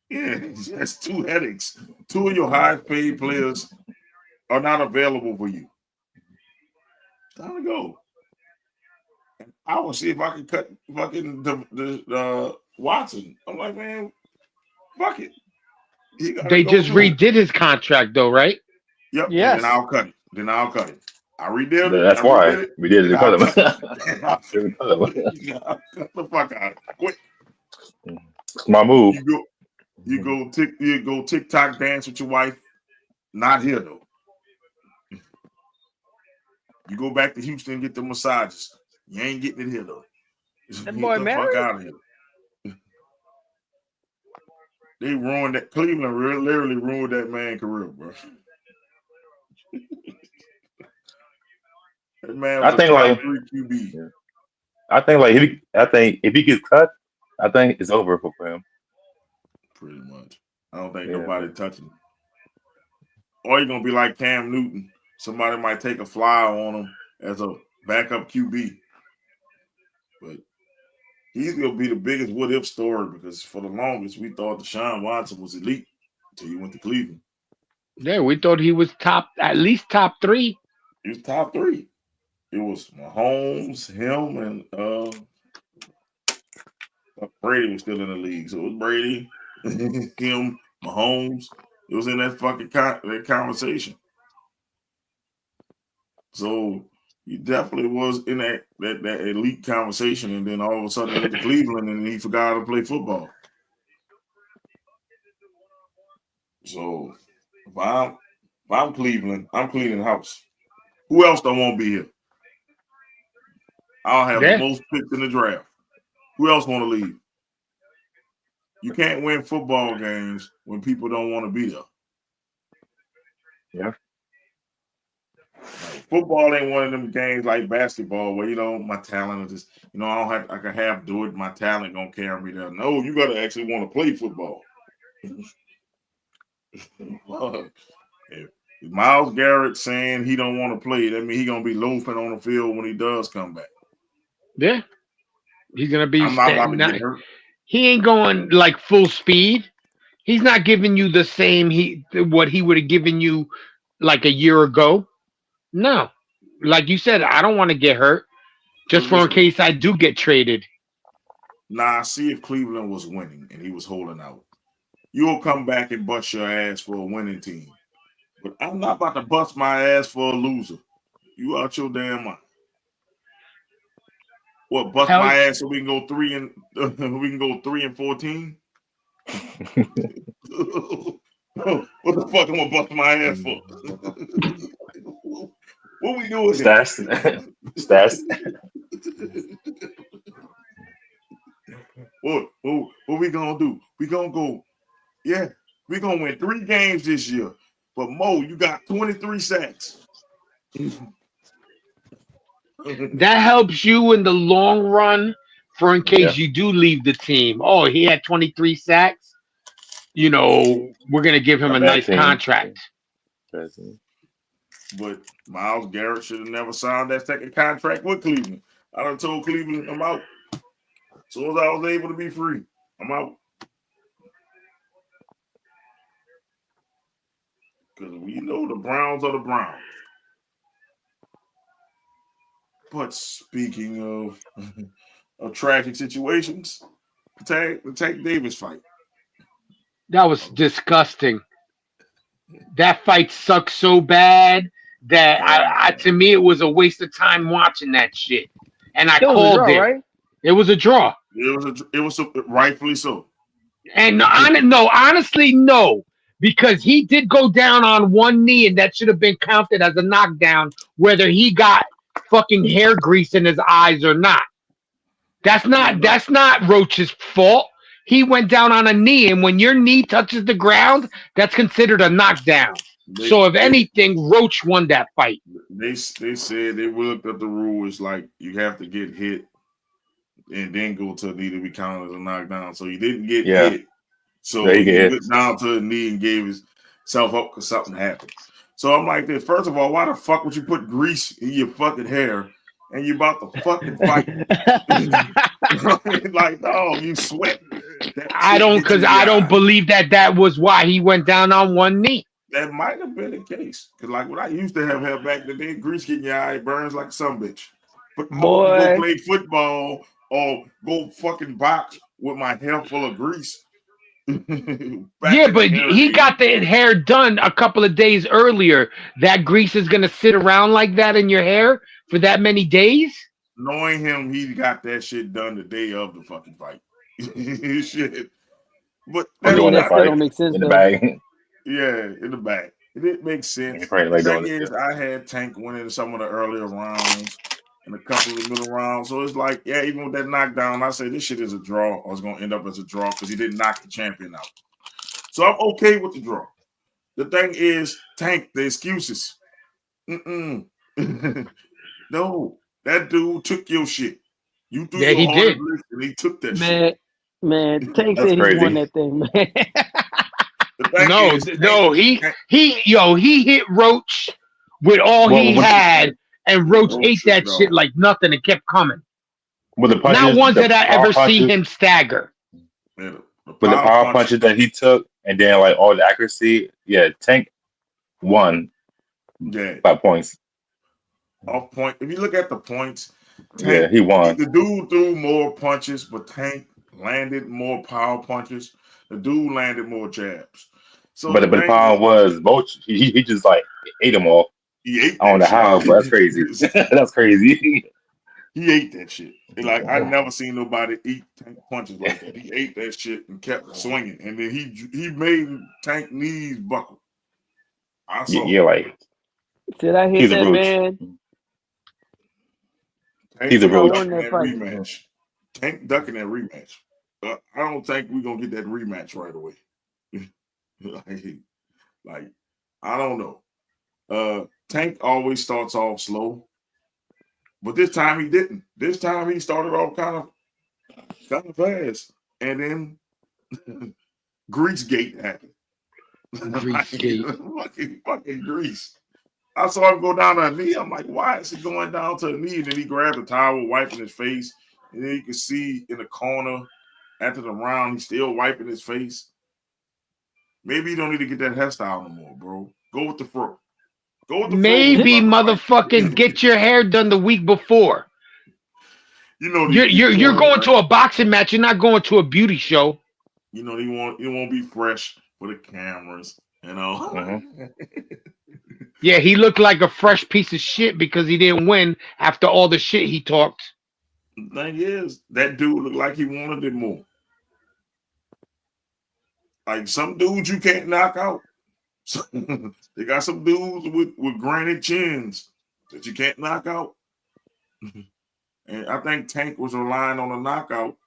Yeah, that's two headaches. Two of your highest paid players are not available for you. Time to go. I will see if I can cut fucking the Watson. I'm like, man, fuck it. They just redid his contract, though, right? Yep. Yes. Then I'll cut it. I redid it. That's why we did it. Cut the fuck out of it. Quick. My move. You go TikTok dance with your wife. Not here though. You go back to Houston and get the massages. You ain't getting it here though. That boy married? Fuck out of here. They ruined that. Cleveland literally ruined that man's career, bro. That man was top 3 QB. Yeah. I think if he gets cut, I think it's over for him. Pretty much. I don't think nobody touching him. Or you're gonna be like Cam Newton. Somebody might take a flyer on him as a backup QB. But he's gonna be the biggest what if story because for the longest we thought Deshaun Watson was elite until he went to Cleveland. Yeah, we thought he was at least top 3. He was top 3. It was Mahomes, him, and Brady was still in the league. So it was Brady, him, Mahomes. It was in that fucking that conversation. So he definitely was in that elite conversation, and then all of a sudden he went to Cleveland and he forgot how to play football. So if I'm Cleveland, I'm cleaning house. Who else don't want to be here? I'll have the most picks in the draft. Who else want to leave? You can't win football games when people don't want to be there. Yeah. Football ain't one of them games like basketball where, my talent is just, I can half do it. My talent gonna carry me there. No, you gotta actually want to play football. If Myles Garrett saying he don't want to play, that means he gonna be loafing on the field when he does come back. Yeah. He's gonna be he ain't going like full speed. He's not giving you the same what he would have given you like a year ago. No, like you said, I don't want to get hurt just for in case I do get traded. Nah, see if Cleveland was winning and he was holding out. You'll come back and bust your ass for a winning team. But I'm not about to bust my ass for a loser. You out your damn mind. What, bust my ass so we can go 3-14? What the fuck I'm gonna bust my ass for? What we doing? Stats. What we gonna do? We gonna go. Yeah, we gonna win 3 games this year. But Mo, you got 23 sacks. That helps you in the long run for in case you do leave the team. Oh, he had 23 sacks. You know, we're gonna give him a nice contract. But Myles Garrett should have never signed that second contract with Cleveland. I done told Cleveland I'm out. As soon as I was able to be free, I'm out. Because we know the Browns are the Browns. But speaking of tragic situations, the Tank Davis fight. That was disgusting. That fight sucked so bad that to me it was a waste of time watching that shit. And I called it. Right? It was a draw. It was rightfully so. And honestly, no. Because he did go down on one knee, and that should have been counted as a knockdown, whether he got fucking hair grease in his eyes or not. That's not Roach's fault. He went down on a knee, and when your knee touches the ground, that's considered a knockdown. So if anything, Roach won that fight. They said they looked at the rule. It's like you have to get hit and then go to a knee to be counted as a knockdown. So he didn't get hit. So he went down to the knee and gave himself up because something happened. So I'm like this. First of all, why the fuck would you put grease in your fucking hair and you about to fucking fight? Like, no, you sweat. I don't believe that was why he went down on one knee. That might have been the case. Because like when I used to have hair back in the day, grease getting your eye burns like a sumbitch. But I want to go play football or go fucking box with my hair full of grease. But he got the hair done a couple of days earlier. That grease is going to sit around like that in your hair for that many days? Knowing him, he got that shit done the day of the fucking fight. Shit. But that don't make sense. In the bag. Yeah, in the bag. It didn't make sense. The thing is, I had Tank winning some of the earlier rounds and a couple of the middle rounds. So it's like, yeah, even with that knockdown, I say this shit is a draw, or it's going to end up as a draw because he didn't knock the champion out. So I'm okay with the draw. The thing is, Tank, the excuses. No, that dude took your shit. You threw your hard list and he took that shit. Man, Tank said he won that thing, man. He hit Roach with all he had. And Roach ate that shit like nothing and kept coming. With the punches, not once did I ever see him stagger. With the power punches that he took, and then like all the accuracy, Tank won. By points. Off point. If you look at the points, Tank, he won. The dude threw more punches, but Tank landed more power punches. The dude landed more jabs. So, but the problem was Roach. He just like ate them all. I don't know how, but that's crazy. That's crazy. He ate that shit. Like I never seen nobody eat Tank punches like that. He ate that shit and kept swinging, and then he made Tank knees buckle. I saw. Like. Did I hear that, man? He's a Roach. Rematch. Tank ducking that rematch. I don't think we're gonna get that rematch right away. like I don't know. Tank always starts off slow, but this time he didn't. This time he started off kind of fast, and then Greasegate happened. fucking Grease. I saw him go down to a knee. I'm like, why is he going down to a knee? And then he grabbed a towel, wiping his face, and then you can see in the corner after the round, he's still wiping his face. Maybe you don't need to get that hairstyle no more, bro. Go with the fro. Go with the Maybe fro. motherfucking get your hair done the week before. You know You're going to a boxing match. You're not going to a beauty show. You know you won't be fresh for the cameras. You know. Mm-hmm. Yeah, he looked like a fresh piece of shit because he didn't win after all the shit he talked. The thing is, that dude looked like he wanted it more. Like some dudes you can't knock out. They got some dudes with granite chins that you can't knock out. And I think Tank was relying on a knockout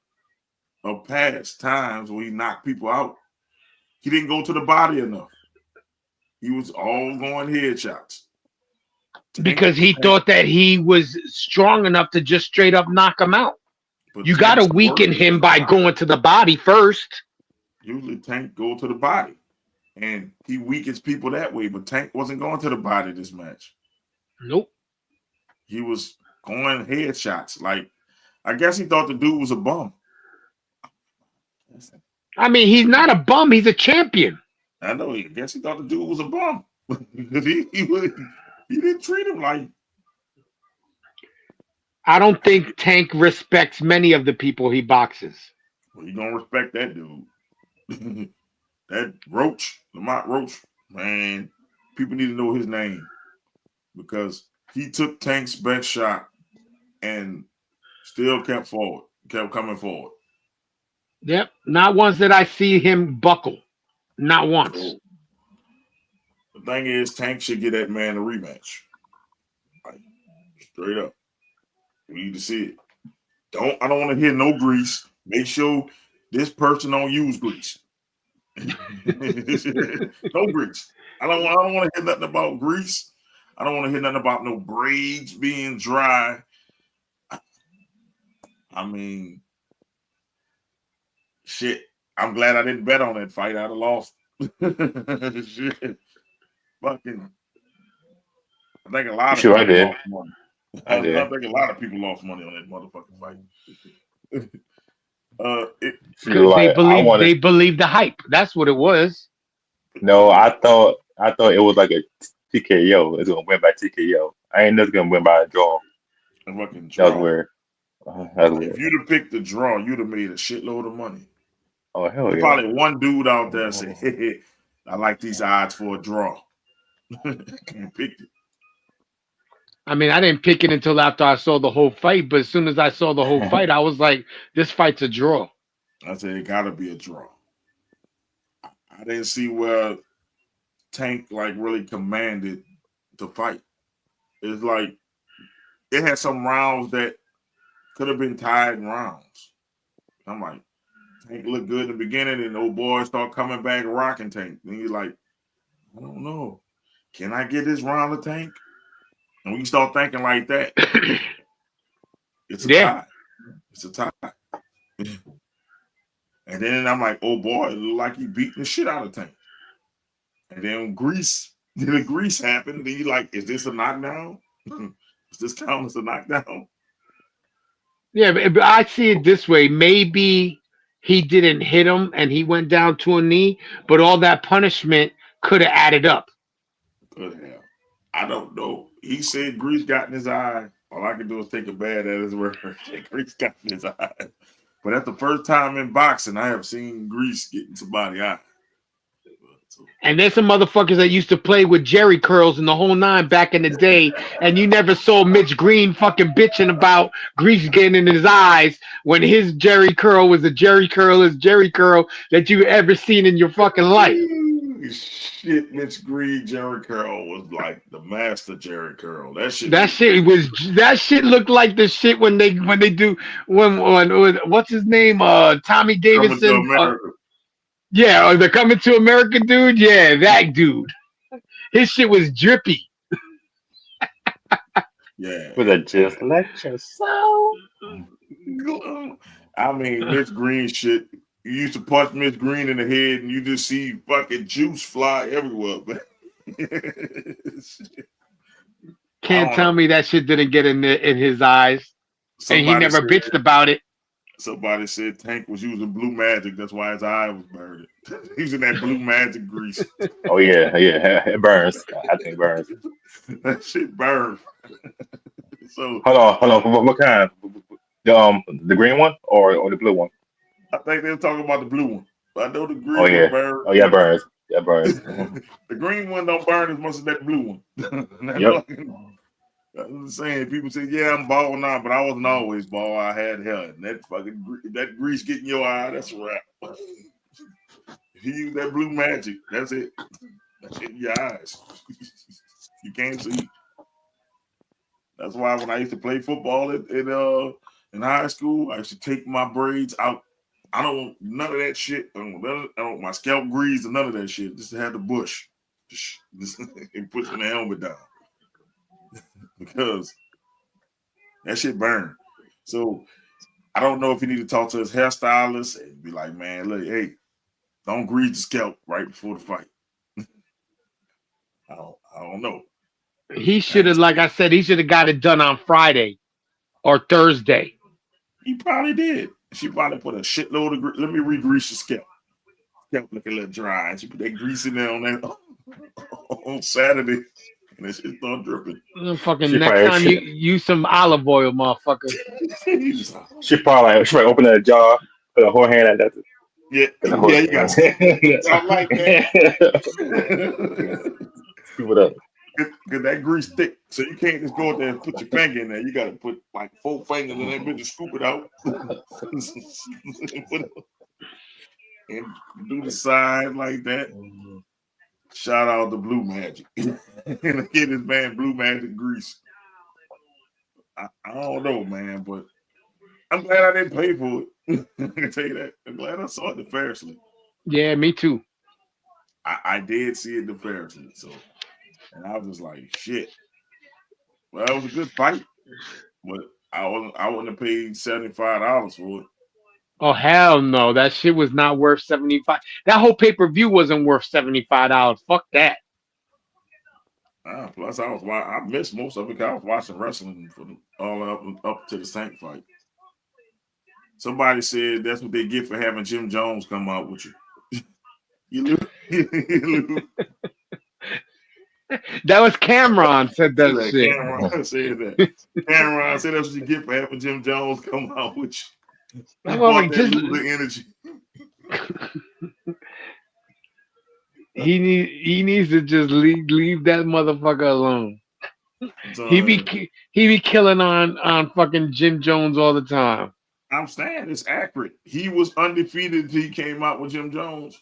of past times where he knocked people out. He didn't go to the body enough. He was all going headshots. Because he thought that he was strong enough to just straight up knock him out. But you got to weaken him by going to the body first. Usually Tank go to the body. And he weakens people that way. But Tank wasn't going to the body this match. Nope. He was going headshots. Like, I guess he thought the dude was a bum. I mean, he's not a bum. He's a champion. I know. I guess he thought the dude was a bum. he didn't treat him like. I don't think Tank respects many of the people he boxes. Well, you don't respect that dude. That Roach, Lamont Roach, man, people need to know his name because he took Tank's best shot and still kept coming forward. Yep. Not once did I see him buckle. Not once. So, the thing is, Tank should get that man a rematch. Like, straight up. We need to see it. I don't want to hear no grease. Make sure this person don't use grease. No grease. I don't want to hear nothing about grease. I don't want to hear nothing about no braids being dry. I mean, shit. I'm glad I didn't bet on that fight. I'd have lost. Shit. Fucking. I think a lot of people lost money. I think a lot of people lost money on that motherfucking fight. They believe the hype. That's what it was. No, I thought it was like a TKO. It's gonna win by TKO. I ain't just gonna win by a draw. A fucking draw. That was weird. If you'd have picked the draw, you'd have made a shitload of money. Oh hell There's yeah! Probably one dude out there said, "Hey, I like these odds for a draw." Can't pick it. I mean, I didn't pick it until after I saw the whole fight, but as soon as I saw the whole fight, I was like, this fight's a draw. I said, it got to be a draw. I didn't see where Tank, like, really commanded the fight. It's like, it had some rounds that could have been tied rounds. I'm like, Tank looked good in the beginning, and old boys start coming back rocking Tank. And he's like, I don't know. Can I get this round of Tank? And we start thinking like that. It's a tie. It's a tie. And then I'm like, oh boy, it looked like he beating the shit out of Tank. And then the grease happened. Then you like, is this a knockdown? Is this count as a knockdown? Yeah, but I see it this way. Maybe he didn't hit him and he went down to a knee, but all that punishment could have added up. Good hell. I don't know. He said grease got in his eye. All I can do is take a bad at his word. Grease got in his eye. But that's the first time in boxing I have seen grease get in somebody's eye. And there's some motherfuckers that used to play with Jerry curls and the whole nine back in the day, and you never saw Mitch Green fucking bitching about grease getting in his eyes when his Jerry curl was the Jerry curl that you ever seen in your fucking life. Shit, Mitch Green Jerry curl was like the master Jerry curl. That shit looked like the shit when they do what's his name? Tommy Davidson. Yeah, the Coming to America dude. Yeah, that dude. His shit was drippy. Yeah. With a just let your soul. I mean, Mitch Green shit. You used to punch Mitch Green in the head and you just see fucking juice fly everywhere. Can't tell me that shit didn't get in his eyes. And he never bitched about it. Somebody said Tank was using blue magic. That's why his eye was burned. Using that blue magic grease. Oh yeah, it burns. I think it burns. That shit burned. So Hold on. What kind? The green one or the blue one? I think they were talking about the blue one. But I know the Oh green one yeah. burned. Oh yeah, it burns. Yeah, it burns. The green one don't burn as much as that blue one. Yep. I'm saying people say, yeah, I'm bald now, but I wasn't always bald. I had hair. And that grease getting your eye, that's a wrap. If you use that blue magic, that's it. That's in your eyes. You can't see. That's why when I used to play football in high school, I used to take my braids out. I don't want none of that shit. I don't want my scalp grease and none of that shit. Just to have the bush. Just and put the helmet down. Because that shit burn. So I don't know if he need to talk to his hairstylist and be like, man, look, hey, don't grease the scalp right before the fight. I don't know. He should have, like I said, he should have got it done on Friday or Thursday. He probably did. She probably put a shitload of grease. Let me re-grease your scalp. Scalp looking a little dry. And she put that grease in there on Saturday. And that shit start dripping. Fucking next time you use some olive oil, motherfucker. She probably open that jar, put a whole hand at that. Yeah, you got something like that. Scoop it up. Because that grease thick, so you can't just go out there and put your finger in there. You got to put like 4 fingers in that bitch and scoop it out. And do the side like that. Shout out to Blue Magic. And get this man Blue Magic grease. I don't know, man, but I'm glad I didn't pay for it. I can tell you that. I'm glad I saw it nefariously. Yeah, me too. I did see it nefariously, so and I was just like, shit. Well, that was a good fight, but I wouldn't have paid $75 for it. Oh hell no, that shit was not worth 75. That whole pay-per-view wasn't worth $75. Fuck that. Plus, I missed most of it because I was watching wrestling all up to the Saint fight. Somebody said that's what they get for having Jim Jones come out with you. You lose. That was Cameron said that shit. Cameron said that. Cameron said that's what you get for having Jim Jones come out with you. The energy. He needs to just leave that motherfucker alone. He be killing on fucking Jim Jones all the time. I'm saying it's accurate. He was undefeated until he came out with Jim Jones.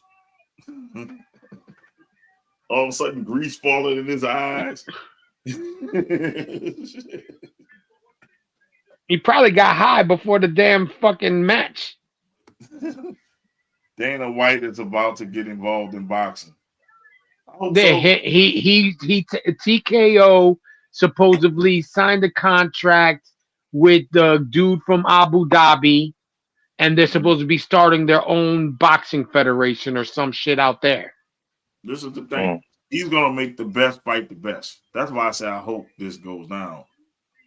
All of a sudden, grease falling in his eyes. He probably got high before the damn fucking match. Dana White is about to get involved in boxing. TKO supposedly signed a contract with the dude from Abu Dhabi, and they're supposed to be starting their own boxing federation or some shit out there. This is the thing. He's gonna make the best fight the best. That's why I say I hope this goes down.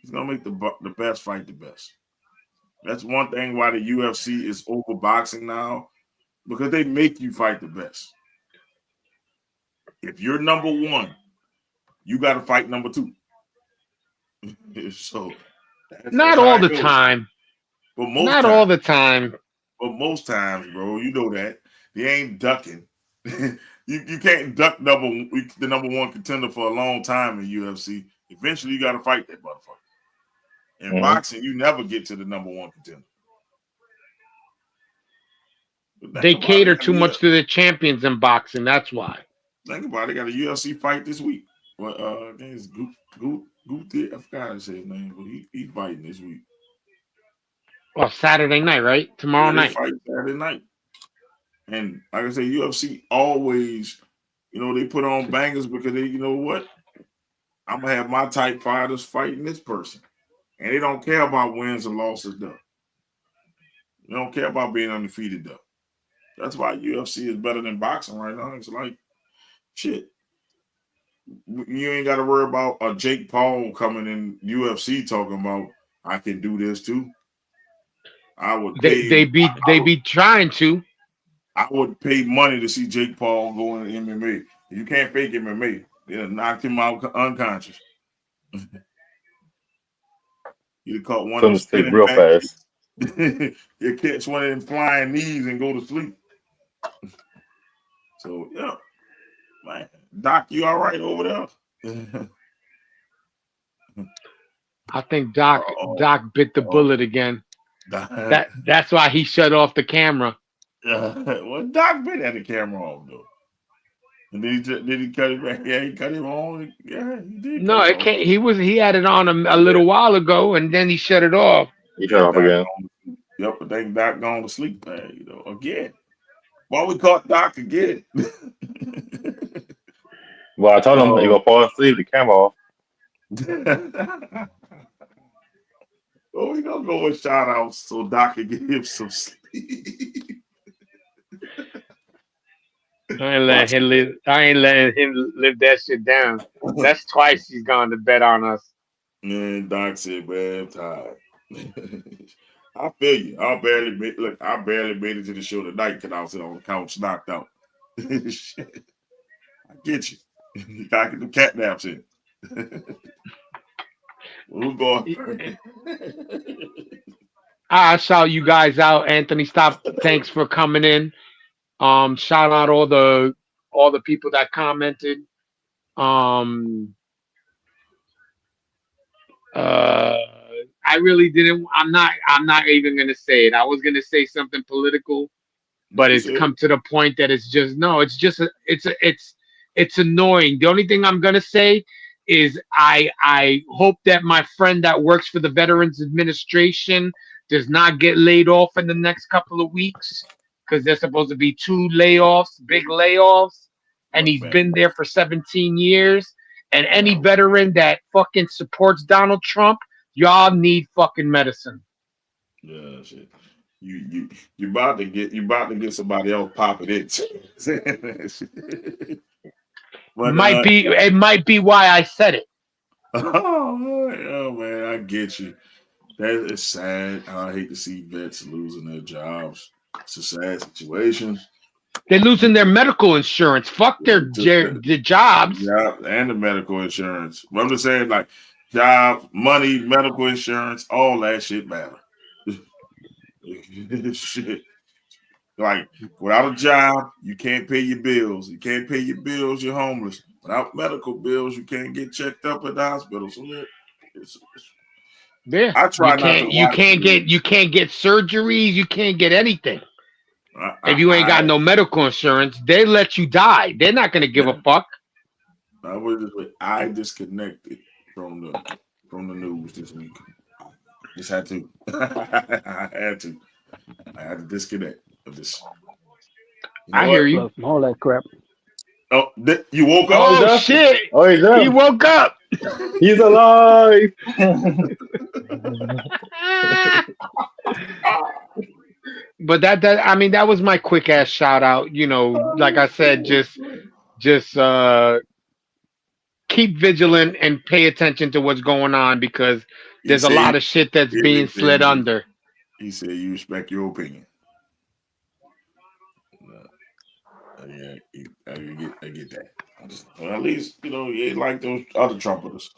He's gonna make the best fight the best. That's one thing why the UFC is over boxing now, because they make you fight the best. If you're number one, you got to fight number two. So not all the time, but all the time. But most times, bro, you know that they ain't ducking. You can't duck the number one contender for a long time in UFC. Eventually, you got to fight that motherfucker. In boxing, you never get to the number one contender. They cater too much to the champions in boxing. That's why. Think about it. They got a UFC fight this week. Well, I think it's Guti. I forgot how to say his name, but he's fighting this week. Well, Saturday night, right? Tomorrow night. Fight Saturday night. And like I say, UFC always, they put on bangers because they, you know what? I'm gonna have my type fighters fighting this person, and they don't care about wins or losses, though. They don't care about being undefeated, though. That's why UFC is better than boxing right now. It's like, shit. You ain't got to worry about a Jake Paul coming in UFC talking about, I can do this too. I would pay. They be trying to. I would pay money to see Jake Paul go in MMA. You can't fake MMA. They'll knock him out unconscious. You caught one of them Sleep spinning real back. fast. You catch one of them flying knees and go to sleep. So yeah, man, Doc, you all right over there? I think Doc bit the bullet again. That's why he shut off the camera. Well, Doc been at the camera off though. And did he cut it back? Yeah, he cut him on. Yeah, he did. No, it can't. He had it on a little while ago, and then he shut it off. He shut off again. Yep, I think Doc gone to sleep, man. You know, again. Why we caught Doc again? Well, I told him you gonna fall asleep. The camera off. Oh, we gonna go with shout outs so Doc can get him some sleep. I ain't letting him live that shit down. That's twice he's gone to bet on us. Man, Doc said, man, I'm tired. I feel you. I barely made it to the show tonight because I was sitting on the couch knocked out. Shit. I get you. You gotta get the cat naps in. Who's going? I shout you guys out. Anthony, stop. Thanks for coming in. Shout out all the people that commented. I really didn't. I'm not even gonna say it. I was gonna say something political, but it's come to the point that it's just no. It's just it's annoying. The only thing I'm gonna say is I hope that my friend that works for the Veterans Administration does not get laid off in the next couple of weeks, because there's supposed to be 2 layoffs, big layoffs, and he's been there for 17 years. And any veteran that fucking supports Donald Trump, y'all need fucking medicine. Yeah, shit. You about to get somebody else popping it. But, it might be why I said it. Oh man, I get you. That is sad. I hate to see vets losing their jobs. It's a sad situation. They're losing their medical insurance. Fuck their jobs. Yeah, and the medical insurance. But I'm just saying, like, jobs, money, medical insurance, all that shit matter. Shit. Like, without a job, you can't pay your bills. You can't pay your bills, you're homeless. Without medical bills, you can't get checked up at the hospital. So yeah, I try not to. You can't get surgeries. You can't get anything. If you ain't got no medical insurance, they let you die. They're not gonna give a fuck. I disconnected from the news this week. Just had to. I had to disconnect of this. I hear you. All that crap. Oh, you woke up? Oh shit! Oh, he's up. He woke up. He's alive. But that was my quick ass shout out. You know, like I said, just keep vigilant and pay attention to what's going on, because there's a lot of shit that's being slid under. He said you respect your opinion. I get that. Well, at least, you know, you ain't like those other trumpeters.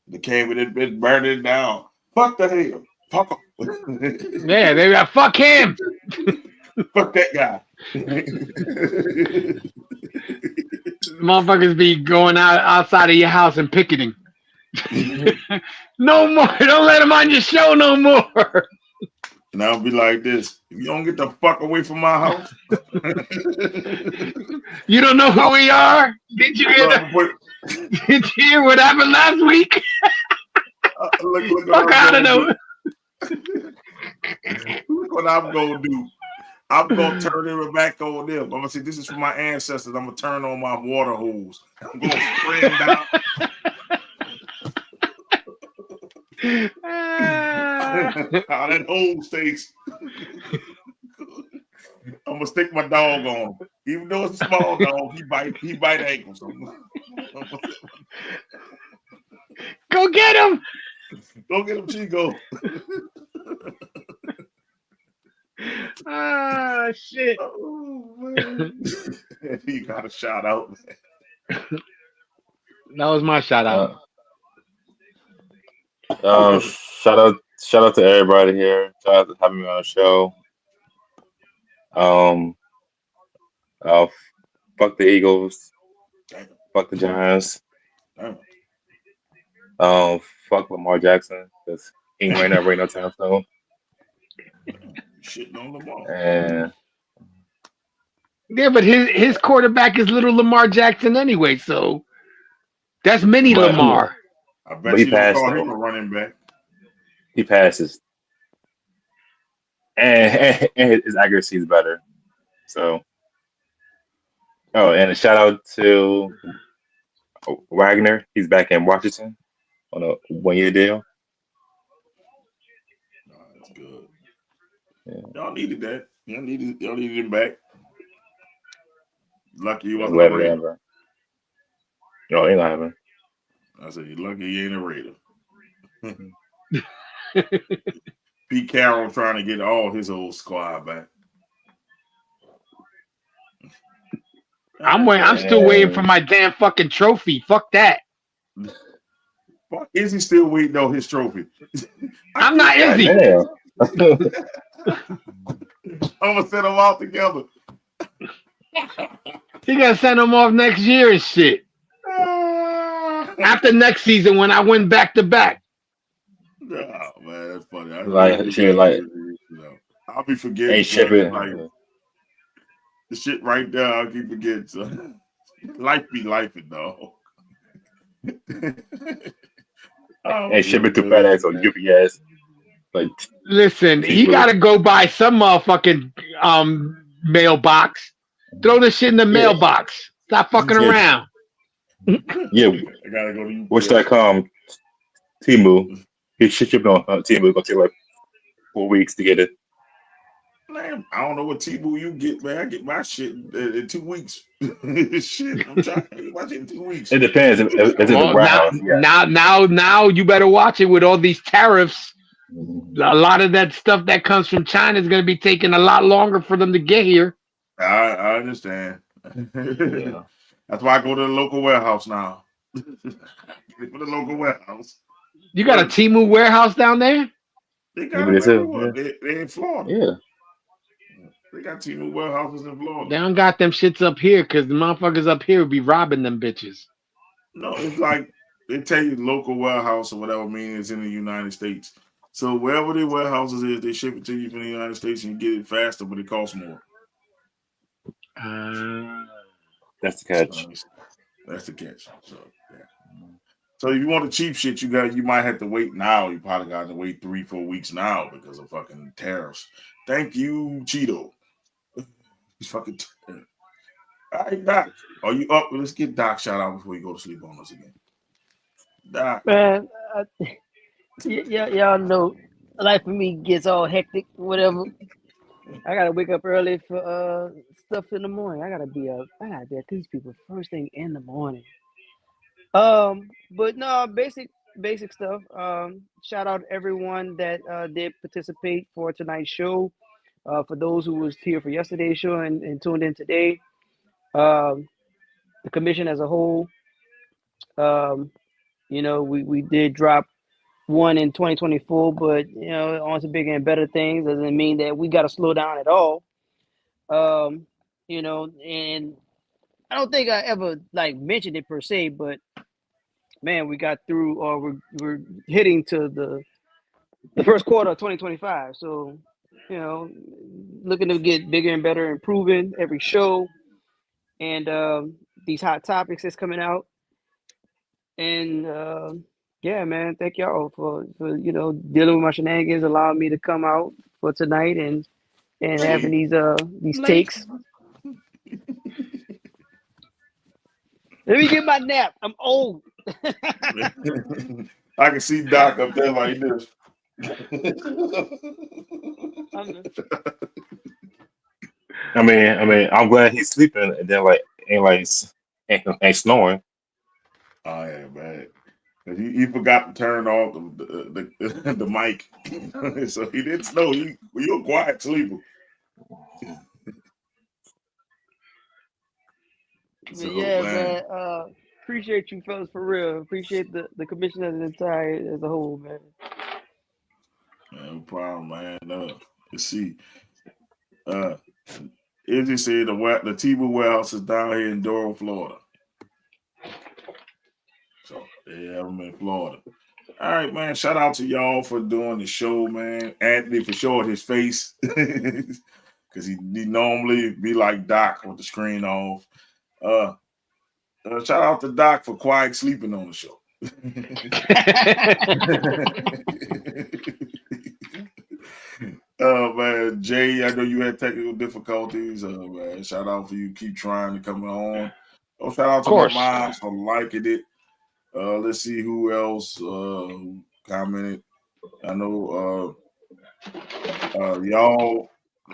They came with it, burned it down. Fuck the hell. Fuck him. Yeah, they got fuck him. Fuck that guy. Motherfuckers be going outside of your house and picketing. No more. Don't let him on your show no more. And I'll be like this: if you don't get the fuck away from my house, you don't know who we are. Did you hear what happened last week? Fuck out of nowhere. Look what I'm gonna do. I'm gonna turn it back on them. I'm gonna say this is for my ancestors. I'm gonna turn on my water hose. I'm gonna spray them down. How that hose stays. I'm gonna stick my dog on. Even though it's a small dog, he bite ankles. Go get him. Go get him, Chico. Ah, shit. Oh, man. You got a shout out. That was my shout out. Shout out to everybody here. Shout out to having me on the show. Um, uh, fuck the Eagles. Damn. Fuck the Giants. Damn. Fuck Lamar Jackson because he ain't right no time soon. Shitting on Lamar. And Yeah, but his quarterback is little Lamar Jackson anyway, so that's mini but Lamar. I but bet he you don't passed call him though. a running back. He passes, and his accuracy is better. So, and a shout out to Wagner. He's back in Washington on a 1 year deal. Nah, that's good. Yeah. Y'all needed that. Y'all needed him back. Lucky he wasn't a Whatever, Raider. whatever. No, ain't gonna happen. I said, you're lucky he ain't a Raider. Pete Carroll trying to get all his old squad back. I'm still waiting for my damn fucking trophy. Fuck that. Fuck, is he still waiting on his trophy? I'm not Izzy. Damn. I'm gonna send them all together. He gonna send him off next year and shit. After next season when I win back to back. Oh man, that's funny. I'll be forgetting. Ain't shipping. Like, the shit right there, I'll keep forgetting. So. Life be lifing, dog. Ain't shipping to FedEx or UPS. Like, listen, he gotta go by some motherfucking mailbox. Throw this shit in the mailbox. Stop fucking around. Yeah, I gotta go to UPS. Wish.com, Temu. He shipped on Temu. It's gonna take like 4 weeks to get it. Man, I don't know what Tebow you get, man. I get my shit in 2 weeks. Shit, I'm trying to get my shit in 2 weeks. It depends. If it's in the warehouse. Now you better watch it with all these tariffs. A lot of that stuff that comes from China is going to be taking a lot longer for them to get here. I understand. Yeah. That's why I go to the local warehouse now. For the local warehouse. You got a Temu warehouse down there? They got them everywhere. They in Florida. Yeah. They got Temu warehouses in Florida. They don't got them shits up here because the motherfuckers up here be robbing them bitches. No, it's like they tell you local warehouse or whatever means it's in the United States. So wherever the warehouses is, they ship it to you from the United States and you get it faster, but it costs more. That's the catch. That's the catch. So yeah. So if you want the cheap shit, you might have to wait now. You probably got to wait 3-4 weeks now because of fucking tariffs. Thank you, Cheeto. He's fucking. All right, Doc. Are you up? Let's get Doc shout out before you go to sleep on us again. Doc. Man, y'all know life for me gets all hectic, whatever. I gotta wake up early for stuff in the morning. I gotta be up. I gotta be at these people first thing in the morning. But no, basic stuff. Shout out everyone that did participate for tonight's show. For those who was here for yesterday's show and tuned in today. The commission as a whole. We did drop one in 2024, but on to bigger and better things doesn't mean that we got to slow down at all. And I don't think I ever mentioned it per se, but man, we got through, or we're hitting to the first quarter of 2025. So, looking to get bigger and better, improving every show, and these hot topics that's coming out. And yeah, man, thank y'all for dealing with my shenanigans, allowing me to come out for tonight and having these takes. Let me get my nap. I'm old. I can see Doc up there like this. I mean, I'm glad he's sleeping and then ain't snoring. Oh yeah, man. He forgot to turn off the mic, so he didn't snow. You're a quiet sleeper. But yeah, man. Appreciate you fellas for real. Appreciate the commission as a whole, man. No problem, man. Let's see. Izzy said the T-Boo warehouse is down here in Doral, Florida. So they have them in Florida. All right, man. Shout out to y'all for doing the show, man. Anthony for showing his face because he normally be like Doc with the screen off. Shout out to Doc for quiet sleeping on the show. Man, Jay, I know you had technical difficulties. Man, shout out for you. Keep trying to come on. Shout out to my moms for liking it. Let's see who else commented. I know y'all. I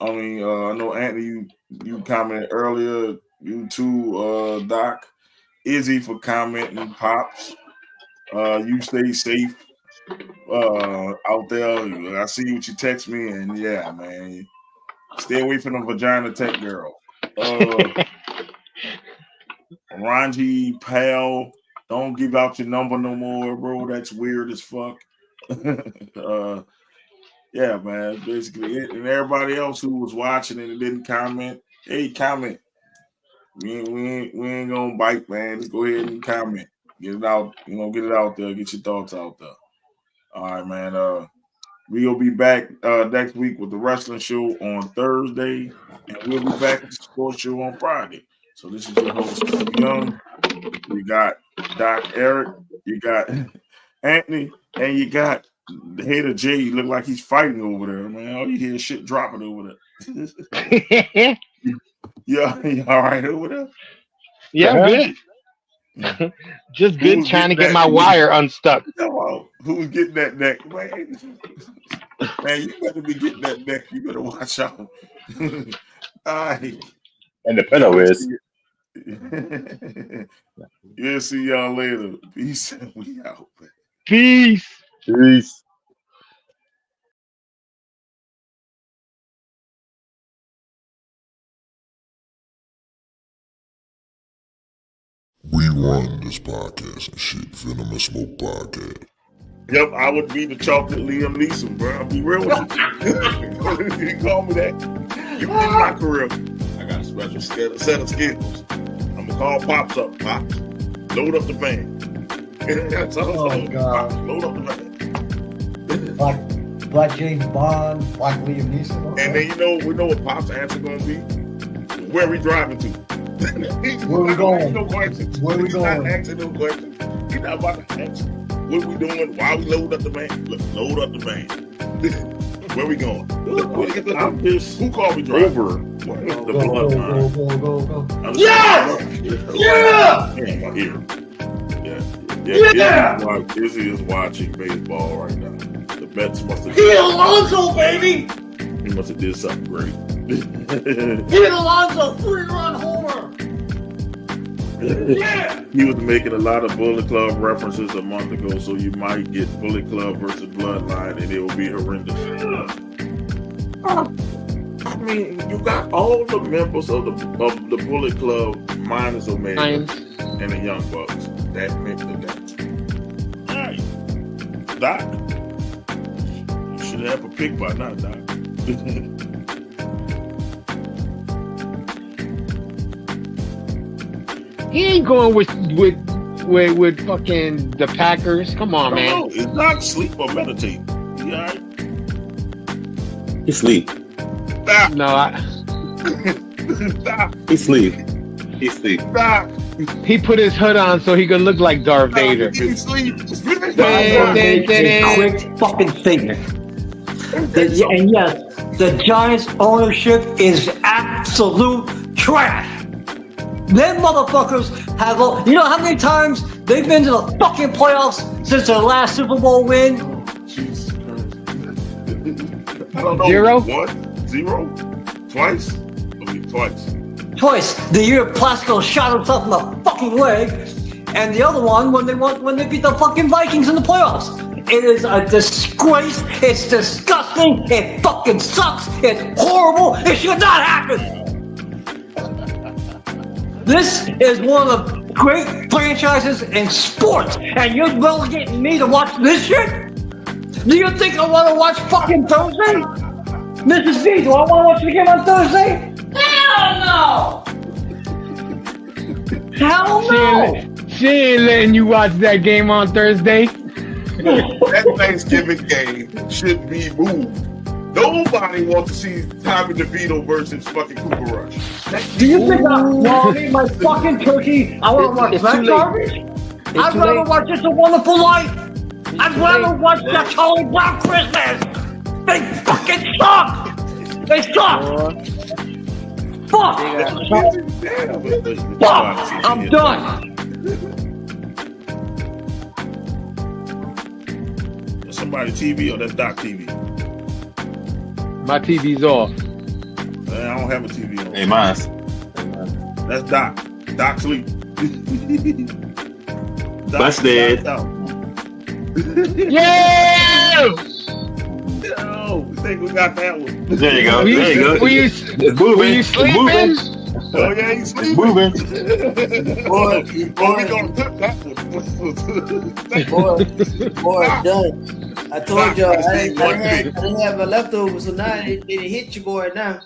know Anthony, you commented earlier. You too, Doc. Izzy for commenting. Pops, you stay safe out there. I see what you text me, and yeah, man, stay away from the vagina tech girl. Ranji Pal, don't give out your number no more, bro. That's weird as fuck. Yeah, man. Basically, and everybody else who was watching and didn't comment, hey, comment. We ain't gonna bite, man. Just go ahead and comment. Get it out, get it out there. Get your thoughts out there. All right, man. We'll be back next week with the wrestling show on Thursday, and we'll be back with the sports show on Friday. So this is your host, Young. You got Doc Eric, you got Anthony, and you got the head of Jay. Look like he's fighting over there, man. All you hear is shit dropping over there. Yeah, you all right over there? Yeah, good. Just good trying to get my wire unstuck. Who's getting that neck, man? Man, you better be getting that neck. You better watch out. All right. And the pillow is. Yeah, see y'all later. Peace. We out. Peace. Peace. We run this podcast and shit. Venom and Smoke podcast. Yep, I would be the chocolate Liam Neeson, bro. I'll be real with you. You call me that. You in my career. I got a special set of skills. I'm gonna call Pops up. Pops, load up the van. That's all. Oh, God. Pops, load up the van. Black James Bond, Black Liam Neeson. Okay. And then we know what Pops' answer gonna be. Where are we driving to? Where we going? No questions. Where we He's going? not asking no questions. He's not about to ask. What we doing? Why we load up the van? Look, load up the van. Where we going? I'm pissed. Who called me driver? Go. Yes! Yeah! Yeah! Izzy is watching baseball right now. The Mets must have. Pete Alonso, baby! He must have did something great. Pete Alonso, 3-run homer! Yeah! He was making a lot of Bullet Club references a month ago, so you might get Bullet Club versus Bloodline, and it will be horrendous. I mean, you got all the members of the Bullet Club minus Omega and the Young Bucks. That meant that. All right, Doc, you should have a pick by now, Doc. He ain't going with fucking the Packers. Come on, man. No, it's not sleep or meditate. You all right? He sleep. Stop. No, Stop. He sleep. He sleep. Stop. he put his hood on so he could look like Darth Vader. He sleep. A quick fucking statement. And yes, the Giants ownership is absolute trash. Them motherfuckers have, you know how many times they've been to the fucking playoffs since their last Super Bowl win? Jesus Christ. I don't know. 0? 1, 0, twice. Okay, twice. Twice. The year Plasko shot himself in the fucking leg, and the other one when they beat the fucking Vikings in the playoffs. It is a disgrace. It's disgusting. It fucking sucks. It's horrible. It should not happen. This is one of the great franchises in sports, and you're relegating me to watch this shit? Do you think I want to watch fucking Thursday? Mrs. V, do I want to watch the game on Thursday? Hell no! Hell no! She ain't letting you watch that game on Thursday. That Thanksgiving game should be moved. Nobody wants to see Tommy DeVito versus fucking Cooper Rush. Do you think I'll eat my fucking turkey? I want to watch that garbage? I'd rather watch It's a Wonderful Life. I'd rather watch that Charlie Brown Christmas. They fucking suck. They suck. Fuck. Fuck. I'm done. Somebody TV or that's Doc TV? My TV's off. I don't have a TV on. Hey, mine's. That's Doc. Doc sleep. Busted. Yeah! Yo, I think we got that one. There you go. There you go. Were you sleeping? Oh yeah, he's sleeping. Moving. Boy, We gonna put that one. boy, done. I told y'all I didn't have my leftovers, so now they hit your boy now.